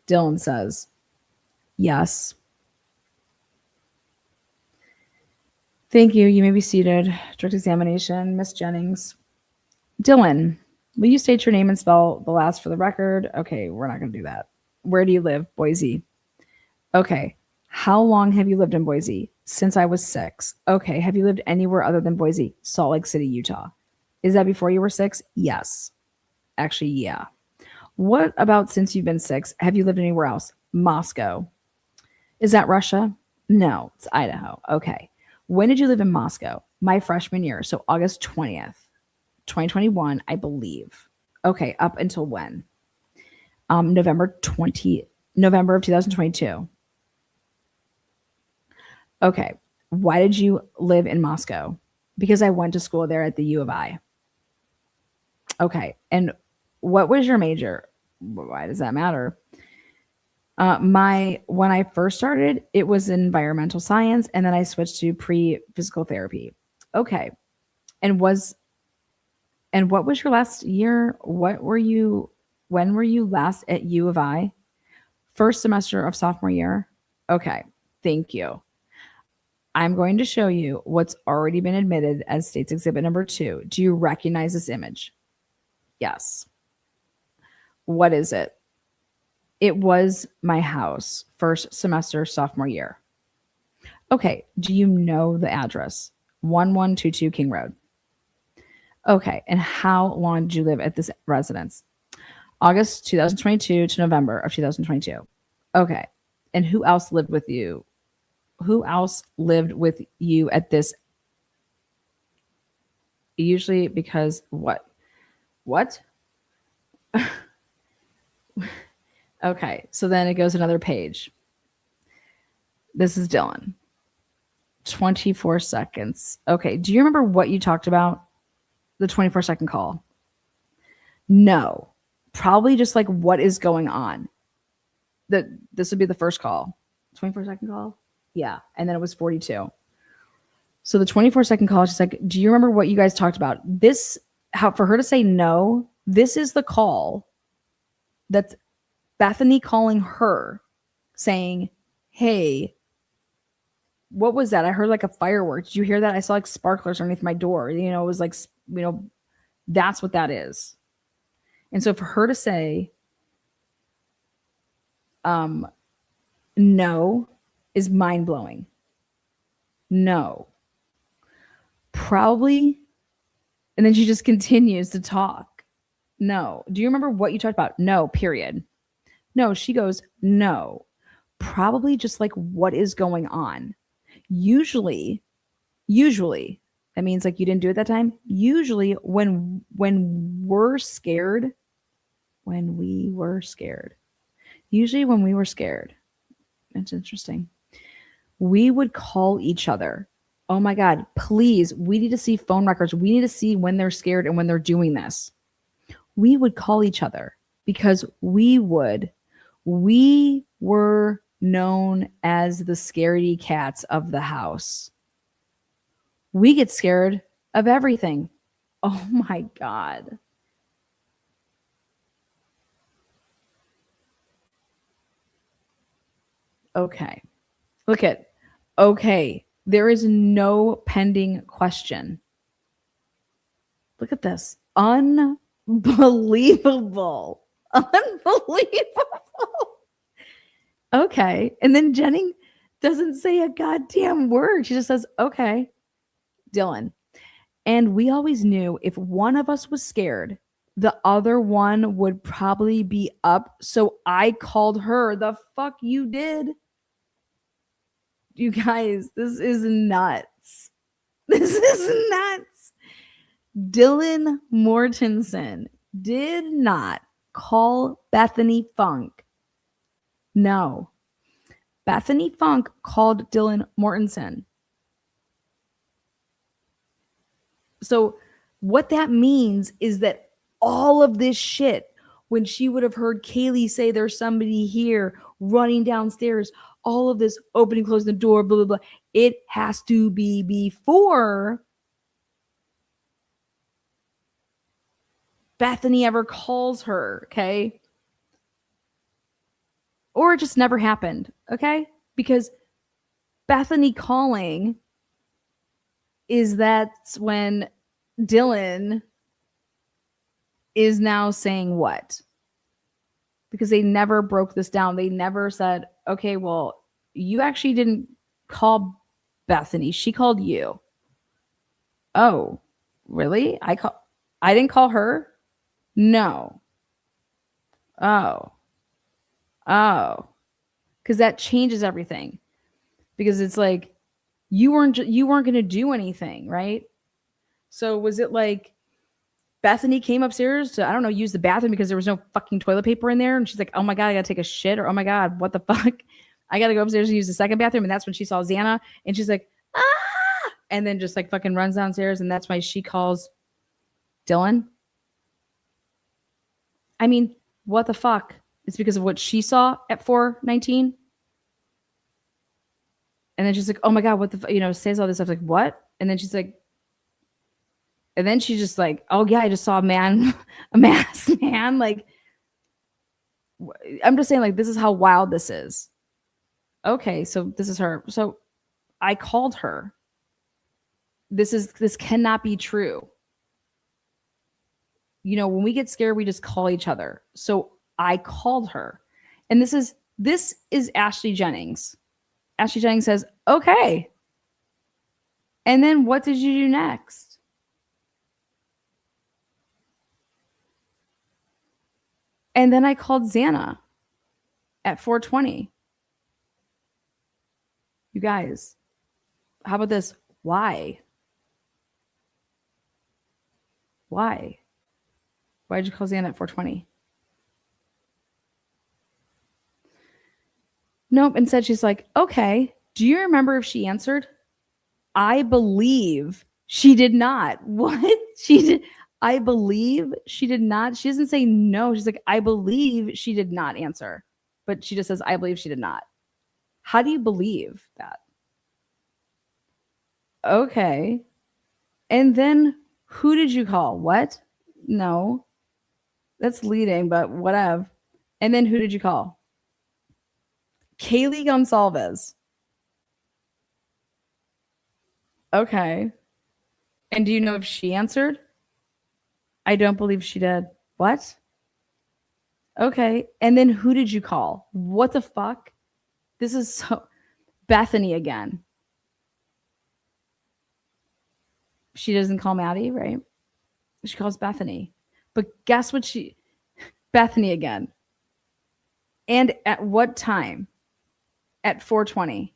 Dylan says, yes. Thank you. You may be seated. Direct examination, Miss Jennings. Dylan, will you state your name and spell the last for the record? Okay, we're not going to do that. Where do you live? Boise. Okay. How long have you lived in Boise? Since I was 6. Okay. Have you lived anywhere other than Boise? Salt Lake City, Utah. Is that before you were 6? Yes. Actually, yeah. What about since you've been 6? Have you lived anywhere else? Moscow. Is that Russia? No, it's Idaho. Okay. When did you live in Moscow? My freshman year. So August 20th, 2021, I believe. Okay. Up until when? November of 2022. Okay. Why did you live in Moscow? Because I went to school there at the U of I. Okay. And what was your major? Why does that matter? When I first started, it was environmental science, and then I switched to pre-physical therapy. Okay. And what was your last year? When were you last at U of I? First semester of sophomore year? Okay. Thank you. I'm going to show you what's already been admitted as State's Exhibit number 2. Do you recognize this image? Yes. What is it? It was my house, first semester, sophomore year. Okay. Do you know the address? 1122 King Road. Okay. And how long did you live at this residence? August 2022 to November of 2022. Okay. And who else lived with you? Who else lived with you at this? Usually because what? What? Okay, so then it goes another page. This is Dylan. 24 seconds. Okay, do you remember what you talked about? The 24-second call? No. Probably just like what is going on. This would be the first call. 24-second call? Yeah, and then it was 42. So the 24-second call, she's like, do you remember what you guys talked about? For her to say no, this is the call that's Bethany calling her saying, hey, what was that? I heard like a firework. Did you hear that? I saw like sparklers underneath my door. You know, it was like, you know, that's what that is. And so for her to say, no is mind blowing. No. Probably. And then she just continues to talk. No. Do you remember what you talked about? No, period. No, she goes, no. Probably just like what is going on. Usually, that means like you didn't do it that time. Usually when we're scared, when we were scared. Usually when we were scared. It's interesting. We would call each other. Oh my God, please, we need to see phone records. We need to see when they're scared and when they're doing this. We would call each other because we were known as the scaredy cats of the house. We get scared of everything. Oh my God. Okay. Look at, okay. There is no pending question. Look at this. Unbelievable. Unbelievable. Okay. And then Jennings doesn't say a goddamn word. She just says, okay, Dylan. And we always knew if one of us was scared, the other one would probably be up. So I called her. The fuck you did? You guys, this is nuts. This is nuts. Dylan Mortensen did not call Bethany Funk. No. Bethany Funk called Dylan Mortensen. So what that means is that all of this shit, when she would have heard Kaylee say there's somebody here running downstairs, all of this opening, closing the door, blah, blah, blah, it has to be before Bethany ever calls her, okay? Or it just never happened, okay? Because Bethany calling is that's when Dylan is now saying what? Because they never broke this down. They never said, okay, well, you actually didn't call Bethany. She called you. Oh, really? I didn't call her? No. Oh. Because that changes everything. Because it's like you weren't going to do anything, right? So was it like Bethany came upstairs to, I don't know, use the bathroom because there was no fucking toilet paper in there, and she's like, oh my God, I gotta take a shit, or oh my God, what the fuck? I gotta go upstairs and use the second bathroom. And that's when she saw Xana, and she's like, ah, and then just like fucking runs downstairs, and that's why she calls Dylan. I mean, what the fuck? It's because of what she saw at 4:19. And then she's like, oh my God, what the says all this stuff, like, what? And then she's like, and then she's just like, oh yeah, I just saw a man, a masked man. Like, I'm just saying, like, this is how wild this is. Okay, so this is her. So I called her. This cannot be true. When we get scared, we just call each other. So I called her. And this is Ashley Jennings. Ashley Jennings says, okay. And then what did you do next? And then I called Xana at 4:20. You guys, how about this? Why? Why? Why did you call Xana at 4:20? Nope. Instead, she's like, okay. Do you remember if she answered? I believe she did not. What? She did. I believe she did not. She doesn't say no. She's like, I believe she did not answer. But she just says, I believe she did not. How do you believe that? Okay. And then who did you call? What? No. That's leading, but whatever. And then who did you call? Kaylee Gonsalves. Okay. And do you know if she answered? I don't believe she did. What? Okay. And then who did you call? What the fuck? This is so Bethany again. She doesn't call Maddie, right? She calls Bethany. But guess what Bethany again. And at what time? At 4:20.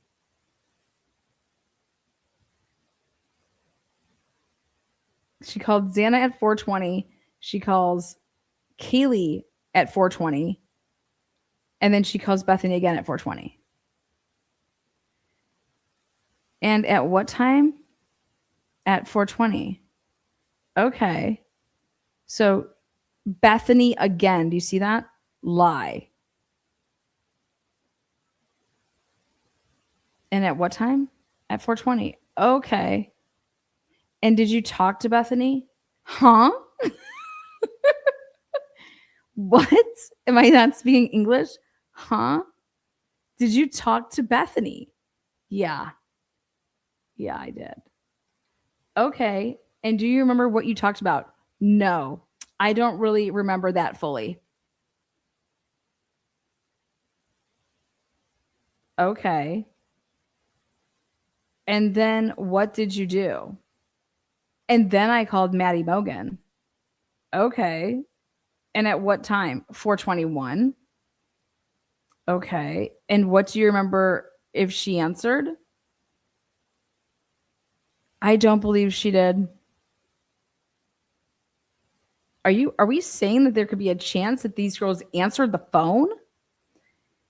She called Xana at 4:20. She calls Kaylee at 4:20. And then she calls Bethany again at 4:20. And at what time? At 4:20. Okay. So Bethany again. Do you see that? Lie. And at what time? At 4:20. Okay. And did you talk to Bethany? Huh? What? Am I not speaking English? Huh? Did you talk to Bethany? Yeah. Yeah, I did. Okay. And do you remember what you talked about? No. I don't really remember that fully. Okay. And then what did you do? And then I called Maddie Mogan. Okay. And at what time? 4:21. Okay. And what do you remember if she answered? I don't believe she did. Are we saying that there could be a chance that these girls answered the phone?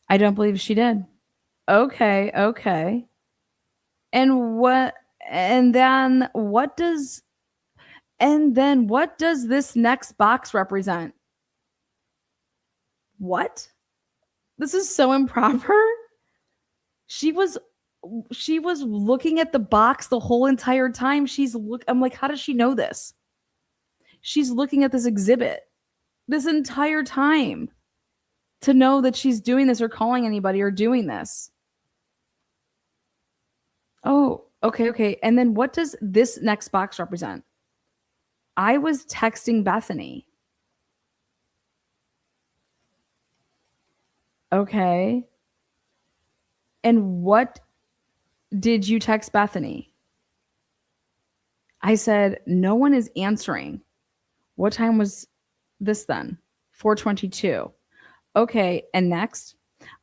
I don't believe she did. Okay, okay. And then what does this next box represent? What? This is so improper. She was looking at the box the whole entire time. I'm like, how does she know this? She's looking at this exhibit this entire time to know that she's doing this or calling anybody or doing this. Oh, okay, okay. And then what does this next box represent? I was texting Bethany. Okay. And what did you text Bethany? I said, no one is answering. What time was this then? 4:22. Okay. And next,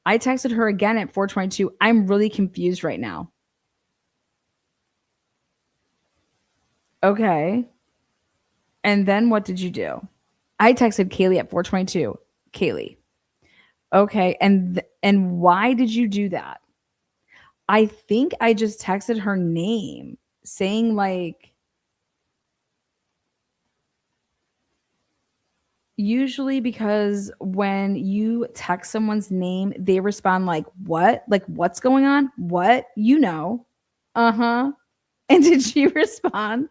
I texted her again at 4:22. I'm really confused right now. Okay. And then what did you do? I texted Kaylee at 4:22. Kaylee. Okay. And why did you do that? I think I just texted her name saying like usually because when you text someone's name, they respond like, what? Like, what's going on? What? You know. Uh huh. And did she respond?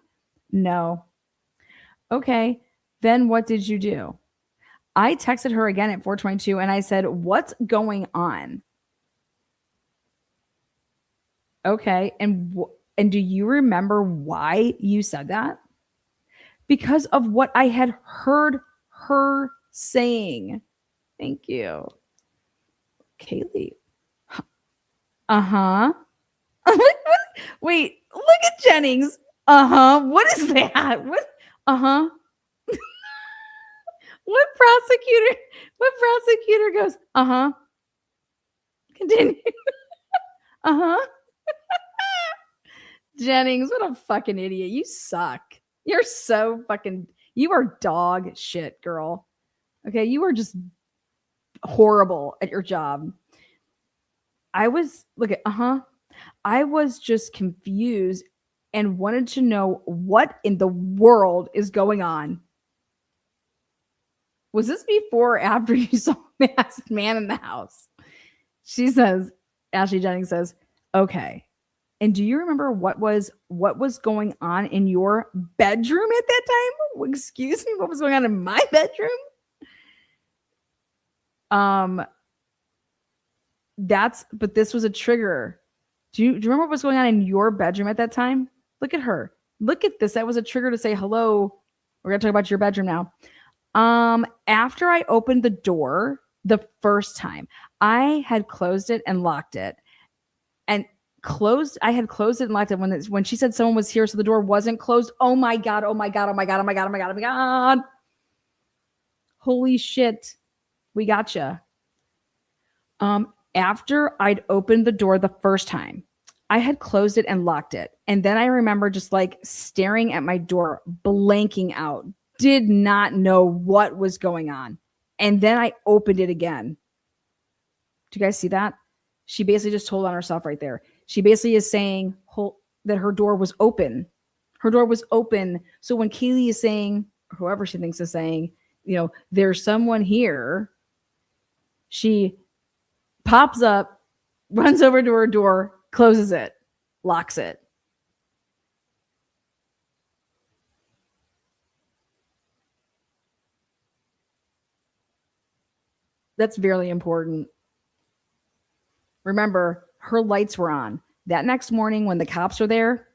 No. Okay. Then what did you do? I texted her again at 4:22 and I said, what's going on? Okay. And do you remember why you said that? Because of what I had heard her saying. Thank you. Kaylee. Uh-huh. Wait, look at Jennings. Uh-huh. What is that? What? Uh-huh. What prosecutor goes, uh-huh. Continue. Uh-huh. Jennings, what a fucking idiot. You suck. You're so fucking, you are dog shit, girl. Okay, you are just horrible at your job. I was just confused and wanted to know what in the world is going on. Was this before or after you saw Masked Man in the house? She says, Ashley Jennings says, okay. And do you remember what was going on in your bedroom at that time? Excuse me, what was going on in my bedroom? But this was a trigger. Do you remember what was going on in your bedroom at that time? Look at her. Look at this. That was a trigger to say hello. We're going to talk about your bedroom now. After I opened the door the first time, I had closed it and locked it. And I had closed it and locked it when she said someone was here, so the door wasn't closed. Oh my God. Oh my God. Oh my God. Oh my God. Oh my God. Oh my God. Holy shit. We gotcha. After I'd opened the door the first time, I had closed it and locked it. And then I remember just like staring at my door, blanking out, did not know what was going on. And then I opened it again. Do you guys see that? She basically just told on herself right there. She basically is saying that her door was open. Her door was open. So when Kaylee is saying, whoever she thinks is saying, there's someone here, she pops up, runs over to her door, closes it, locks it. That's very important. Remember, her lights were on. That next morning when the cops are there,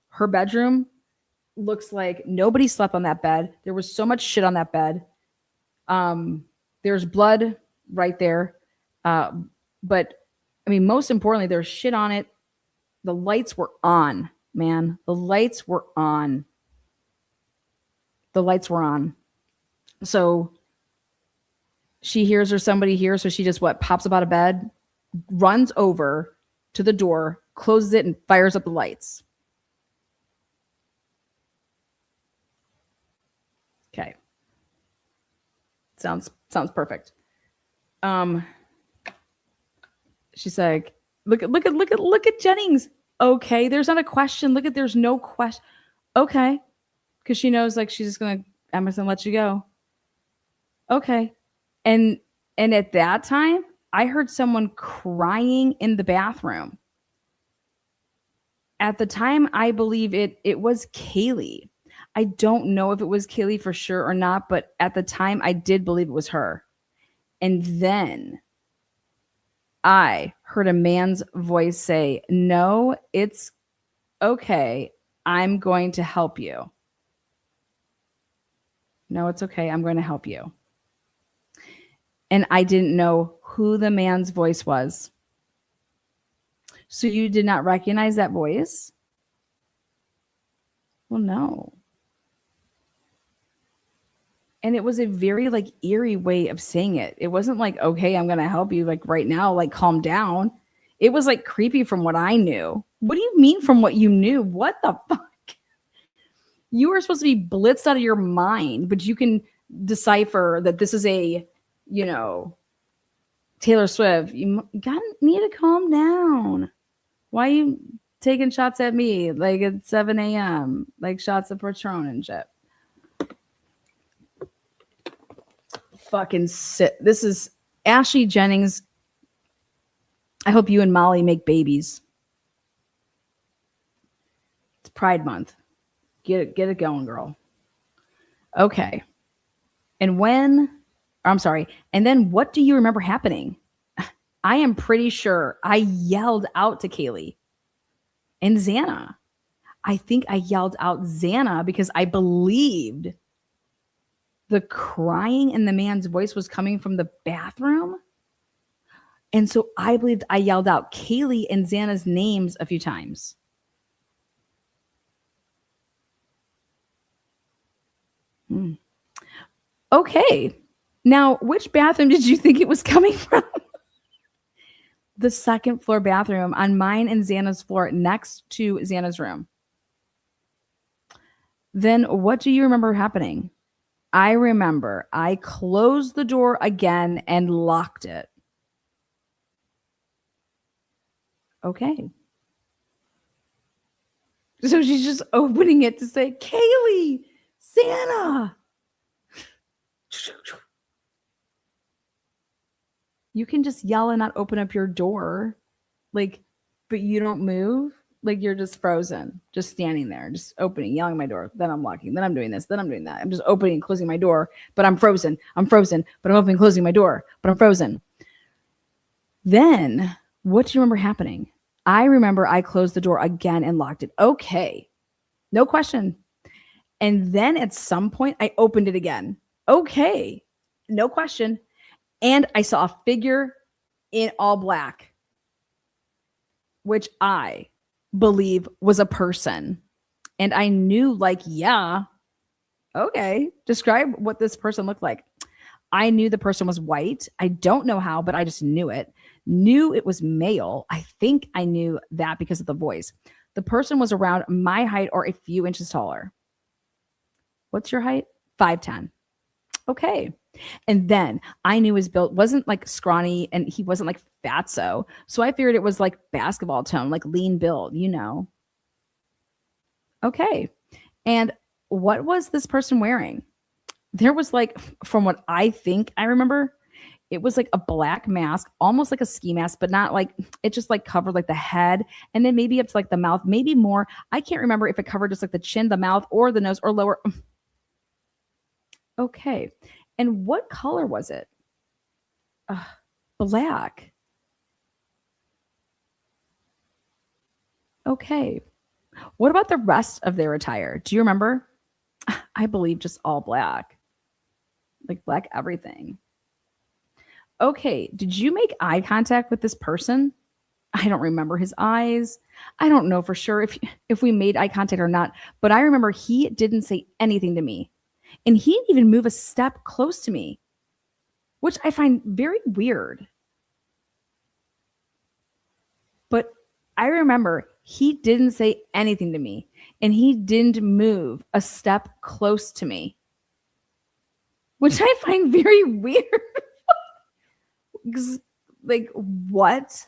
her bedroom looks like nobody slept on that bed. There was so much shit on that bed. There's blood right there. But I mean, most importantly, there's shit on it. The lights were on, man. The lights were on. The lights were on. So she hears there's somebody here. So she just pops up out of bed, runs over to the door, closes it, and fires up the lights. Okay. Sounds perfect. She's like, look at Jennings. Okay, there's not a question. There's no question. Okay. Because she knows like she's just gonna Emerson let you go. Okay. And at that time, I heard someone crying in the bathroom. At the time, I believe it was Kaylee. I don't know if it was Kaylee for sure or not, but at the time, I did believe it was her. And then I heard a man's voice say, "No, it's okay. I'm going to help you." No, it's okay. I'm going to help you. And I didn't know who the man's voice was. So you did not recognize that voice? Well, no. And it was a very like eerie way of saying it. It wasn't like, okay, I'm going to help you like right now, like calm down. It was like creepy from what I knew. What do you mean from what you knew? What the fuck? You were supposed to be blitzed out of your mind, but you can decipher that this is a, Taylor Swift. You need to calm down. Why are you taking shots at me like at 7 a.m. like shots of Patron and shit? Fucking sit. This is Ashley Jennings. I hope you and Molly make babies. It's Pride Month. Get it going, girl. Okay. And then what do you remember happening? I am pretty sure I yelled out to Kaylee and Xana. I think I yelled out Xana because I believed the crying in the man's voice was coming from the bathroom. And so I believed I yelled out Kaylee and Xana's names a few times. Okay. Now, which bathroom did you think it was coming from? The second floor bathroom on mine and Xana's floor next to Xana's room. Then what do you remember happening? I remember I closed the door again and locked it. Okay. So she's just opening it to say, Kaylee, Xana. You can just yell and not open up your door. Like, but you don't move. Like you're just frozen, just standing there, just opening, yelling at my door. Then I'm locking. Then I'm doing this. Then I'm doing that. I'm just opening and closing my door, but I'm frozen. I'm frozen, but I'm opening and closing my door, but I'm frozen. Then what do you remember happening? I remember I closed the door again and locked it. Okay. No question. And then at some point, I opened it again. Okay. No question. And I saw a figure in all black, which I believe was a person. And I knew, like, yeah, okay, describe what this person looked like. I knew the person was white. I don't know how, but I just knew it. Knew it was male. I think I knew that because of the voice. The person was around my height or a few inches taller. What's your height? 5'10". Okay. And then I knew his build wasn't like scrawny and he wasn't like fatso. So I figured it was like basketball tone, like lean build, you know. Okay. And what was this person wearing? There was like, from what I think I remember, it was like a black mask, almost like a ski mask, but not like it just like covered like the head and then maybe up to like the mouth, maybe more. I can't remember if it covered just like the chin, the mouth, or the nose or lower. Okay. And what color was it? Black. Okay. What about the rest of their attire? Do you remember? I believe just all black, like black everything. Okay. Did you make eye contact with this person? I don't remember his eyes. I don't know for sure if we made eye contact or not, but I remember he didn't say anything to me. And he didn't even move a step close to me, which I find very weird. But I remember he didn't say anything to me and he didn't move a step close to me, which I find very weird. Like, what?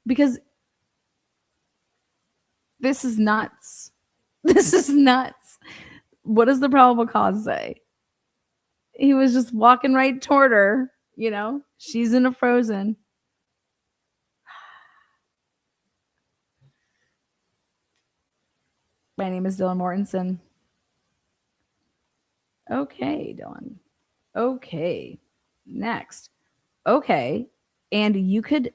Because this is nuts. This is nuts. What does the probable cause say? He was just walking right toward her, you know? She's in a frozen. My name is Dylan Mortensen. Okay, Dylan. Okay. Next. Okay. And you could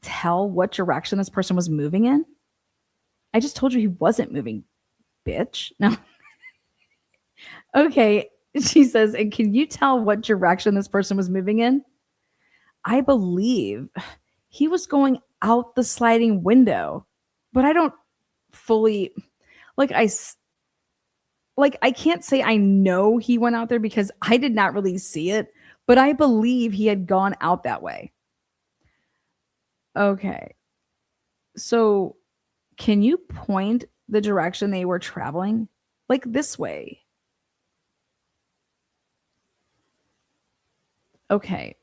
tell what direction this person was moving in? I just told you he wasn't moving, bitch. No. Okay. She says, and can you tell what direction this person was moving in? I believe he was going out the sliding window, but I don't fully like I can't say I know he went out there because I did not really see it, but I believe he had gone out that way. Okay. So, can you point the direction they were traveling? Like this way. Okay.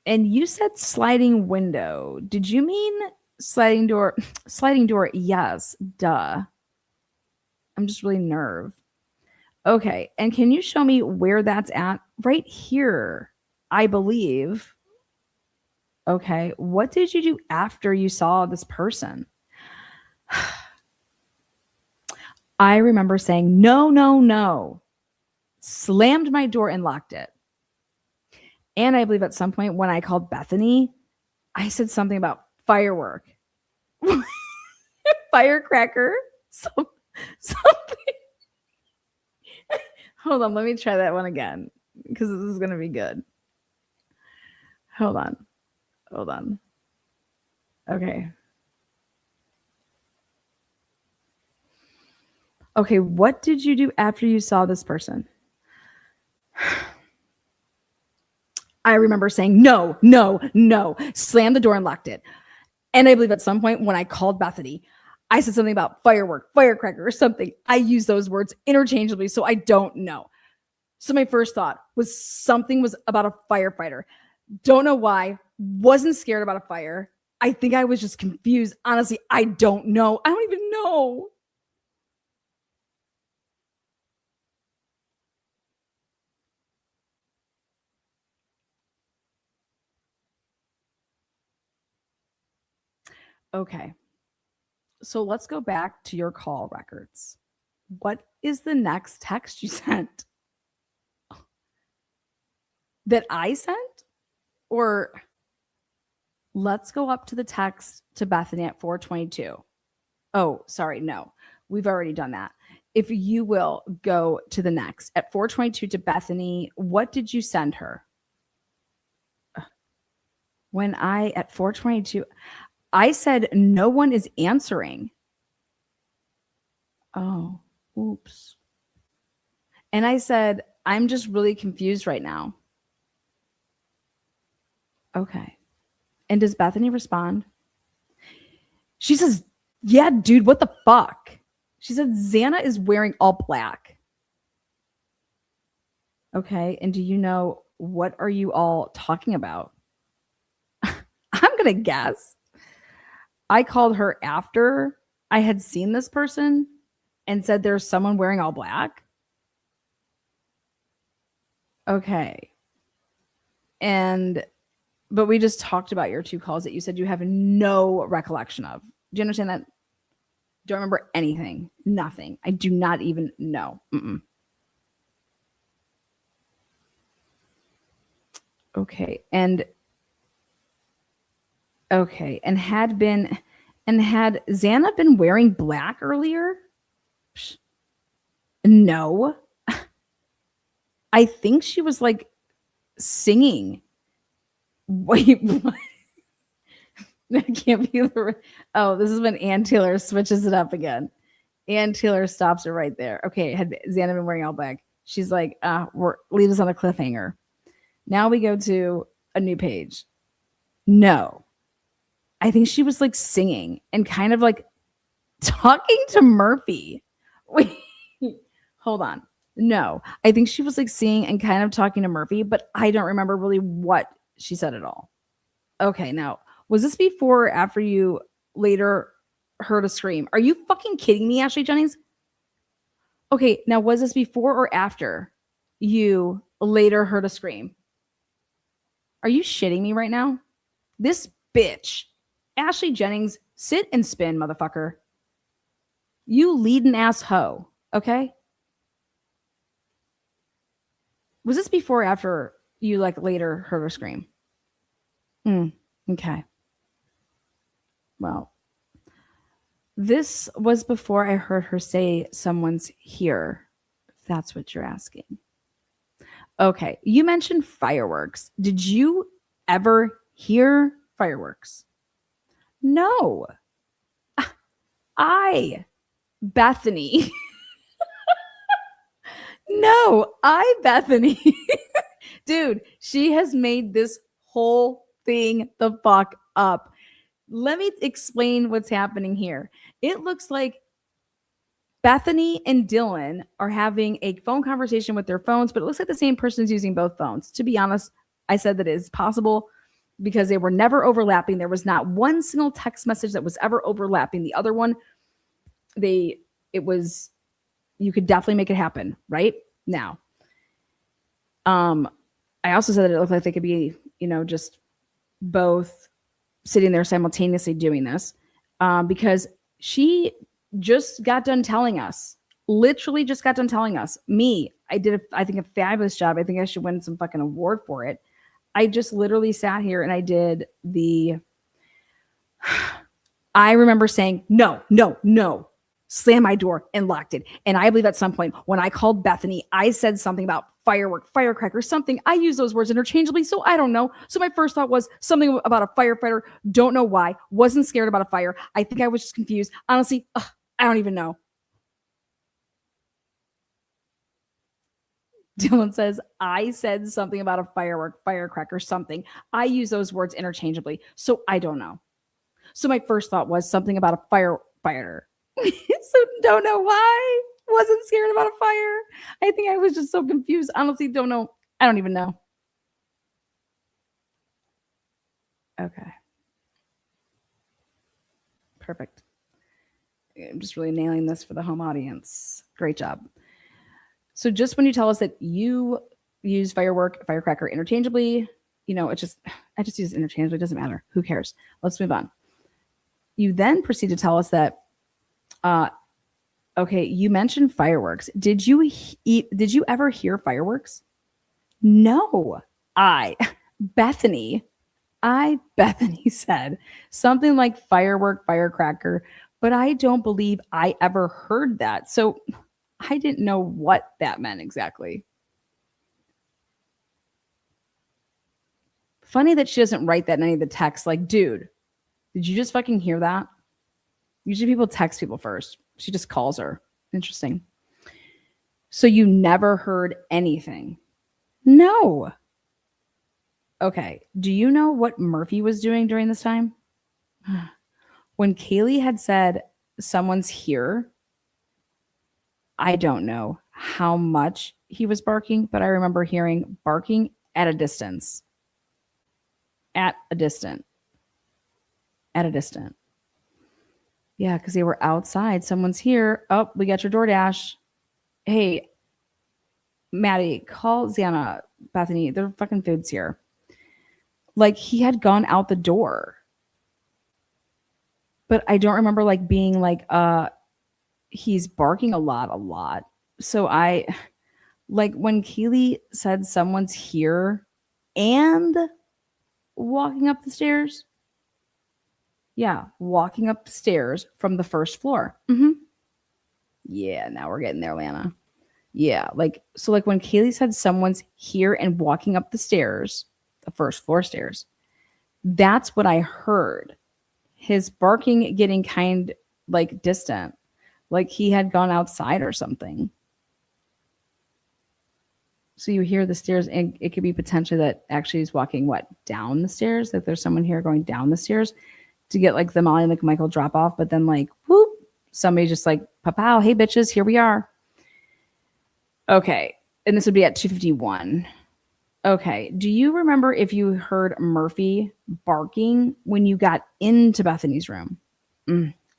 And you said sliding window. Did you mean sliding door? Sliding door, yes. Duh. I'm just really nerve. Okay. And can you show me where that's at? Right here, I believe. Okay. What did you do after you saw this person? I remember saying, no, no, no. Slammed my door and locked it. And I believe at some point when I called Bethany, I said something about firework, firecracker, something. Hold on, let me try that one again because this is going to be good. Hold on. Okay. Okay, what did you do after you saw this person? I remember saying, no, no, no, slammed the door and locked it. And I believe at some point when I called Bethany, I said something about firework, firecracker, or something. I use those words interchangeably, so I don't know. So my first thought was something was about a firefighter. Don't know why. Wasn't scared about a fire. I think I was just confused. Honestly, I don't know. I don't even know. Okay. So let's go back to your call records. What is the next text you sent? That I sent? Or Let's go up to the text to Bethany at 4:22. Oh, sorry, no. We've already done that. If you will go to the next at 4:22 to Bethany, what did you send her? When I at 4:22, I said no one is answering. Oh, oops. And I said, I'm just really confused right now. Okay. And does Bethany respond? She says, yeah, dude, what the fuck? She said, Xana is wearing all black. Okay. And do you know, what are you all talking about? I'm going to guess. I called her after I had seen this person and said there's someone wearing all black. Okay. But we just talked about your 2 calls that you said you have no recollection of. Do you understand that? Don't remember anything. Nothing. I do not even know. Okay. And had Xana been wearing black earlier? No. I think she was like singing. Wait, what? That can't be the. Oh, this is when Ann Taylor switches it up again. Ann Taylor stops it right there. Okay, had Xana been wearing all black? She's like, leave us on a cliffhanger. Now we go to a new page. No. I think she was like singing and kind of like talking to Murphy. Wait, hold on. No, I think she was like singing and kind of talking to Murphy, but I don't remember really what she said at all. Okay, now, was this before or after you later heard a scream? Are you fucking kidding me, Ashley Jennings? Okay, now was this before or after you later heard a scream? Are you shitting me right now? This bitch, Ashley Jennings, sit and spin, motherfucker. You leading ass hoe, okay? Was this before or after you like later heard her scream? Okay. Well, this was before I heard her say someone's here, if that's what you're asking. Okay. You mentioned fireworks. Did you ever hear fireworks? No. Bethany. No, Bethany. Dude, she has made this whole thing the fuck up. Let me explain what's happening here. It looks like Bethany and Dylan are having a phone conversation with their phones, but it looks like the same person is using both phones. To be honest, I said that it is possible because they were never overlapping. There was not one single text message that was ever overlapping the other one. You could definitely make it happen right now. I also said that it looked like they could be, just both sitting there simultaneously doing this, because she just got done telling us, literally just got done telling us, I did, I think, a fabulous job. I think I should win some fucking award for it. I just literally sat here and I did I remember saying, no, slam my door and locked it. And I believe at some point when I called Bethany, I said something about firecracker, something. I use those words interchangeably, so I don't know. So my first thought was something about a firefighter. Don't know why. Wasn't scared about a fire. I think I was just confused. Honestly, I don't even know. Dylan says, I said something about a firecracker, something. I use those words interchangeably, so I don't know. So my first thought was something about a firefighter. So don't know why. Wasn't scared about a fire. I think I was just so confused. Honestly, don't know. I don't even know. Okay. Perfect. I'm just really nailing this for the home audience. Great job. So just when you tell us that you use firecracker interchangeably, I just use it interchangeably. It doesn't matter. Who cares? Let's move on. You then proceed to tell us that, okay, you mentioned fireworks. Did you ever hear fireworks? No. Bethany, Bethany said something like firework, firecracker, but I don't believe I ever heard that. So I didn't know what that meant exactly. Funny that she doesn't write that in any of the texts. Like, dude, did you just fucking hear that? Usually people text people first. She just calls her. Interesting. So you never heard anything? No. Okay. Do you know what Murphy was doing during this time? When Kaylee had said, someone's here, I don't know how much he was barking, but I remember hearing barking at a distance. At a distant. At a distant. Yeah, because they were outside. Someone's here. Oh, we got your DoorDash. Hey, Maddie, call Xana, Bethany. Their fucking food's here. Like he had gone out the door. But I don't remember like being like, he's barking a lot. So I like when Keely said someone's here and walking up the stairs. Yeah, walking up the stairs from the first floor. Mm-hmm. Yeah, now we're getting there, Lana. Yeah, like so like when Kaylee said someone's here and walking up the stairs, the first floor stairs, that's what I heard. His barking getting kind like distant, like he had gone outside or something. So you hear the stairs, and it could be potentially that actually he's walking what down the stairs. That there's someone here going down the stairs to get like the Molly and Michael drop off, but then like whoop, somebody just like pow, hey bitches, here we are. Okay, and this would be at 2:51. Okay, do you remember if you heard Murphy barking when you got into Bethany's room?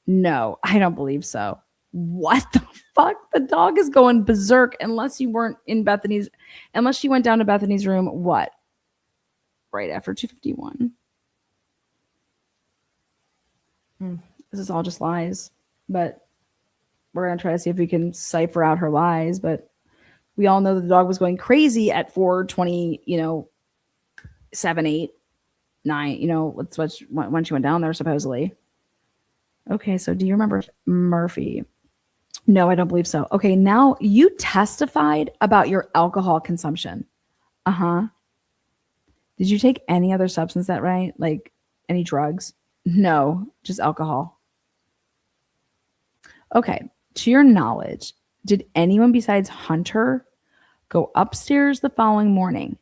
No, I don't believe so. What the fuck? The dog is going berserk unless you weren't in Bethany's, unless she went down to Bethany's room, what? Right after 2:51. This is all just lies, but we're going to try to see if we can cipher out her lies. But we all know that the dog was going crazy at 4:20, 7, 8, 9, what's when she went down there, supposedly. Okay, so do you remember Murphy? No, I don't believe so. Okay, now you testified about your alcohol consumption. Uh-huh. Did you take any other substance that night? Like any drugs? No, just alcohol. Okay, to your knowledge, did anyone besides Hunter go upstairs the following morning?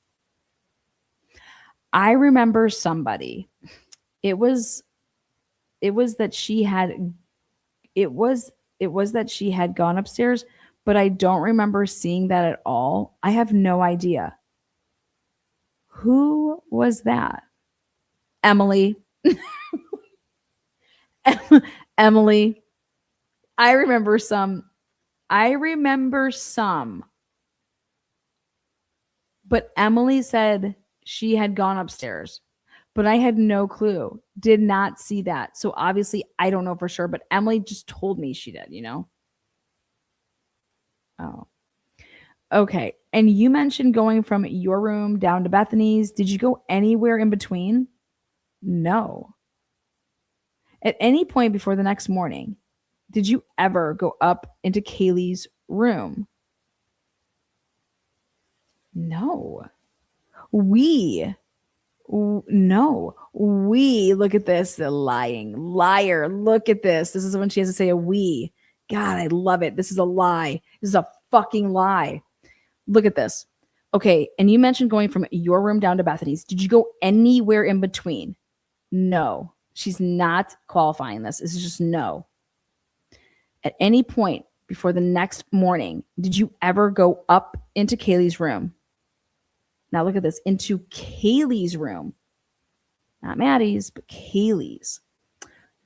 I remember somebody. It was that she had it was that she had gone upstairs, but I don't remember seeing that at all. I have no idea. Who was that? Emily. Emily. I remember some. But Emily said she had gone upstairs, but I had no clue. Did not see that. So obviously I don't know for sure, but Emily just told me she did. Oh. Okay. And you mentioned going from your room down to Bethany's. Did you go anywhere in between? No. At any point before the next morning, did you ever go up into Kaylee's room? No. No. Look at this, the lying liar. Look at this. This is when she has to say a we. God, I love it. This is a lie. This is a fucking lie. Look at this. Okay, and you mentioned going from your room down to Bethany's. Did you go anywhere in between? No. She's not qualifying this. This is just no. At any point before the next morning, did you ever go up into Kaylee's room? Now look at this. Into Kaylee's room. Not Maddie's, but Kaylee's.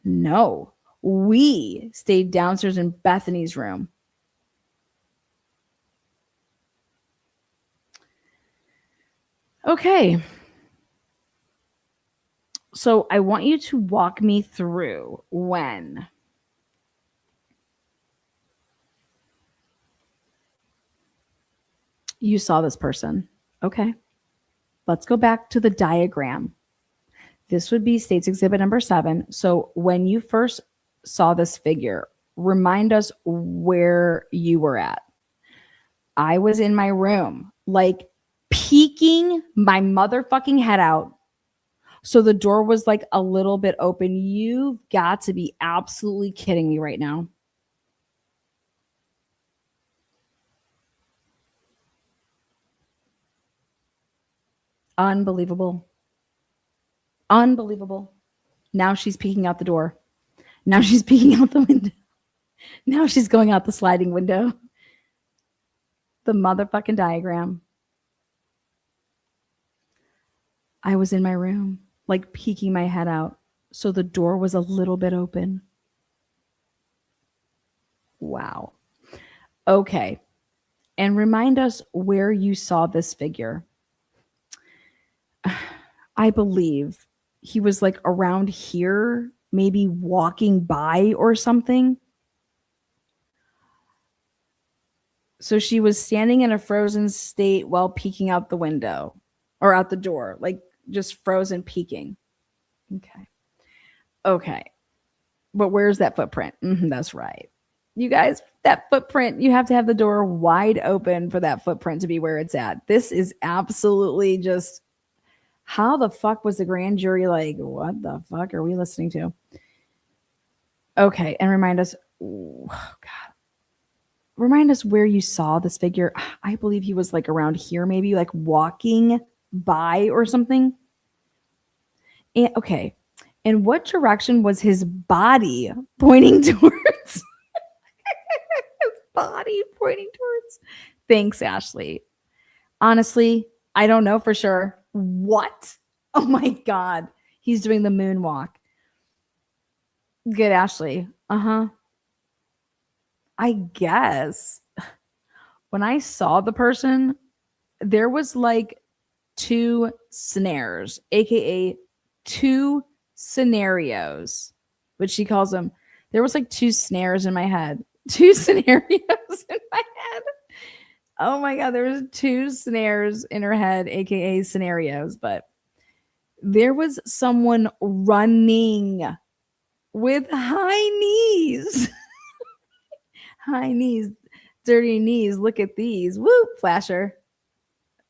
No. We stayed downstairs in Bethany's room. Okay. So I want you to walk me through when you saw this person. Okay. Let's go back to the diagram. This would be State's Exhibit number 7. So when you first saw this figure, remind us where you were at. I was in my room, like peeking my motherfucking head out. So the door was like a little bit open. You've got to be absolutely kidding me right now. Unbelievable. Unbelievable. Now she's peeking out the door. Now she's peeking out the window. Now she's going out the sliding window. The motherfucking diagram. I was in my room, like peeking my head out. So the door was a little bit open. Wow. Okay. And remind us where you saw this figure. I believe he was like around here, maybe walking by or something. So she was standing in a frozen state while peeking out the window or out the door, like just frozen peeking. Okay. Okay. But where's that footprint? That's right. You guys, that footprint, you have to have the door wide open for that footprint to be where it's at. This is absolutely just, how the fuck was the grand jury like, what the fuck are we listening to? Okay. And remind us, oh, God. Remind us where you saw this figure. I believe he was like around here, maybe like walking by or something. And, okay. And what direction was his body pointing towards? His body pointing towards. Thanks, Ashley. Honestly, I don't know for sure. What? Oh my God. He's doing the moonwalk. Good, Ashley. Uh-huh. I guess when I saw the person, there was like 2 snares, aka 2 scenarios, which she calls them. There was like 2 snares in my head, 2 scenarios in my head. Oh my God, there was 2 snares in her head, aka scenarios. But there was someone running with high knees. High knees, dirty knees. Look at these. Woo, flasher.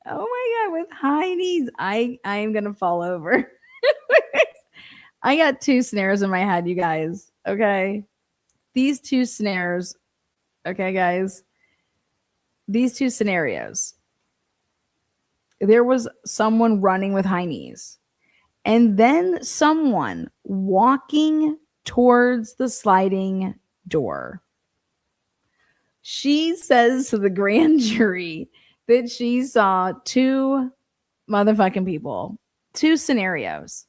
Oh my God, with high knees. I am gonna fall over. I got 2 snares in my head, you guys. Okay. These 2 snares. Okay, guys. These 2 scenarios. There was someone running with high knees, and then someone walking towards the sliding door. She says to the grand jury that she saw 2 motherfucking people, 2 scenarios.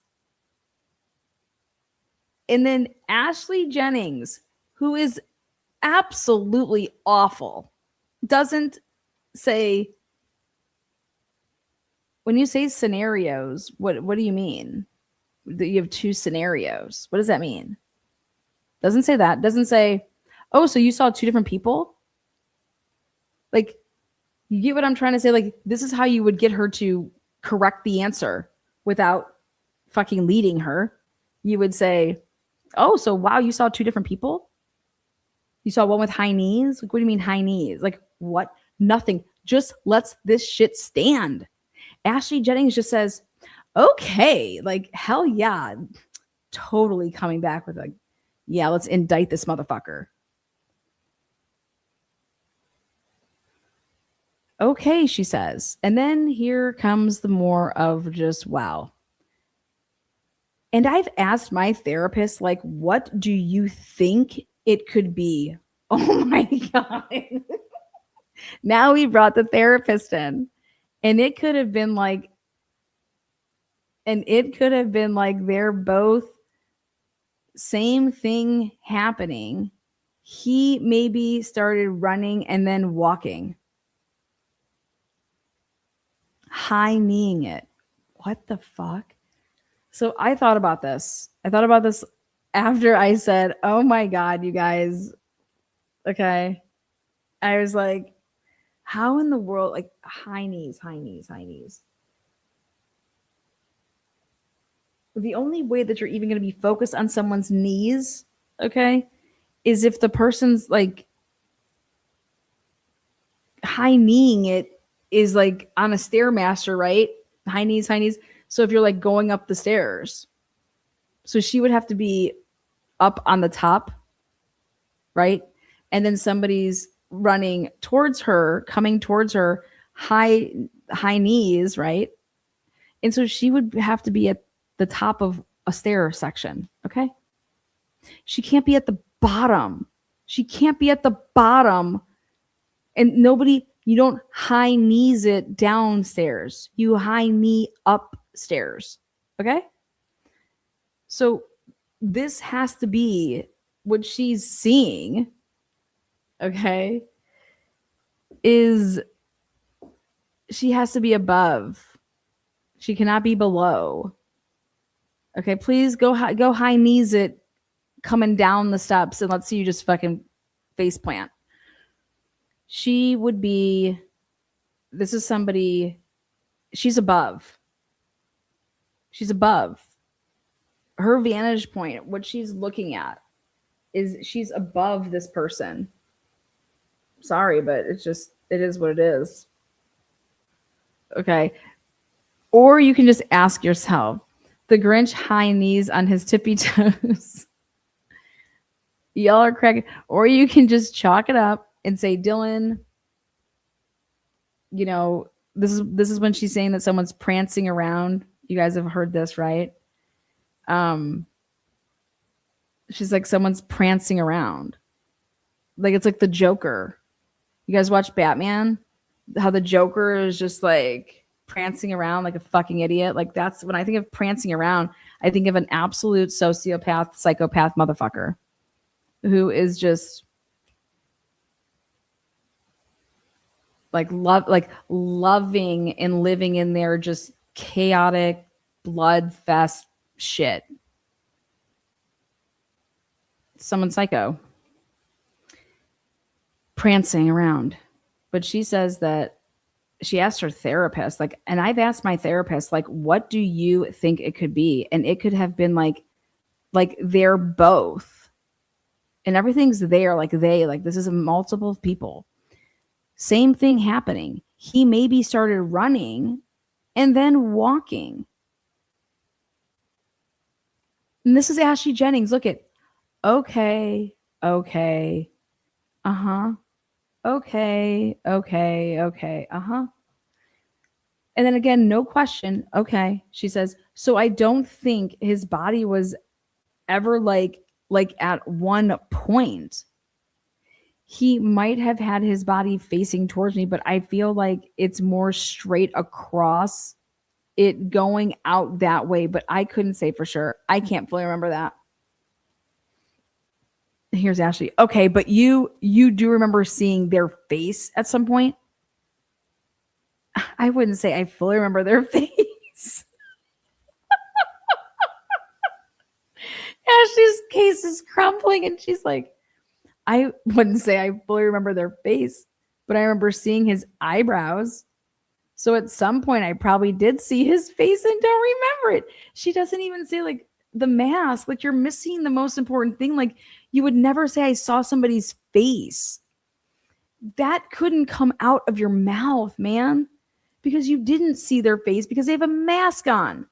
And then Ashley Jennings, who is absolutely awful, doesn't say, when you say scenarios, what do you mean? That you have 2 scenarios. What does that mean? Doesn't say that. Doesn't say, oh, so you saw 2 different people? Like, you get what I'm trying to say? Like, this is how you would get her to correct the answer without fucking leading her. You would say, oh, so wow, you saw 2 different people? You saw one with high knees? Like, what do you mean high knees? Like, what? Nothing. Just lets this shit stand. Ashley Jennings just says, okay, like, hell yeah. Totally coming back with like, yeah, let's indict this motherfucker. Okay, she says. And then here comes the more of just wow. And I've asked my therapist, like, what do you think it could be? Oh my God. Now we brought the therapist in. And it could have been like, they're both same thing happening. He maybe started running and then walking. High kneeing it. What the fuck? So I thought about this. After I said, oh my God, you guys. Okay. I was like, how in the world? Like, high knees. The only way that you're even going to be focused on someone's knees, okay, is if the person's like high kneeing it is like on a stairmaster, right? High knees, high knees. So if you're like going up the stairs, so she would have to be up on the top, right? And then somebody's running towards her, coming towards her, high knees, right? And so she would have to be at the top of a stair section, okay? She can't be at the bottom. She can't be at the bottom. And nobody, you don't high knees it downstairs. You high knee upstairs, okay? So this has to be what she's seeing, okay, is she has to be above. She cannot be below. Okay, please go high knees it coming down the steps and let's see you just fucking face plant. She would be, this is somebody, she's above. She's above. Her vantage point, what she's looking at, is she's above this person. Sorry, but it's just, it is what it is. Okay. Or you can just ask yourself, the Grinch high knees on his tippy toes. Y'all are cracking. Or you can just chalk it up and say, Dylan, you know, this is when she's saying that someone's prancing around. You guys have heard this, right? She's like, someone's prancing around. Like, it's like the Joker. You guys watch Batman? How the Joker is just like prancing around like a fucking idiot. Like, that's when I think of prancing around, I think of an absolute sociopath, psychopath motherfucker who is just like loving and living in their just chaotic blood fest shit. Someone psycho prancing around. But she says that she asked her therapist, like, and I've asked my therapist, like, what do you think it could be? And it could have been like they're both, and everything's there, like this is multiple people. Same thing happening. He maybe started running and then walking. And this is Ashley Jennings. Look at, okay. Uh-huh. Okay. Uh-huh. And then again, no question. Okay. She says, so I don't think his body was ever like at one point. He might have had his body facing towards me, but I feel like it's more straight across it going out that way, but I couldn't say for sure. I can't fully remember that. Here's Ashley. Okay, but you do remember seeing their face at some point? I wouldn't say I fully remember their face. Ashley's case is crumbling and she's like, I wouldn't say I fully remember their face, but I remember seeing his eyebrows. So at some point I probably did see his face and don't remember it. She doesn't even say like the mask. Like, you're missing the most important thing. Like, you would never say I saw somebody's face. That couldn't come out of your mouth, man, because you didn't see their face because they have a mask on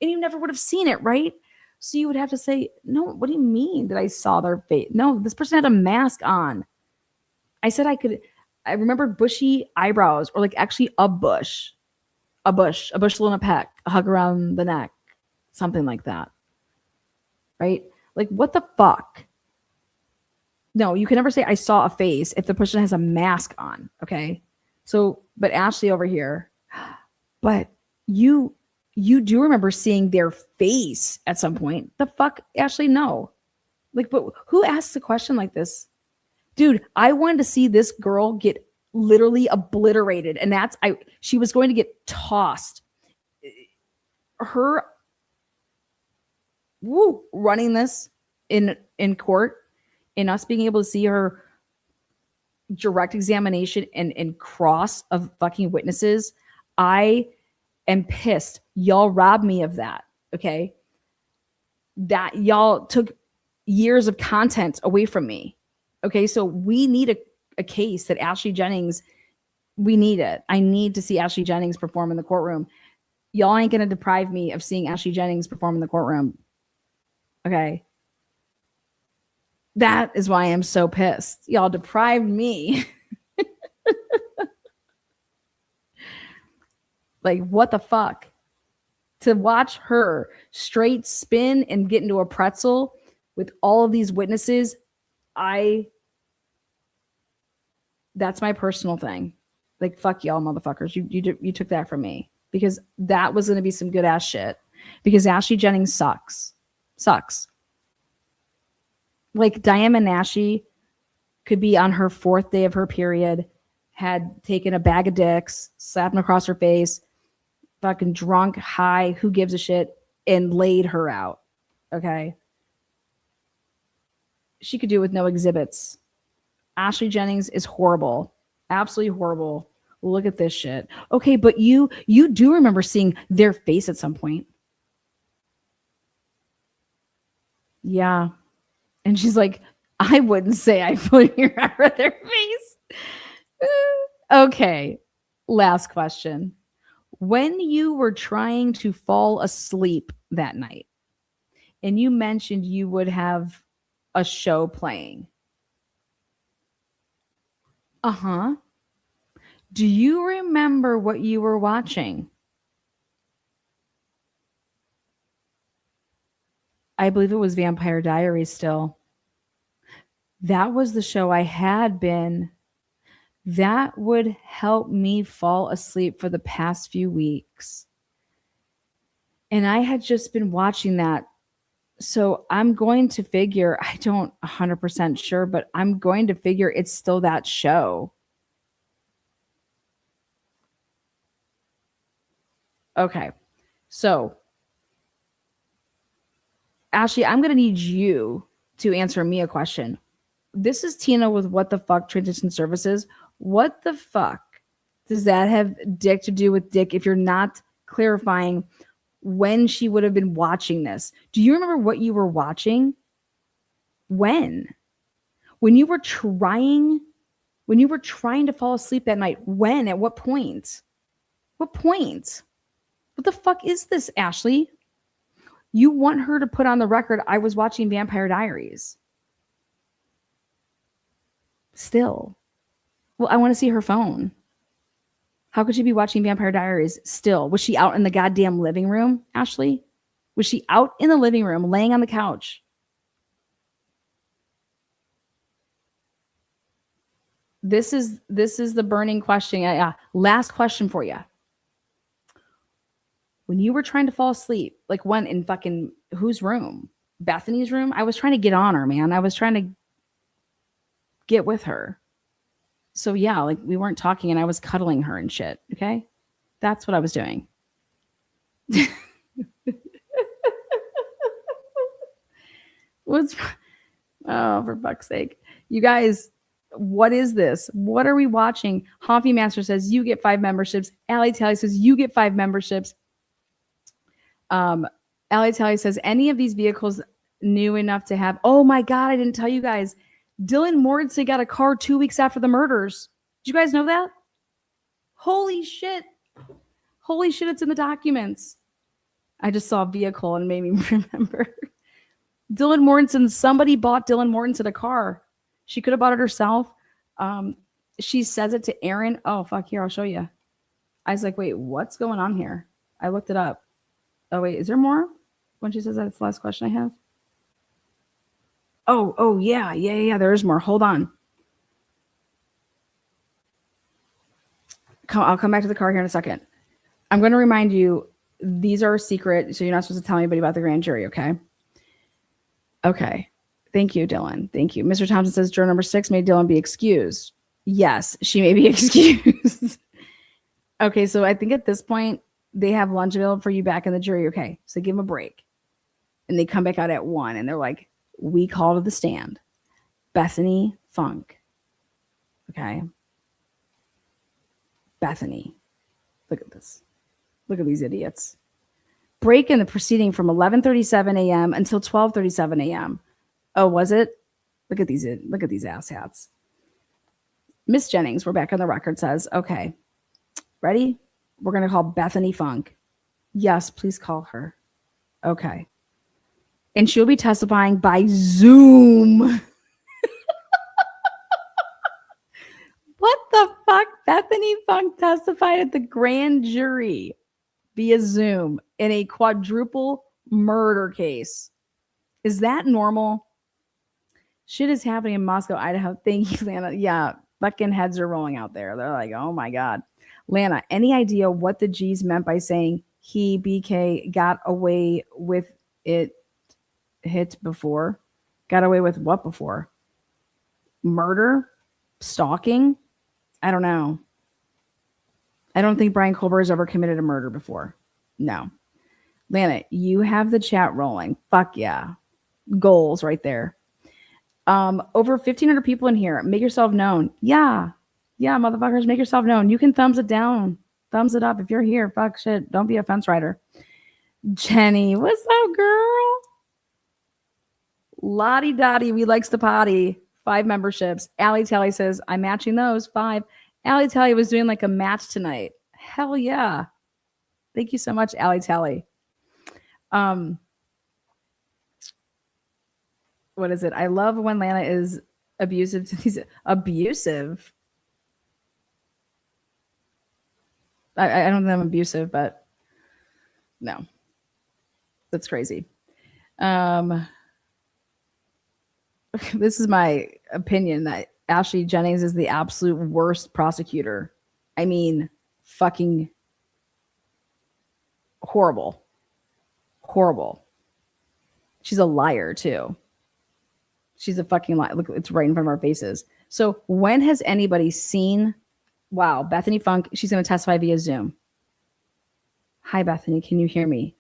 and you never would have seen it, right? So you would have to say, no, what do you mean that I saw their face? No, this person had a mask on. I said I remember bushy eyebrows, or like actually a bush in a peck, a hug around the neck, something like that. Right? Like, what the fuck? No, you can never say I saw a face if the person has a mask on. Okay. So, but Ashley over here, but you do remember seeing their face at some point. The fuck, Ashley? No. Like, but who asks a question like this? Dude, I wanted to see this girl get literally obliterated. And she was going to get tossed. Her running this in court, and us being able to see her direct examination and cross of fucking witnesses, I am pissed. Y'all robbed me of that. Okay. that y'all took years of content away from me. Okay, so we need a case that Ashley Jennings, we need it. I need to see Ashley Jennings perform in the courtroom. Y'all ain't gonna deprive me of seeing Ashley Jennings perform in the courtroom. Okay. That is why I'm so pissed. Y'all deprived me. Like, what the fuck? To watch her straight spin and get into a pretzel with all of these witnesses, that's my personal thing. Like, fuck y'all motherfuckers. You took that from me, because that was going to be some good ass shit, because Ashley Jennings sucks. Like, Diana Nashi could be on her 4th day of her period, had taken a bag of dicks, slapped them across her face, fucking drunk, high, who gives a shit, and laid her out. Okay. She could do it with no exhibits. Ashley Jennings is horrible. Absolutely horrible. Look at this shit. Okay, but you do remember seeing their face at some point. Yeah. And she's like, I wouldn't say I fully remember their face. Okay. Last question. When you were trying to fall asleep that night, and you mentioned you would have a show playing. Uh-huh. Do you remember what you were watching? I believe it was Vampire Diaries still. That was the show I had been. That would help me fall asleep for the past few weeks. And I had just been watching that. So I'm going to figure, I don't 100% sure, but I'm going to figure it's still that show. Okay. So, Ashley, I'm going to need you to answer me a question. This is Tina with What the Fuck Transition Services. What the fuck does that have dick to do with dick if you're not clarifying when she would have been watching this? Do you remember what you were watching? When you were trying to fall asleep that night? When? At what point? What point? What the fuck is this, Ashley? You want her to put on the record, I was watching Vampire Diaries. Still. Well, I want to see her phone. How could she be watching Vampire Diaries still? Was she out in the goddamn living room, Ashley? Was she out in the living room, laying on the couch? This is the burning question. Last question for you. When you were trying to fall asleep, like when in fucking whose room? Bethany's room? I was trying to get on her, man. I was trying to get with her. So yeah, like we weren't talking and I was cuddling her and shit. Okay. That's what I was doing. What's, oh, for fuck's sake. You guys, what is this? What are we watching? Hoffy Master says you get 5 memberships. Allie Tally says you get 5 memberships. Allie Tally says any of these vehicles new enough to have. Oh my God, I didn't tell you guys. Dylan Morrison got a car 2 weeks after the murders. Did you guys know that? Holy shit. Holy shit, it's in the documents. I just saw a vehicle and made me remember. Dylan Morrison, somebody bought Dylan Morrison a car. She could have bought it herself. She says it to Aaron. Oh, fuck, here, I'll show you. I was like, wait, what's going on here? I looked it up. Oh, wait, is there more? When she says that's the last question I have? Oh, yeah, there is more. Hold on. I'll come back to the car here in a second. I'm going to remind you, these are a secret, so you're not supposed to tell anybody about the grand jury, okay? Okay. Thank you, Dylan. Thank you. Mr. Thompson says juror number 6 may Dylan be excused. Yes, she may be excused. Okay, so I think at this point, they have lunch available for you back in the jury. Okay, so give them a break. And they come back out at 1, and they're like, we call to the stand Bethany Funk. Okay. Bethany. Look at this. Look at these idiots. break in the proceeding from 11:37 a.m. until 12:37 a.m. Oh, was it? Look at these asshats. Miss Jennings, we're back on the record, says, okay, ready? We're going to call Bethany Funk. Yes, please call her. Okay. And she'll be testifying by Zoom. What the fuck? Bethany Funk testified at the grand jury via Zoom in a quadruple murder case. Is that normal? Shit is happening in Moscow, Idaho. Thank you, Lana. Yeah, fucking heads are rolling out there. They're like, oh my God. Lana, any idea what the G's meant by saying he, BK, got away with it hit before? Got away with what before? Murder? Stalking? I don't know. I don't think Brian Colbert has ever committed a murder before. No. Lana, you have the chat rolling. Fuck yeah. Goals right there. Over 1,500 people in here. Make yourself known. Yeah. Yeah, motherfuckers, make yourself known. You can thumbs it down. Thumbs it up if you're here. Fuck shit. Don't be a fence rider. Jenny, what's up, girl? Lottie Dottie, we likes to potty. 5 memberships. Allie Tally says, I'm matching those. 5. Allie Tally was doing like a match tonight. Hell yeah. Thank you so much, Allie Tally. What is it? I love when Lana is abusive to these. Abusive? I don't think I'm abusive, but no. That's crazy. This is my opinion that Ashley Jennings is the absolute worst prosecutor. I mean, fucking horrible. Horrible. She's a liar, too. She's a fucking liar. Look, it's right in front of our faces. So when has anybody seen... Wow, Bethany Funk, she's going to testify via Zoom. Hi, Bethany, can you hear me?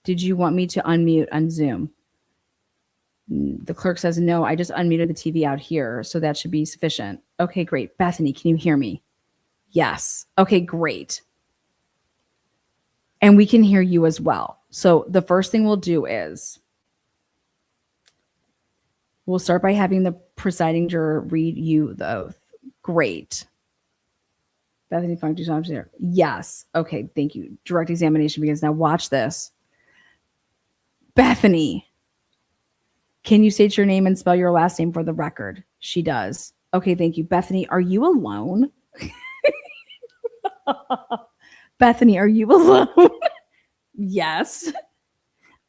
Did you want me to unmute on Zoom? The clerk says, no, I just unmuted the TV out here, so that should be sufficient. Okay, great. Bethany, can you hear me? Yes. Okay, great. And we can hear you as well. So the first thing we'll do is we'll start by having the presiding juror read you the oath. Great. Bethany Funk, do something there. Yes. Okay, thank you. Direct examination begins. Now watch this. Bethany, can you state your name and spell your last name for the record? She does. Okay, thank you. Bethany, are you alone? Bethany, are you alone? Yes.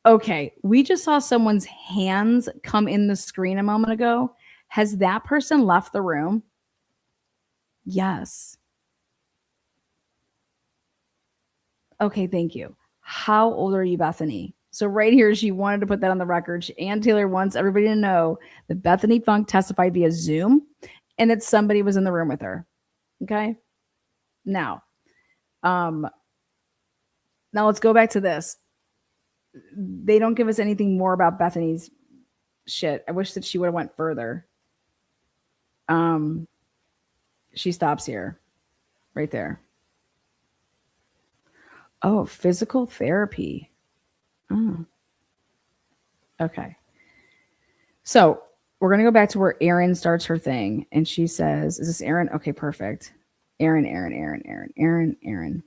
Okay, we just saw someone's hands come in the screen a moment ago. Has that person left the room? Yes. Okay, thank you. How old are you, Bethany? So right here, she wanted to put that on the record. Ann Taylor wants everybody to know that Bethany Funk testified via Zoom and that somebody was in the room with her. Okay? Now let's go back to this. They don't give us anything more about Bethany's shit. I wish that she would have went further. She stops here. Right there. Oh, physical therapy. Oh. Okay. So we're going to go back to where Erin starts her thing. And she says, is this Erin? Okay, perfect. Erin. God, Erin.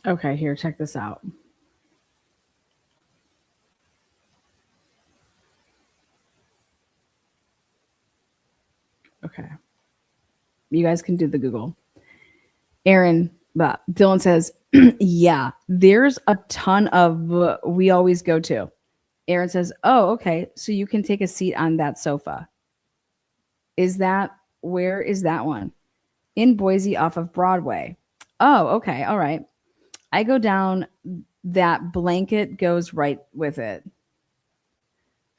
Okay, here, check this out. Okay. You guys can do the Google. Erin, Dylan says, yeah, there's a ton of we always go to. Erin says, oh, okay, so you can take a seat on that sofa. Where is that one? In Boise off of Broadway. Oh, okay, all right. I go down, that blanket goes right with it.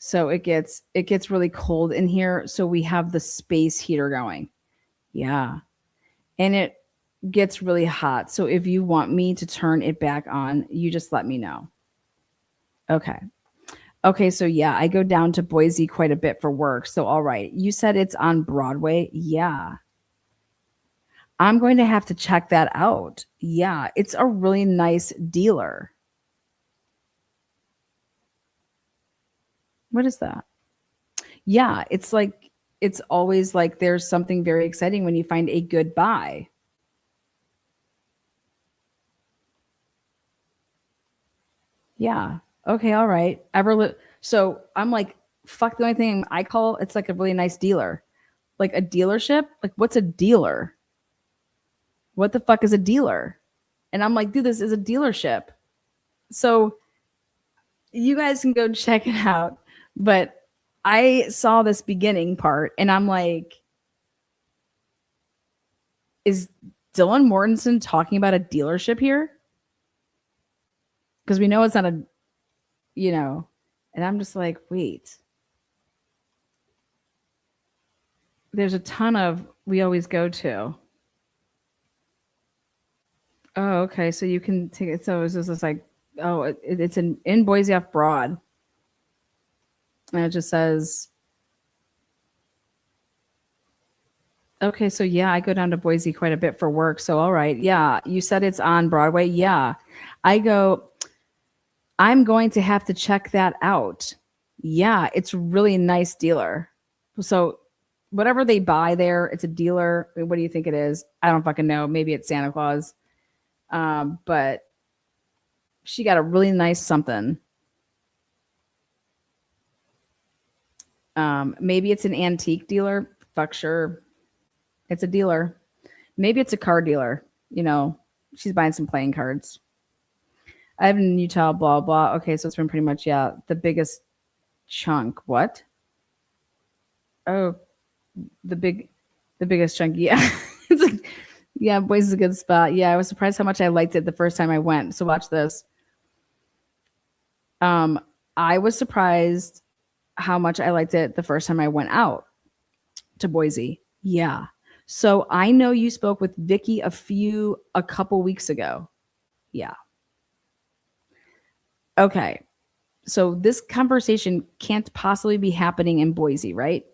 So it gets really cold in here. So we have the space heater going. Yeah. And it gets really hot. So if you want me to turn it back on, you just let me know. Okay. Okay, so yeah, I go down to Boise quite a bit for work. So all right. You said it's on Broadway? Yeah. I'm going to have to check that out. Yeah, it's a really nice dealer. What is that? Yeah, it's always like there's something very exciting when you find a good buy. Yeah. Okay, all right. So I'm like, fuck the only thing I call it's like a really nice dealer. Like a dealership? Like what's a dealer? What the fuck is a dealer? And I'm like, dude, this is a dealership. So you guys can go check it out. But I saw this beginning part and I'm like, is Dylan Mortensen talking about a dealership here? Because we know it's not a, you know, and I'm just like, wait. There's a ton of we always go to. Oh, okay. So you can take it. So it's just like, oh, it's in Boise off Broad. And it just says, okay, so yeah, I go down to Boise quite a bit for work. So, all right. Yeah. You said it's on Broadway. Yeah. I'm going to have to check that out. Yeah. It's a really nice dealer. So, whatever they buy there, it's a dealer. What do you think it is? I don't fucking know. Maybe it's Santa Claus. But she got a really nice something. Maybe it's an antique dealer. Fuck sure. It's a dealer. Maybe it's a car dealer. You know, she's buying some playing cards. I have in Utah, blah, blah. Okay, so it's been pretty much, yeah, the biggest chunk. What? Oh, the biggest chunk. Yeah. It's like, yeah, Boise is a good spot. Yeah, I was surprised how much I liked it the first time I went. So watch this. I was surprised how much I liked it the first time I went out to Boise. Yeah. So I know you spoke with Vicky a couple weeks ago. Yeah. Okay. So this conversation can't possibly be happening in Boise, right?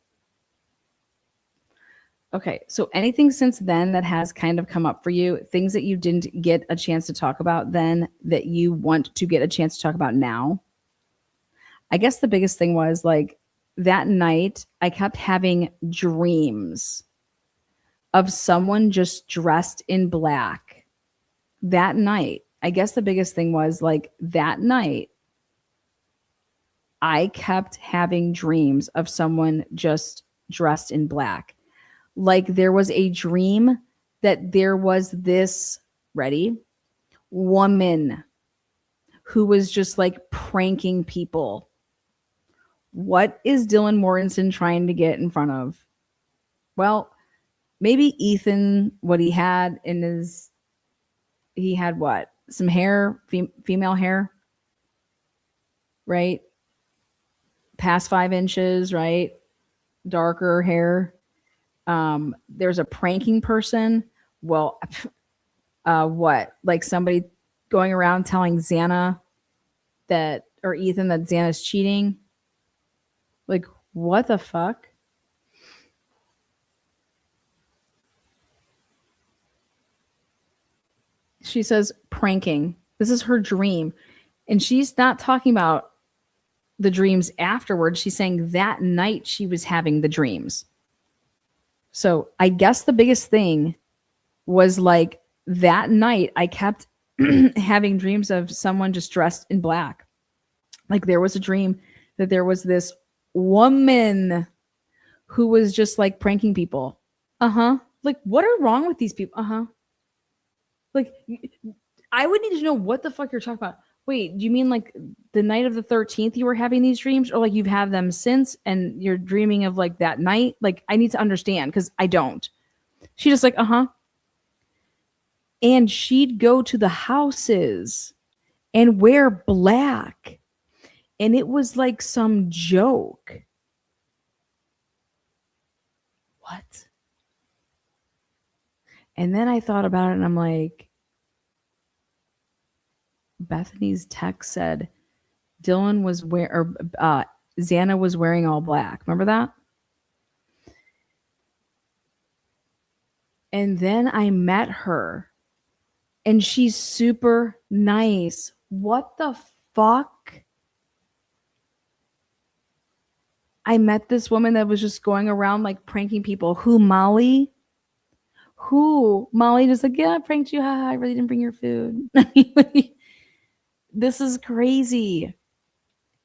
Okay. So anything since then that has kind of come up for you, things that you didn't get a chance to talk about then that you want to get a chance to talk about now? I guess the biggest thing was like that night, I kept having dreams of someone just dressed in black. That night, I guess the biggest thing was like that night, I kept having dreams of someone just dressed in black. Like there was a dream that there was this, ready, woman who was just like pranking people. What is Dylan Mortensen trying to get in front of? Well, maybe Ethan, what he had in his, he had what? Some hair, female hair, right? Past 5 inches, right? Darker hair. There's a pranking person. Well, what? Like somebody going around telling Xana that, or Ethan that Xana's cheating? Like, what the fuck? She says pranking. This is her dream. And she's not talking about the dreams afterwards. She's saying that night she was having the dreams. So I guess the biggest thing was like that night I kept having dreams of someone just dressed in black. Like there was a dream that there was this woman who was just like pranking people. Uh-huh. Like what are wrong with these people? Uh-huh. Like I would need to know what the fuck you're talking about. Wait, do you mean like the night of the 13th you were having these dreams, or like you've had them since and you're dreaming of like that night? Like I need to understand because I don't. She just like, uh-huh. And she'd go to the houses and wear black. And it was like some joke. What? And then I thought about it and I'm like, Bethany's text said Dylan was Xana was wearing all black. Remember that? And then I met her and she's super nice. What the fuck? I met this woman that was just going around like pranking people. Who, Molly? Who? Molly just like, yeah, I pranked you. Haha, I really didn't bring your food. This is crazy.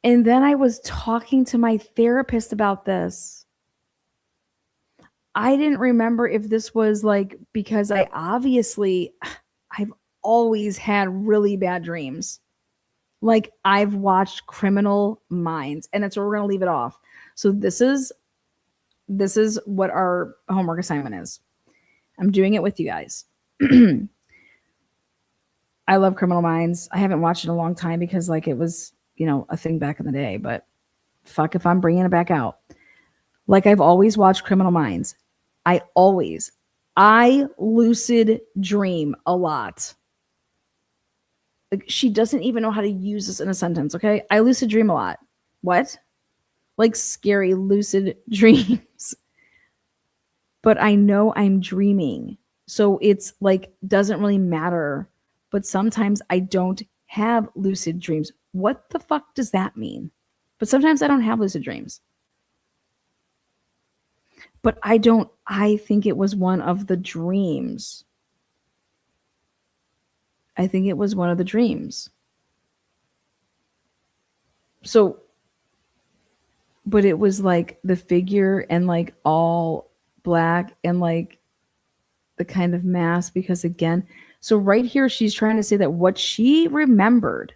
And then I was talking to my therapist about this. I didn't remember if this was like because I've always had really bad dreams. Like I've watched Criminal Minds, and that's where we're going to leave it off. So this is what our homework assignment is. I'm doing it with you guys. I love Criminal Minds. I haven't watched it in a long time because like it was, a thing back in the day, but fuck if I'm bringing it back out. Like I've always watched Criminal Minds. I lucid dream a lot. Like she doesn't even know how to use this in a sentence, okay? I lucid dream a lot. What? Like scary lucid dreams. But I know I'm dreaming. So it's like doesn't really matter. But sometimes I don't have lucid dreams. What the fuck does that mean? But sometimes I don't have lucid dreams. But I think it was one of the dreams. I think it was one of the dreams. So, but it was like the figure and like all black and like the kind of mask because again, so right here she's trying to say that what she remembered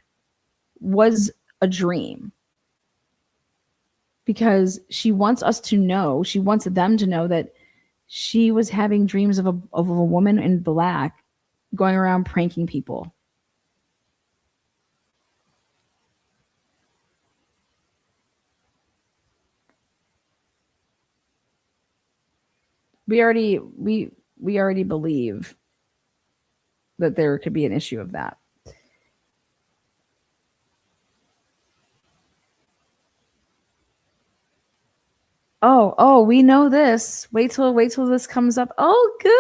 was a dream. Because she wants us to know, she wants them to know that she was having dreams of a woman in black going around pranking people. We already believe that there could be an issue of that. Oh, we know this. Wait till this comes up. Oh, good.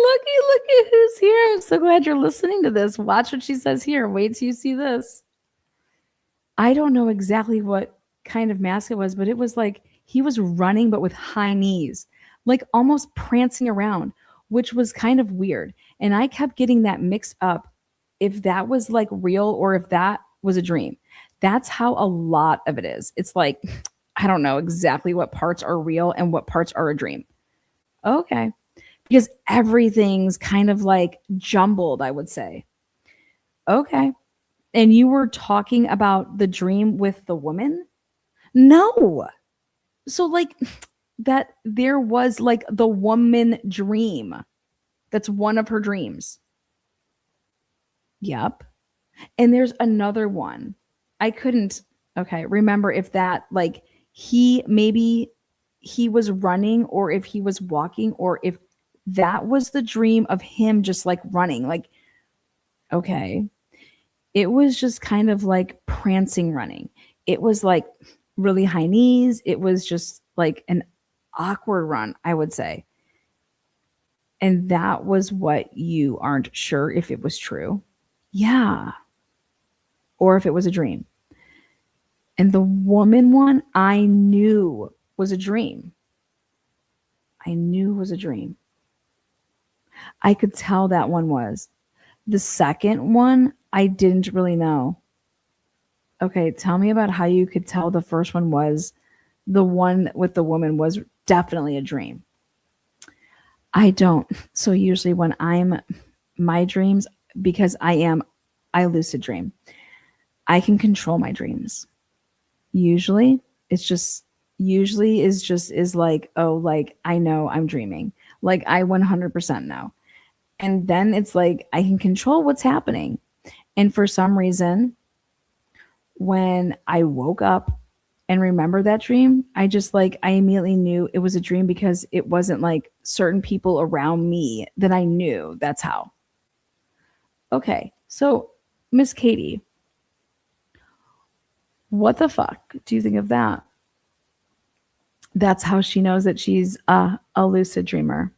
Look at who's here. I'm so glad you're listening to this. Watch what she says here. Wait till you see this. I don't know exactly what kind of mask it was, but it was like he was running, but with high knees, like almost prancing around, which was kind of weird. And I kept getting that mixed up if that was like real or if that was a dream. That's how a lot of it is. It's like, I don't know exactly what parts are real and what parts are a dream. Okay. Because everything's kind of like jumbled, I would say. Okay. And you were talking about the dream with the woman? No. So like that there was like the woman dream. That's one of her dreams. Yep. And there's another one. I couldn't remember if that like he was running or if he was walking or if that was the dream of him just like running. Like, okay. It was just kind of like prancing running. It was like really high knees. It was just like an awkward run, I would say. And that was what you aren't sure if it was true. Yeah. Or if it was a dream. And the woman one I knew was a dream. I knew was a dream. I could tell that one was. The second one, I didn't really know. Okay, tell me about how you could tell the first one was the one with the woman was definitely a dream. I don't. So usually when my dreams, because I lucid dream, I can control my dreams. Usually is like, oh, like I know I'm dreaming. Like I 100% know. And then it's like I can control what's happening. And for some reason, when I woke up and remember that dream, I just like, I immediately knew it was a dream because it wasn't like certain people around me that I knew. That's how. Okay. So, Miss Katie, what the fuck do you think of that? That's how she knows that she's a lucid dreamer.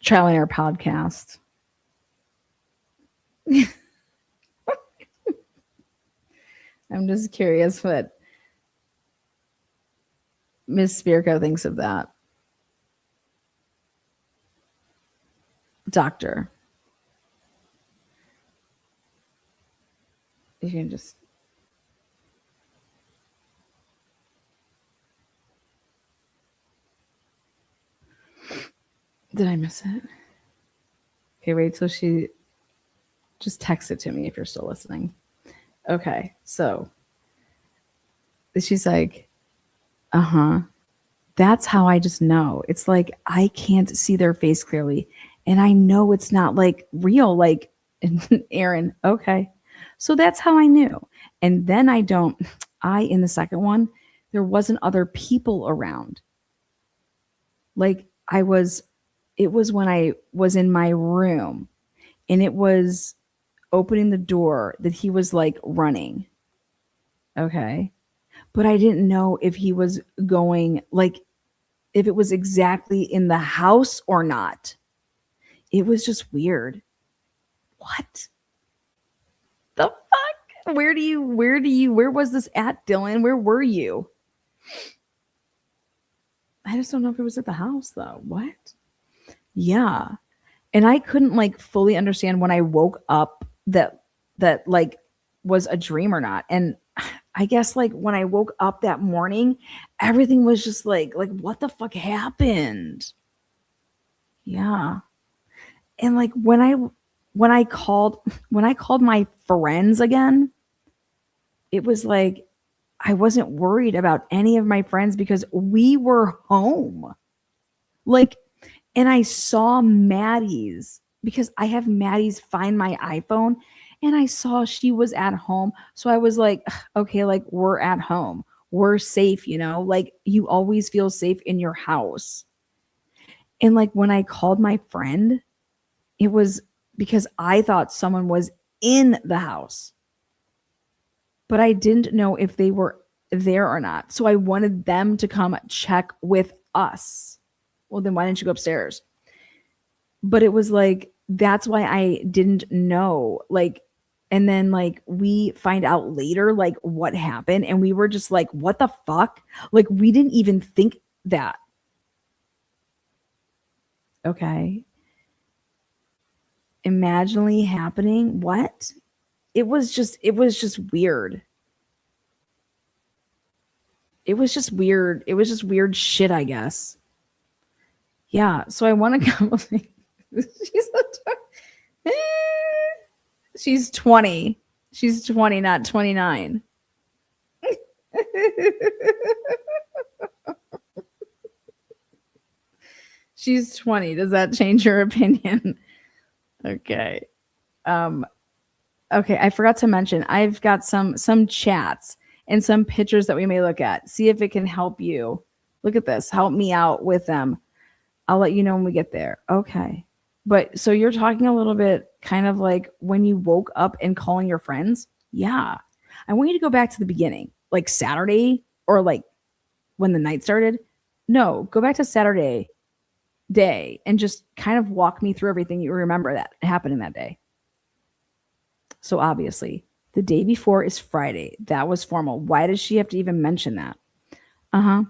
Trialing our podcast. I'm just curious what Miss Spirko thinks of that. Doctor. You can just. Did I miss it? Okay, wait till she just text it to me if you're still listening. Okay, so she's like, uh-huh. That's how I just know. It's like I can't see their face clearly. And I know it's not like real, like Aaron. Okay. So that's how I knew. And then in the second one, there wasn't other people around. Like it was when I was in my room and it was opening the door that he was like running. Okay. But I didn't know if he was going, like, if it was exactly in the house or not. It was just weird. What the fuck? Where was this at, Dylan? Where were you? I just don't know if it was at the house though. What? Yeah. And I couldn't like fully understand when I woke up that like was a dream or not. And I guess like when I woke up that morning, everything was just like what the fuck happened? Yeah. And like when I called my friends again, it was like I wasn't worried about any of my friends because we were home. Like, and I saw Maddie's because I have Maddie's Find My iPhone and I saw she was at home. So I was like, okay, like we're at home. We're safe, you know? Like you always feel safe in your house. And like when I called my friend, it was because I thought someone was in the house. But I didn't know if they were there or not. So I wanted them to come check with us. Well, then why didn't you go upstairs? But it was like, that's why I didn't know. Like, and then like we find out later, like what happened. And we were just like, what the fuck? Like, we didn't even think that. Okay. Imaginally happening. What? It was just weird. It was just weird. It was just weird shit, I guess. Yeah. So I want to come. She's 20. She's 20, not 29. She's 20. Does that change your opinion? Okay. Okay, I forgot to mention I've got some chats and some pictures that we may look at. See if it can help you. Look at this. Help me out with them. I'll let you know when we get there. Okay. But so you're talking a little bit kind of like when you woke up and calling your friends? Yeah. I want you to go back to the beginning, like Saturday or like when the night started. No, go back to Saturday day and just kind of walk me through everything you remember that happened in that day. So obviously, the day before is Friday. That was formal. Why does she have to even mention that? Uh-huh.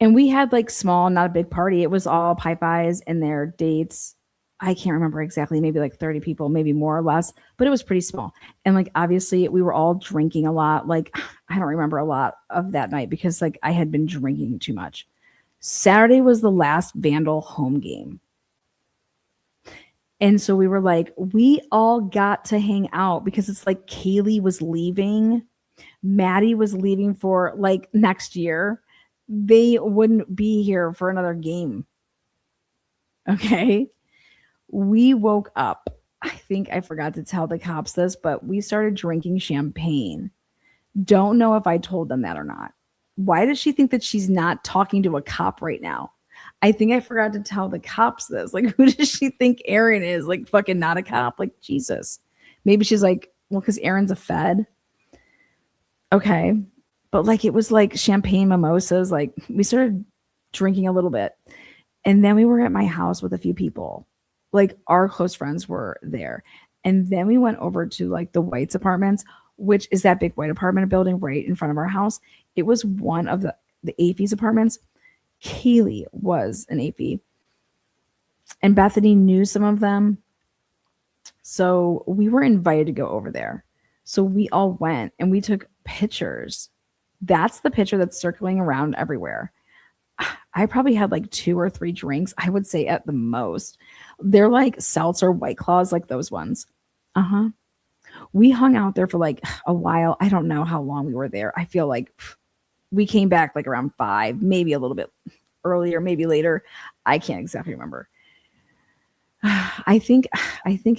And we had like small, not a big party. It was all pies and their dates. I can't remember exactly, maybe like 30 people, maybe more or less, but it was pretty small. And like obviously we were all drinking a lot. Like I don't remember a lot of that night because like I had been drinking too much. Saturday was the last Vandal home game. And so we were like, we all got to hang out because it's like Kaylee was leaving. Maddie was leaving for like next year. They wouldn't be here for another game. Okay. We woke up. I think I forgot to tell the cops this, but we started drinking champagne. Don't know if I told them that or not. Why does she think that she's not talking to a cop right now? I think I forgot to tell the cops this. Like, who does she think Aaron is? Like, fucking not a cop? Like, Jesus. Maybe she's like, well, because Aaron's a Fed. Okay. But like, it was like champagne mimosas. Like, we started drinking a little bit. And then we were at my house with a few people. Like, our close friends were there. And then we went over to like the White's apartments, which is that big white apartment building right in front of our house. It was one of the AFE's apartments. Kaylee was an AFE. And Bethany knew some of them. So we were invited to go over there. So we all went and we took pictures. That's the picture that's circling around everywhere. I probably had like 2 or 3 drinks, I would say at the most. They're like seltzer White Claws, like those ones. We hung out there for like a while. I don't know how long we were there. I feel like we came back like around 5, maybe a little bit earlier, maybe later. I can't exactly remember. I think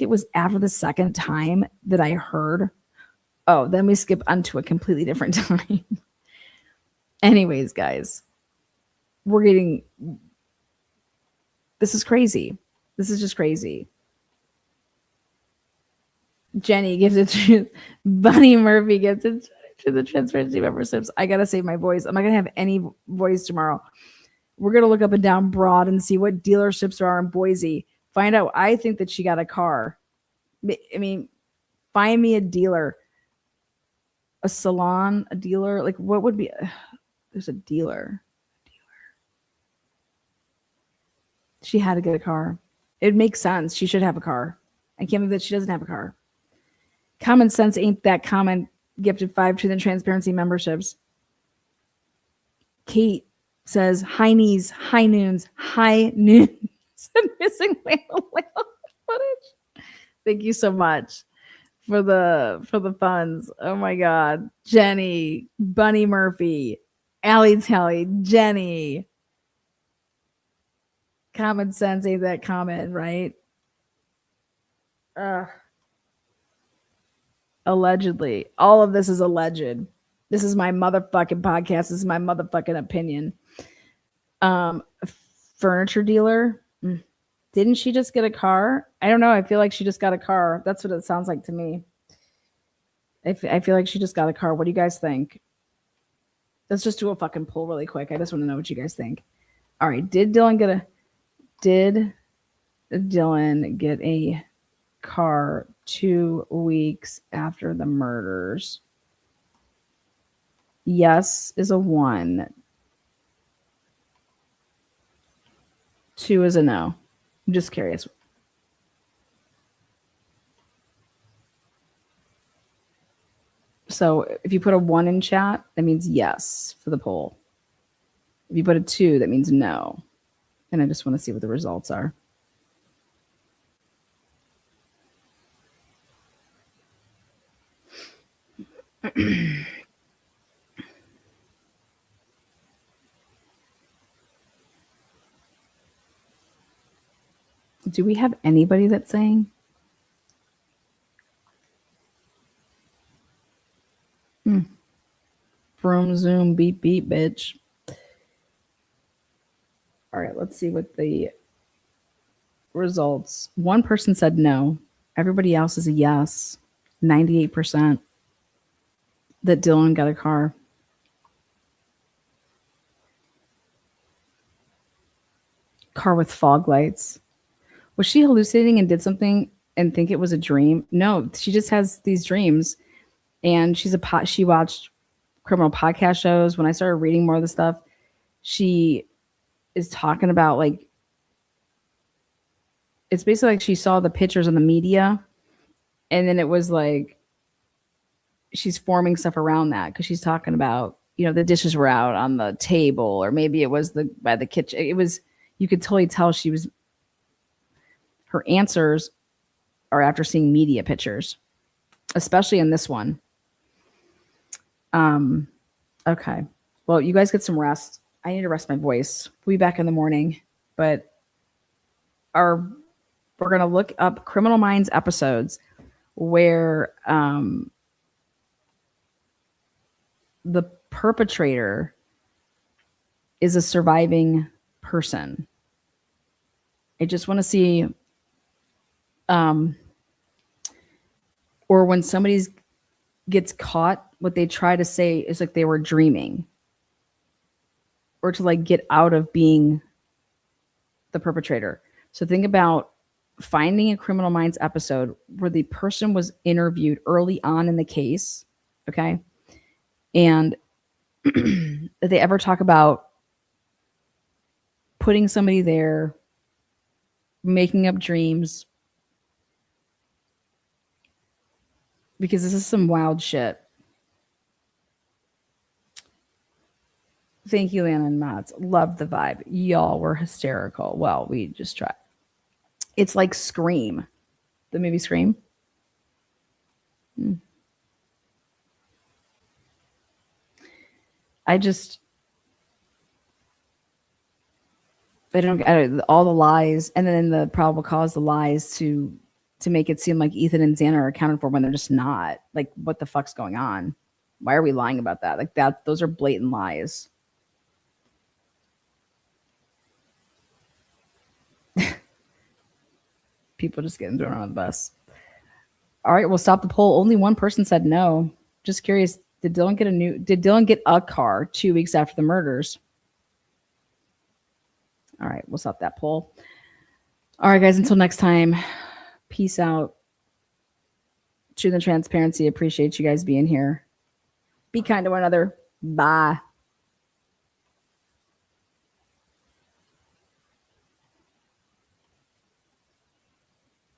it was after the second time that I heard. Oh, then we skip onto a completely different time. Anyways, guys, this is crazy. This is just crazy. Jenny gives it to Bunny Murphy gives it to the Transparency memberships. I gotta save my voice. I'm not gonna have any voice tomorrow. We're gonna look up and down Broad and see what dealerships there are in Boise. Find out. I think that she got a car. I mean, find me a dealer, a salon, a dealer. Like, what would be? There's a dealer. She had to get a car. It makes sense. She should have a car. I can't believe that she doesn't have a car. Common sense ain't that common. Gifted 5 to the Transparency memberships. Kate says, high knees, high noons, high noons, and missing whale footage. Thank you so much for the funds. Oh my God. Jenny, Bunny Murphy, Allie Tally, Jenny. Common sense ain't that common, right? Allegedly. All of this is alleged. This is my motherfucking podcast. This is my motherfucking opinion. Furniture dealer. Didn't she just get a car? I don't know. I feel like she just got a car. That's what it sounds like to me. I feel like she just got a car. What do you guys think? Let's just do a fucking poll really quick. I just want to know what you guys think. All right. Did Dylan get a car 2 weeks after the murders? Yes is a 1. 2 is a no. I'm just curious. So if you put a 1 in chat, that means yes for the poll. If you put a 2, that means no. And I just want to see what the results are. Do we have anybody that's saying? Vroom, zoom, beep, beep, bitch. All right, let's see what the results. 1 person said no. Everybody else is a yes. 98% that Dylan got a car. Car with fog lights. Was she hallucinating and did something and think it was a dream? No, she just has these dreams. And she watched criminal podcast shows. When I started reading more of the stuff, she is talking about like, it's basically like she saw the pictures in the media, and then it was like she's forming stuff around that because she's talking about, you know, the dishes were out on the table, or maybe it was by the kitchen. It was, you could totally tell her answers are after seeing media pictures, especially in this one. Okay. Well, you guys get some rest. I need to rest my voice. We'll be back in the morning, but we're going to look up Criminal Minds episodes where the perpetrator is a surviving person. I just want to see or when somebody gets caught, what they try to say is like they were dreaming, or to like get out of being the perpetrator. So think about finding a Criminal Minds episode where the person was interviewed early on in the case, okay? And did they ever talk about putting somebody there, making up dreams? Because this is some wild shit. Thank you, Lana and Mods. Love the vibe. Y'all were hysterical. Well, we just tried. It's like Scream. The movie Scream. I don't all the lies, and then the probable cause, the lies to make it seem like Ethan and Xana are accounted for when they're just not. Like, what the fuck's going on? Why are we lying about that? Like that, those are blatant lies. People just getting thrown on the bus. All right, we'll stop the poll. Only one person said no. Just curious, did Dylan get a car 2 weeks after the murders? All right, we'll stop that poll. All right, guys, until next time, peace out. Truth and transparency. Appreciate you guys being here. Be kind to one another. Bye.